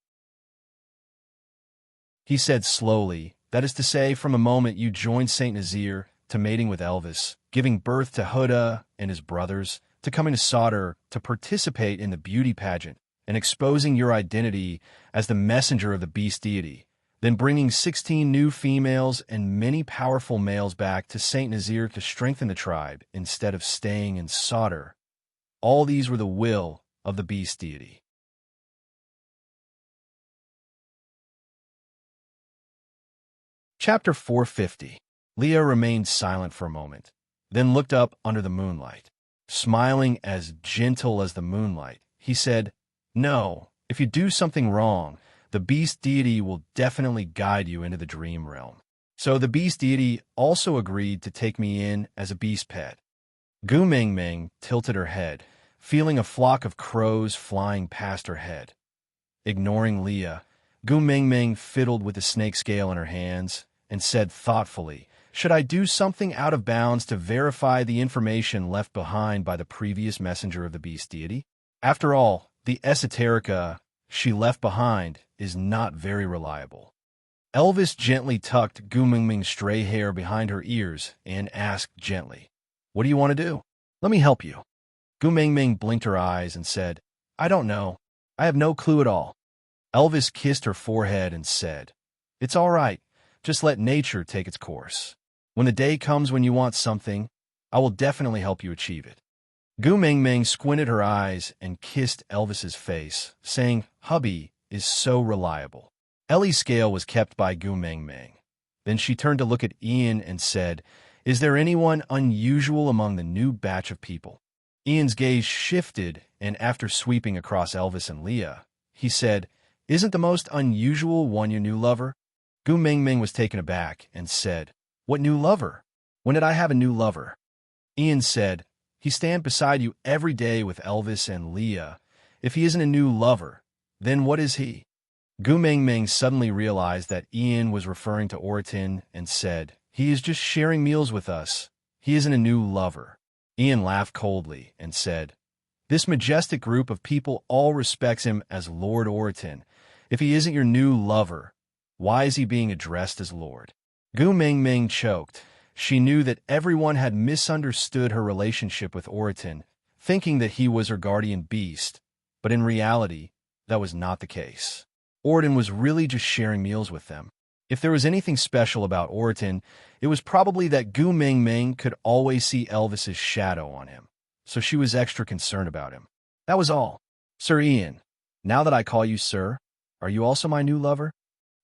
He said slowly, "That is to say, from a moment you joined Saint Nazir to mating with Elvis, giving birth to Huda and his brothers, to coming to Sauter to participate in the beauty pageant and exposing your identity as the messenger of the beast deity, then bringing 16 new females and many powerful males back to Saint Nazir to strengthen the tribe instead of staying in Sauter. All these were the will of the beast deity." Chapter 450. Leah remained silent for a moment, then looked up under the moonlight. Smiling as gentle as the moonlight, he said, "No, If you do something wrong, the beast deity will definitely guide you into the dream realm. So the beast deity also agreed to take me in as a beast pet. Gu Mingming tilted her head, feeling a flock of crows flying past her head. Ignoring Leah, Gu Mingming fiddled with the snake scale in her hands and said thoughtfully, "Should I do something out of bounds to verify the information left behind by the previous messenger of the beast deity? After all, the esoterica she left behind is not very reliable." Elvis gently tucked Gu Mingming's stray hair behind her ears and asked gently, "What do you want to do? Let me help you." Gu Mingming blinked her eyes and said, "I don't know. I have no clue at all." Elvis kissed her forehead and said, "It's all right. Just let nature take its course. When the day comes when you want something, I will definitely help you achieve it." Gu Mingming squinted her eyes and kissed Elvis's face, saying, "Hubby is so reliable." Ellie's scale was kept by Gu Mingming. Then she turned to look at Ian and said, "Is there anyone unusual among the new batch of people?" Ian's gaze shifted, and after sweeping across Elvis and Leah, he said, "Isn't the most unusual one your new lover?" Gu Mingming was taken aback and said, "What new lover? When did I have a new lover?" Ian said, "He stands beside you every day with Elvis and Leah. If he isn't a new lover, then what is he?" Gu Mingming suddenly realized that Ian was referring to Oratin and said, "He is just sharing meals with us. He isn't a new lover." Ian laughed coldly and said, "This majestic group of people all respects him as Lord Oratin. If he isn't your new lover, why is he being addressed as Lord?" Gu Mingming choked. She knew that everyone had misunderstood her relationship with Oratin, thinking that he was her guardian beast, but in reality, that was not the case. Oratin was really just sharing meals with them. If there was anything special about Oratin, it was probably that Gu Mingming could always see Elvis's shadow on him, so she was extra concerned about him. That was all. "Sir Ian, now that I call you sir, are you also my new lover?"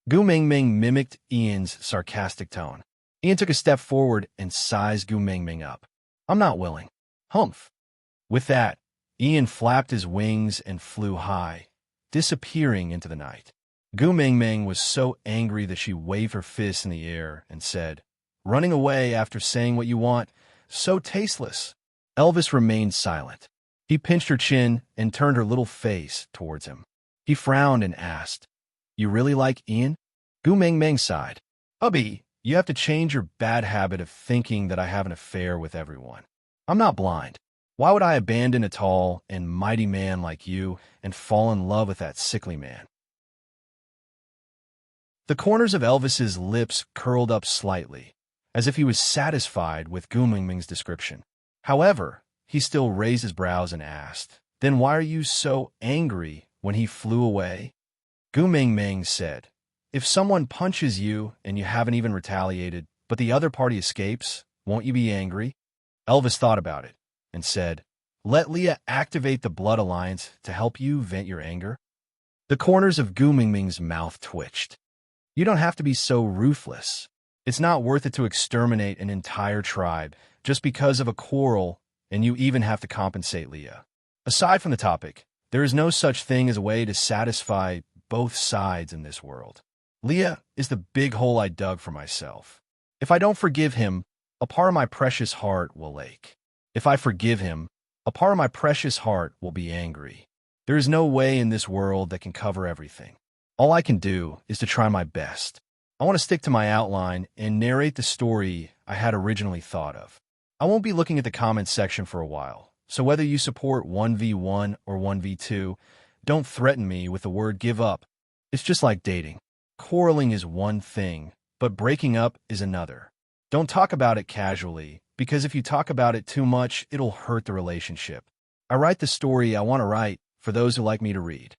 Gu Mingming mimicked Ian's sarcastic tone. Ian took a step forward and sized Gu Mingming up. "I'm not willing." "Humph." With that, Ian flapped his wings and flew high, disappearing into the night. Gu Mingming was so angry that she waved her fists in the air and said, "Running away after saying what you want, so tasteless." Elvis remained silent. He pinched her chin and turned her little face towards him. He frowned and asked, "You really like Ian?" Gu Mingming sighed. "Hubby, you have to change your bad habit of thinking that I have an affair with everyone. I'm not blind. Why would I abandon a tall and mighty man like you and fall in love with that sickly man?" The corners of Elvis's lips curled up slightly, as if he was satisfied with Gu Mingming's description. However, he still raised his brows and asked, "Then why are you so angry when he flew away?" Gu Mingming said, "If someone punches you and you haven't even retaliated, but the other party escapes, won't you be angry?" Elvis thought about it and said, "Let Leah activate the blood alliance to help you vent your anger." The corners of Gu Mingming's mouth twitched. "You don't have to be so ruthless. It's not worth it to exterminate an entire tribe just because of a quarrel, and you even have to compensate Leah. Aside from the topic, there is no such thing as a way to satisfy both sides in this world. Leah is the big hole I dug for myself. If I don't forgive him, a part of my precious heart will ache. If I forgive him, a part of my precious heart will be angry. There is no way in this world that can cover everything. All I can do is to try my best. I want to stick to my outline and narrate the story I had originally thought of. I won't be looking at the comments section for a while, so whether you support 1v1 or 1v2, don't threaten me with the word give up. It's just like dating. Quarreling is one thing, but breaking up is another. Don't talk about it casually, because if you talk about it too much, it'll hurt the relationship. I write the story I want to write for those who like me to read.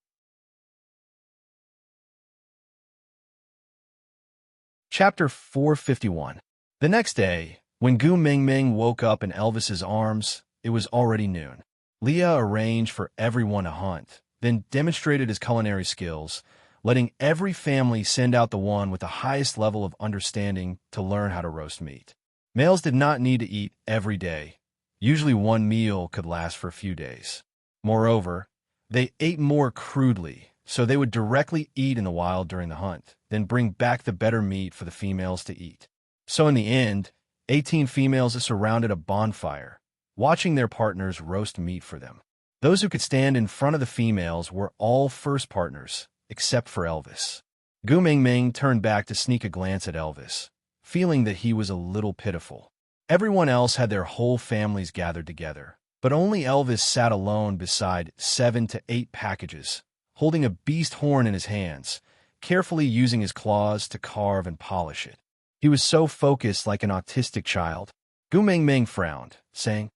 Chapter 451. The next day, when Gu Mingming woke up in Elvis's arms, it was already noon. Leah arranged for everyone to hunt, then demonstrated his culinary skills, letting every family send out the one with the highest level of understanding to learn how to roast meat. Males did not need to eat every day. Usually one meal could last for a few days. Moreover, they ate more crudely, so they would directly eat in the wild during the hunt, then bring back the better meat for the females to eat. So in the end, 18 females surrounded a bonfire, watching their partners roast meat for them. Those who could stand in front of the females were all first partners, except for Elvis. Gu Mingming turned back to sneak a glance at Elvis, feeling that he was a little pitiful. Everyone else had their whole families gathered together, but only Elvis sat alone beside 7 to 8 packages, holding a beast horn in his hands, carefully using his claws to carve and polish it. He was so focused like an autistic child. Gu Mingming frowned, saying,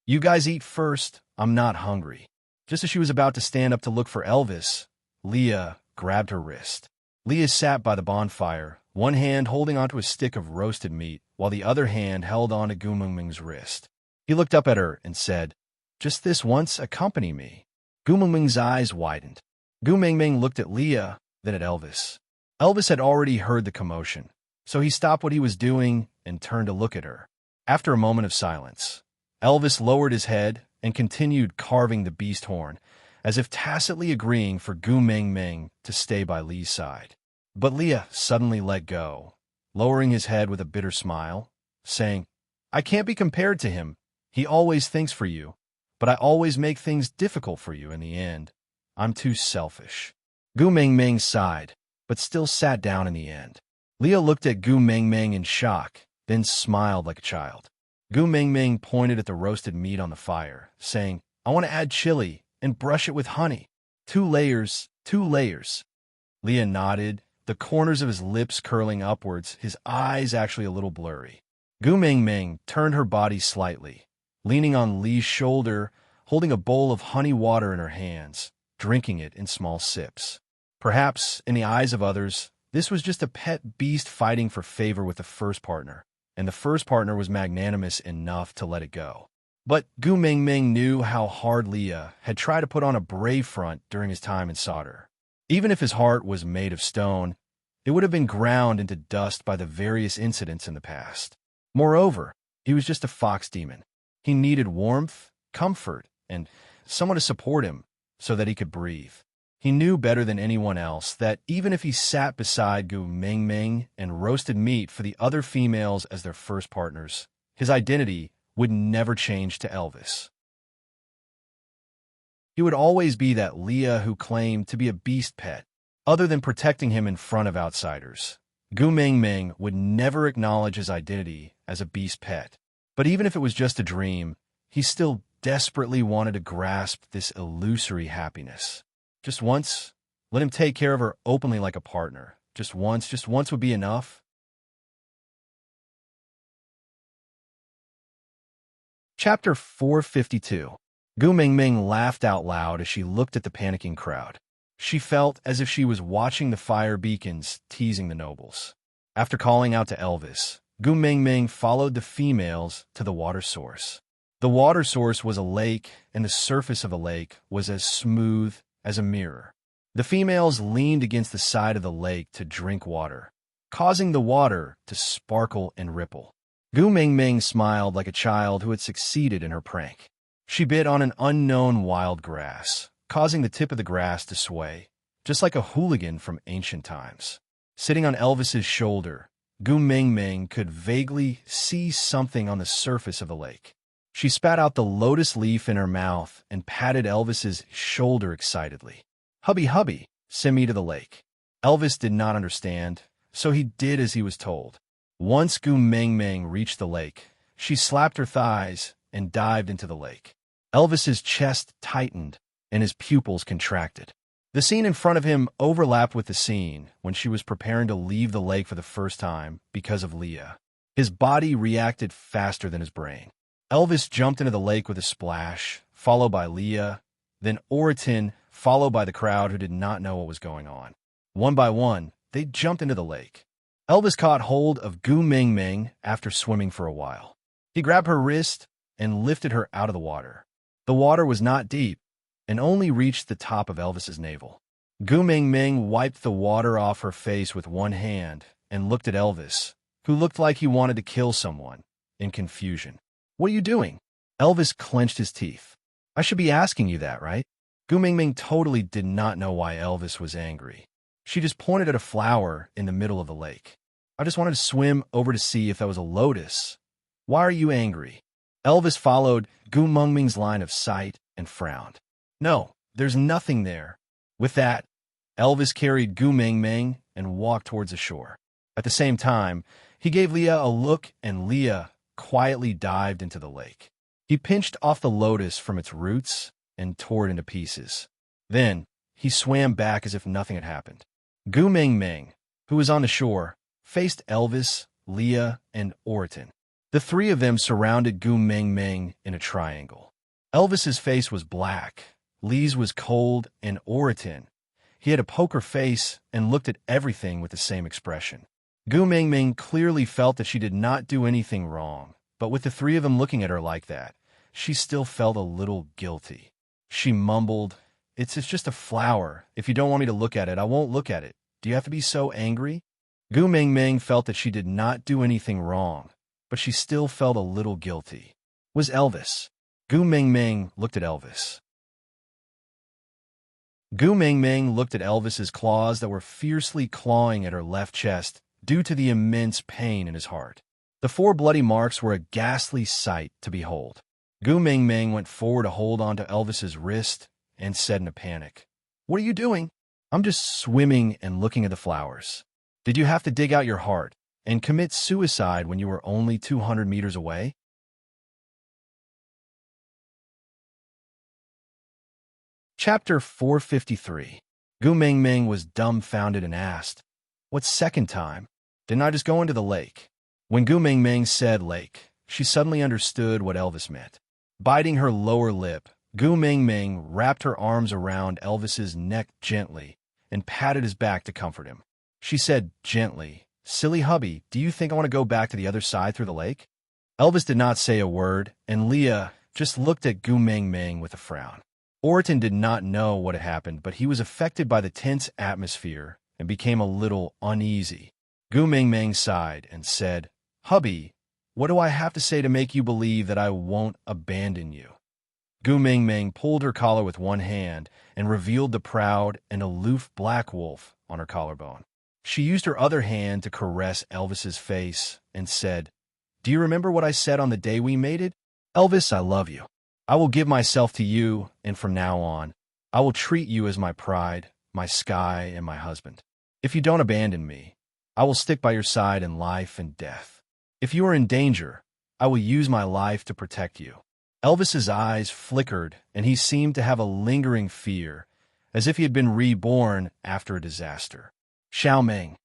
"You guys eat first, I'm not hungry." Just as she was about to stand up to look for Elvis, Leah grabbed her wrist. Leah sat by the bonfire, one hand holding onto a stick of roasted meat, while the other hand held onto Gu Mingming's wrist. He looked up at her and said, "Just this once, accompany me." Gu Mingming's eyes widened. Gu Mingming looked at Leah, then at Elvis. Elvis had already heard the commotion, so he stopped what he was doing and turned to look at her. After a moment of silence, Elvis lowered his head and continued carving the beast horn, as if tacitly agreeing for Gu Mingming to stay by Lee's side. But Leah suddenly let go, lowering his head with a bitter smile, saying, "I can't be compared to him. He always thinks for you, but I always make things difficult for you in the end. I'm too selfish." Gu Mingming sighed, but still sat down in the end. Leah looked at Gu Mingming in shock, then smiled like a child. Gu Mingming pointed at the roasted meat on the fire, saying, "I want to add chili and brush it with honey. 2 layers, 2 layers." Leah nodded, the corners of his lips curling upwards, his eyes actually a little blurry. Gu Mingming turned her body slightly, leaning on Lee's shoulder, holding a bowl of honey water in her hands, drinking it in small sips. Perhaps, in the eyes of others, this was just a pet beast fighting for favor with the first partner, and the first partner was magnanimous enough to let it go. But Gu Mingming knew how hard Leah had tried to put on a brave front during his time in solder. Even if his heart was made of stone, it would have been ground into dust by the various incidents in the past. Moreover, he was just a fox demon. He needed warmth, comfort, and someone to support him so that he could breathe. He knew better than anyone else that even if he sat beside Gu Mingming and roasted meat for the other females as their first partners, his identity would never change to Elvis. He would always be that Leah who claimed to be a beast pet. Other than protecting him in front of outsiders, Gu Mingming would never acknowledge his identity as a beast pet. But even if it was just a dream, he still desperately wanted to grasp this illusory happiness. Just once, let him take care of her openly like a partner. Just once would be enough. Chapter 452. Gu Mingming laughed out loud as she looked at the panicking crowd. She felt as if she was watching the fire beacons teasing the nobles. After calling out to Elvis, Gu Mingming followed the females to the water source. The water source was a lake, and the surface of the lake was as smooth as a mirror. The females leaned against the side of the lake to drink water, causing the water to sparkle and ripple. Gu Mingming smiled like a child who had succeeded in her prank. She bit on an unknown wild grass, causing the tip of the grass to sway, just like a hooligan from ancient times. Sitting on Elvis's shoulder, Gu Mingming could vaguely see something on the surface of the lake. She spat out the lotus leaf in her mouth and patted Elvis's shoulder excitedly. "Hubby, hubby, send me to the lake." Elvis did not understand, so he did as he was told. Once Gu Mingming reached the lake, she slapped her thighs and dived into the lake. Elvis's chest tightened and his pupils contracted. The scene in front of him overlapped with the scene when she was preparing to leave the lake for the first time because of Leah. His body reacted faster than his brain. Elvis jumped into the lake with a splash, followed by Leah, then Oriton, followed by the crowd who did not know what was going on. One by one, they jumped into the lake. Elvis caught hold of Gu Mingming after swimming for a while. He grabbed her wrist and lifted her out of the water. The water was not deep and only reached the top of Elvis's navel. Gu Mingming wiped the water off her face with one hand and looked at Elvis, who looked like he wanted to kill someone, in confusion. "What are you doing?" Elvis clenched his teeth. "I should be asking you that, right?" Gu Mingming totally did not know why Elvis was angry. She just pointed at a flower in the middle of the lake. I just wanted to swim over to see if that was a lotus. Why are you angry? Elvis followed Gu Mingming's line of sight and frowned. No, there's nothing there. With that, Elvis carried Gu Mingming and walked towards the shore. At the same time, he gave Leah a look, and Leah quietly dived into the lake. He pinched off the lotus from its roots and tore it into pieces. Then, he swam back as if nothing had happened. Gu Mingming, who was on the shore, faced Elvis, Leah, and Oriton. The three of them surrounded Gu Mingming in a triangle. Elvis's face was black, Lee's was cold, and Oriton, he had a poker face and looked at everything with the same expression. Gu Mingming clearly felt that she did not do anything wrong, but with the three of them looking at her like that, she still felt a little guilty. She mumbled, It's just a flower. If you don't want me to look at it, I won't look at it. Do you have to be so angry? Gu Mingming felt that she did not do anything wrong, but she still felt a little guilty. Was Elvis? Gu Mingming looked at Elvis. Gu Mingming looked at Elvis's claws that were fiercely clawing at her left chest due to the immense pain in his heart. The 4 bloody marks were a ghastly sight to behold. Gu Mingming went forward to hold onto Elvis's wrist and said in a panic, What are you doing? I'm just swimming and looking at the flowers. Did you have to dig out your heart and commit suicide when you were only 200 meters away? Chapter 453. Gu Mingming was dumbfounded and asked, What second time? Didn't I just go into the lake? When Gu Mingming said lake, she suddenly understood what Elvis meant. Biting her lower lip, Gu Mingming wrapped her arms around Elvis's neck gently and patted his back to comfort him. She said gently, Silly hubby, do you think I want to go back to the other side through the lake? Elvis did not say a word, and Leah just looked at Gu Mingming with a frown. Oriton did not know what had happened, but he was affected by the tense atmosphere and became a little uneasy. Gu Mingming sighed and said, Hubby, what do I have to say to make you believe that I won't abandon you? Gu Mingming pulled her collar with one hand and revealed the proud and aloof black wolf on her collarbone. She used her other hand to caress Elvis's face and said, Do you remember what I said on the day we mated? Elvis, I love you. I will give myself to you, and from now on, I will treat you as my pride, my sky, and my husband. If you don't abandon me, I will stick by your side in life and death. If you are in danger, I will use my life to protect you. Elvis's eyes flickered, and he seemed to have a lingering fear, as if he had been reborn after a disaster. Xiao Ming.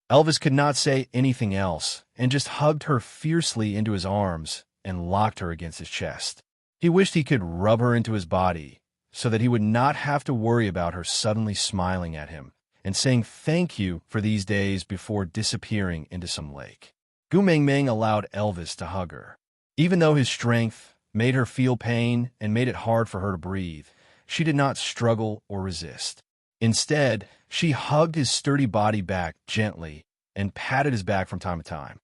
Elvis could not say anything else, and just hugged her fiercely into his arms and locked her against his chest. He wished he could rub her into his body, so that he would not have to worry about her suddenly smiling at him and saying thank you for these days before disappearing into some lake. Gu Mingming allowed Elvis to hug her. Even though his strength made her feel pain and made it hard for her to breathe, she did not struggle or resist. Instead, she hugged his sturdy body back gently and patted his back from time to time.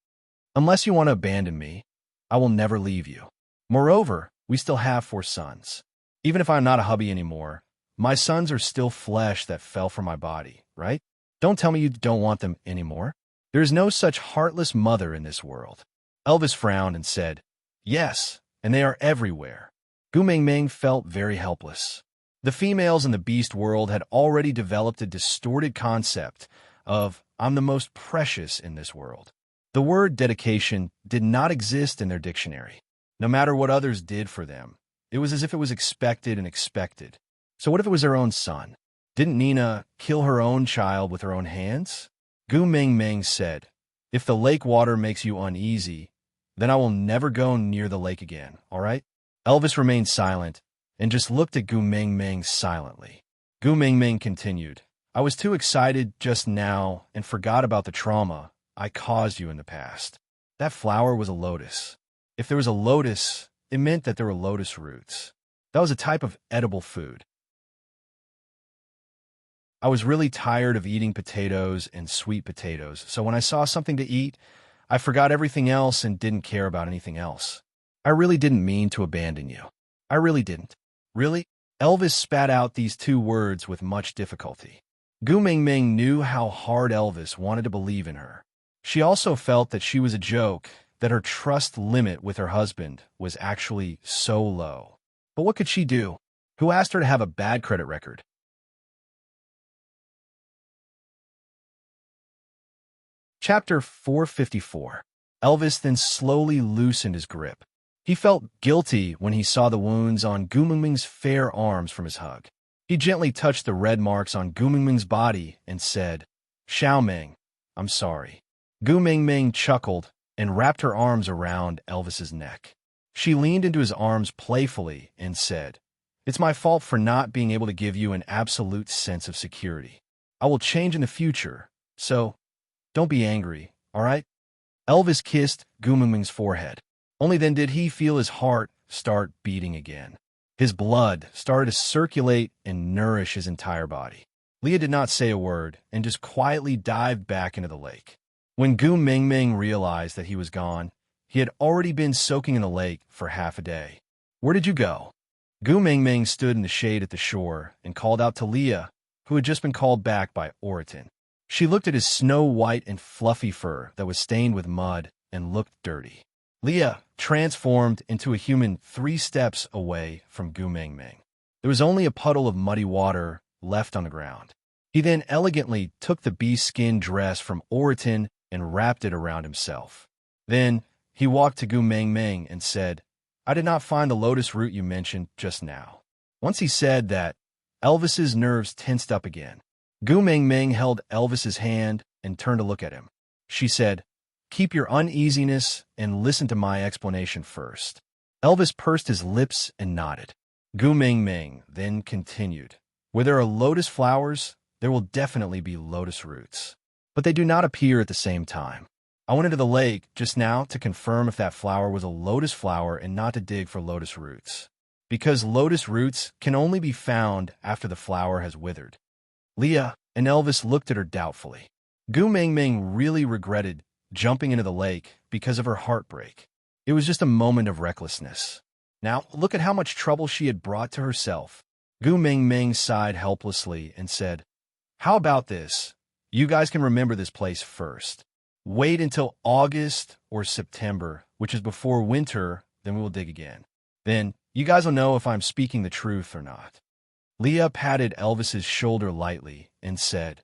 Unless you want to abandon me, I will never leave you. Moreover, we still have 4 sons. Even if I'm not a hubby anymore, my sons are still flesh that fell from my body, right? Don't tell me you don't want them anymore. There is no such heartless mother in this world. Elvis frowned and said, Yes, and they are everywhere. Gu Mingming felt very helpless. The females in the beast world had already developed a distorted concept of, I'm the most precious in this world. The word dedication did not exist in their dictionary. No matter what others did for them, it was as if it was expected and expected. So what if it was her own son? Didn't Nina kill her own child with her own hands? Gu Mingming said, If the lake water makes you uneasy, then I will never go near the lake again, all right? Elvis remained silent and just looked at Gu Mingming silently. Gu Mingming continued, I was too excited just now and forgot about the trauma I caused you in the past. That flower was a lotus. If there was a lotus, it meant that there were lotus roots. That was a type of edible food. I was really tired of eating potatoes and sweet potatoes, so when I saw something to eat, I forgot everything else and didn't care about anything else. I really didn't mean to abandon you. I really didn't. Really? Elvis spat out these two words with much difficulty. Gu Mingming knew how hard Elvis wanted to believe in her. She also felt that she was a joke, that her trust limit with her husband was actually so low. But what could she do? Who asked her to have a bad credit record? Chapter 454. Elvis then slowly loosened his grip. He felt guilty when he saw the wounds on Gu Mingming's fair arms from his hug. He gently touched the red marks on Gu Mingming's body and said, "Xiao Ming, I'm sorry." Gu Mingming chuckled and wrapped her arms around Elvis's neck. She leaned into his arms playfully and said, "It's my fault for not being able to give you an absolute sense of security. I will change in the future, so don't be angry, all right?" Elvis kissed Gu Mingming's forehead. Only then did he feel his heart start beating again. His blood started to circulate and nourish his entire body. Leah did not say a word and just quietly dived back into the lake. When Gu Mingming realized that he was gone, he had already been soaking in the lake for half a day. "Where did you go?" Gu Mingming stood in the shade at the shore and called out to Leah, who had just been called back by Oriton. She looked at his snow-white and fluffy fur that was stained with mud and looked dirty. Leah transformed into a human 3 steps away from Gu Mingming. There was only a puddle of muddy water left on the ground. He then elegantly took the bee-skin dress from Oriton and wrapped it around himself. Then he walked to Gu Mingming and said, "I did not find the lotus root you mentioned just now." Once he said that, Elvis's nerves tensed up again. Gu Mingming held Elvis's hand and turned to look at him. She said, "Keep your uneasiness and listen to my explanation first." Elvis pursed his lips and nodded. Gu Mingming then continued, "Where there are lotus flowers, there will definitely be lotus roots. But they do not appear at the same time. I went into the lake just now to confirm if that flower was a lotus flower and not to dig for lotus roots, because lotus roots can only be found after the flower has withered." Leah and Elvis looked at her doubtfully. Gu Mingming really regretted jumping into the lake because of her heartbreak. It was just a moment of recklessness. Now, look at how much trouble she had brought to herself. Gu Mingming sighed helplessly and said, "How about this? You guys can remember this place first. Wait until August or September, which is before winter, then we will dig again. Then you guys will know if I'm speaking the truth or not." Leah patted Elvis's shoulder lightly and said,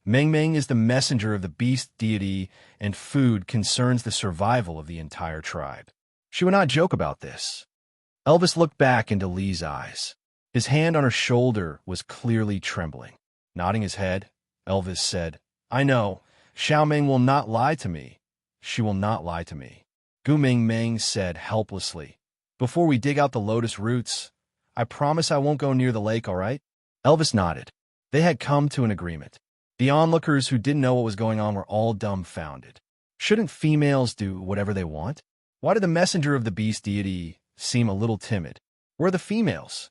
"Mingming is the messenger of the beast deity, and food concerns the survival of the entire tribe. She would not joke about this." Elvis looked back into Lee's eyes. His hand on her shoulder was clearly trembling. Nodding his head, Elvis said, "I know. Xiao Ming will not lie to me. She will not lie to me." Gu Mingming said helplessly, "Before we dig out the lotus roots, I promise I won't go near the lake, all right?" Elvis nodded. They had come to an agreement. The onlookers who didn't know what was going on were all dumbfounded. Shouldn't females do whatever they want? Why did the messenger of the beast deity seem a little timid? Where are the females?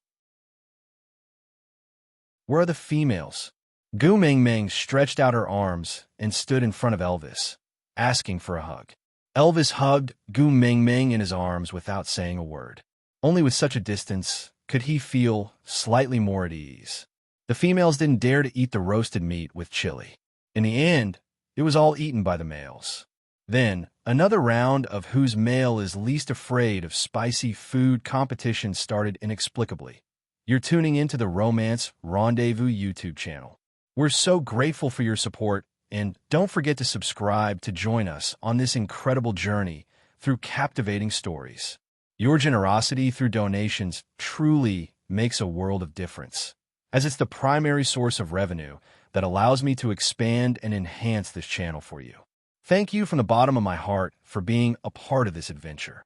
Where are the females? Gu Mingming stretched out her arms and stood in front of Elvis, asking for a hug. Elvis hugged Gu Mingming in his arms without saying a word. Only with such a distance could he feel slightly more at ease. The females didn't dare to eat the roasted meat with chili. In the end, it was all eaten by the males. Then, another round of whose male is least afraid of spicy food competition started inexplicably. You're tuning into the Romance Rendezvous YouTube channel. We're so grateful for your support, and don't forget to subscribe to join us on this incredible journey through captivating stories. Your generosity through donations truly makes a world of difference, as it's the primary source of revenue that allows me to expand and enhance this channel for you. Thank you from the bottom of my heart for being a part of this adventure.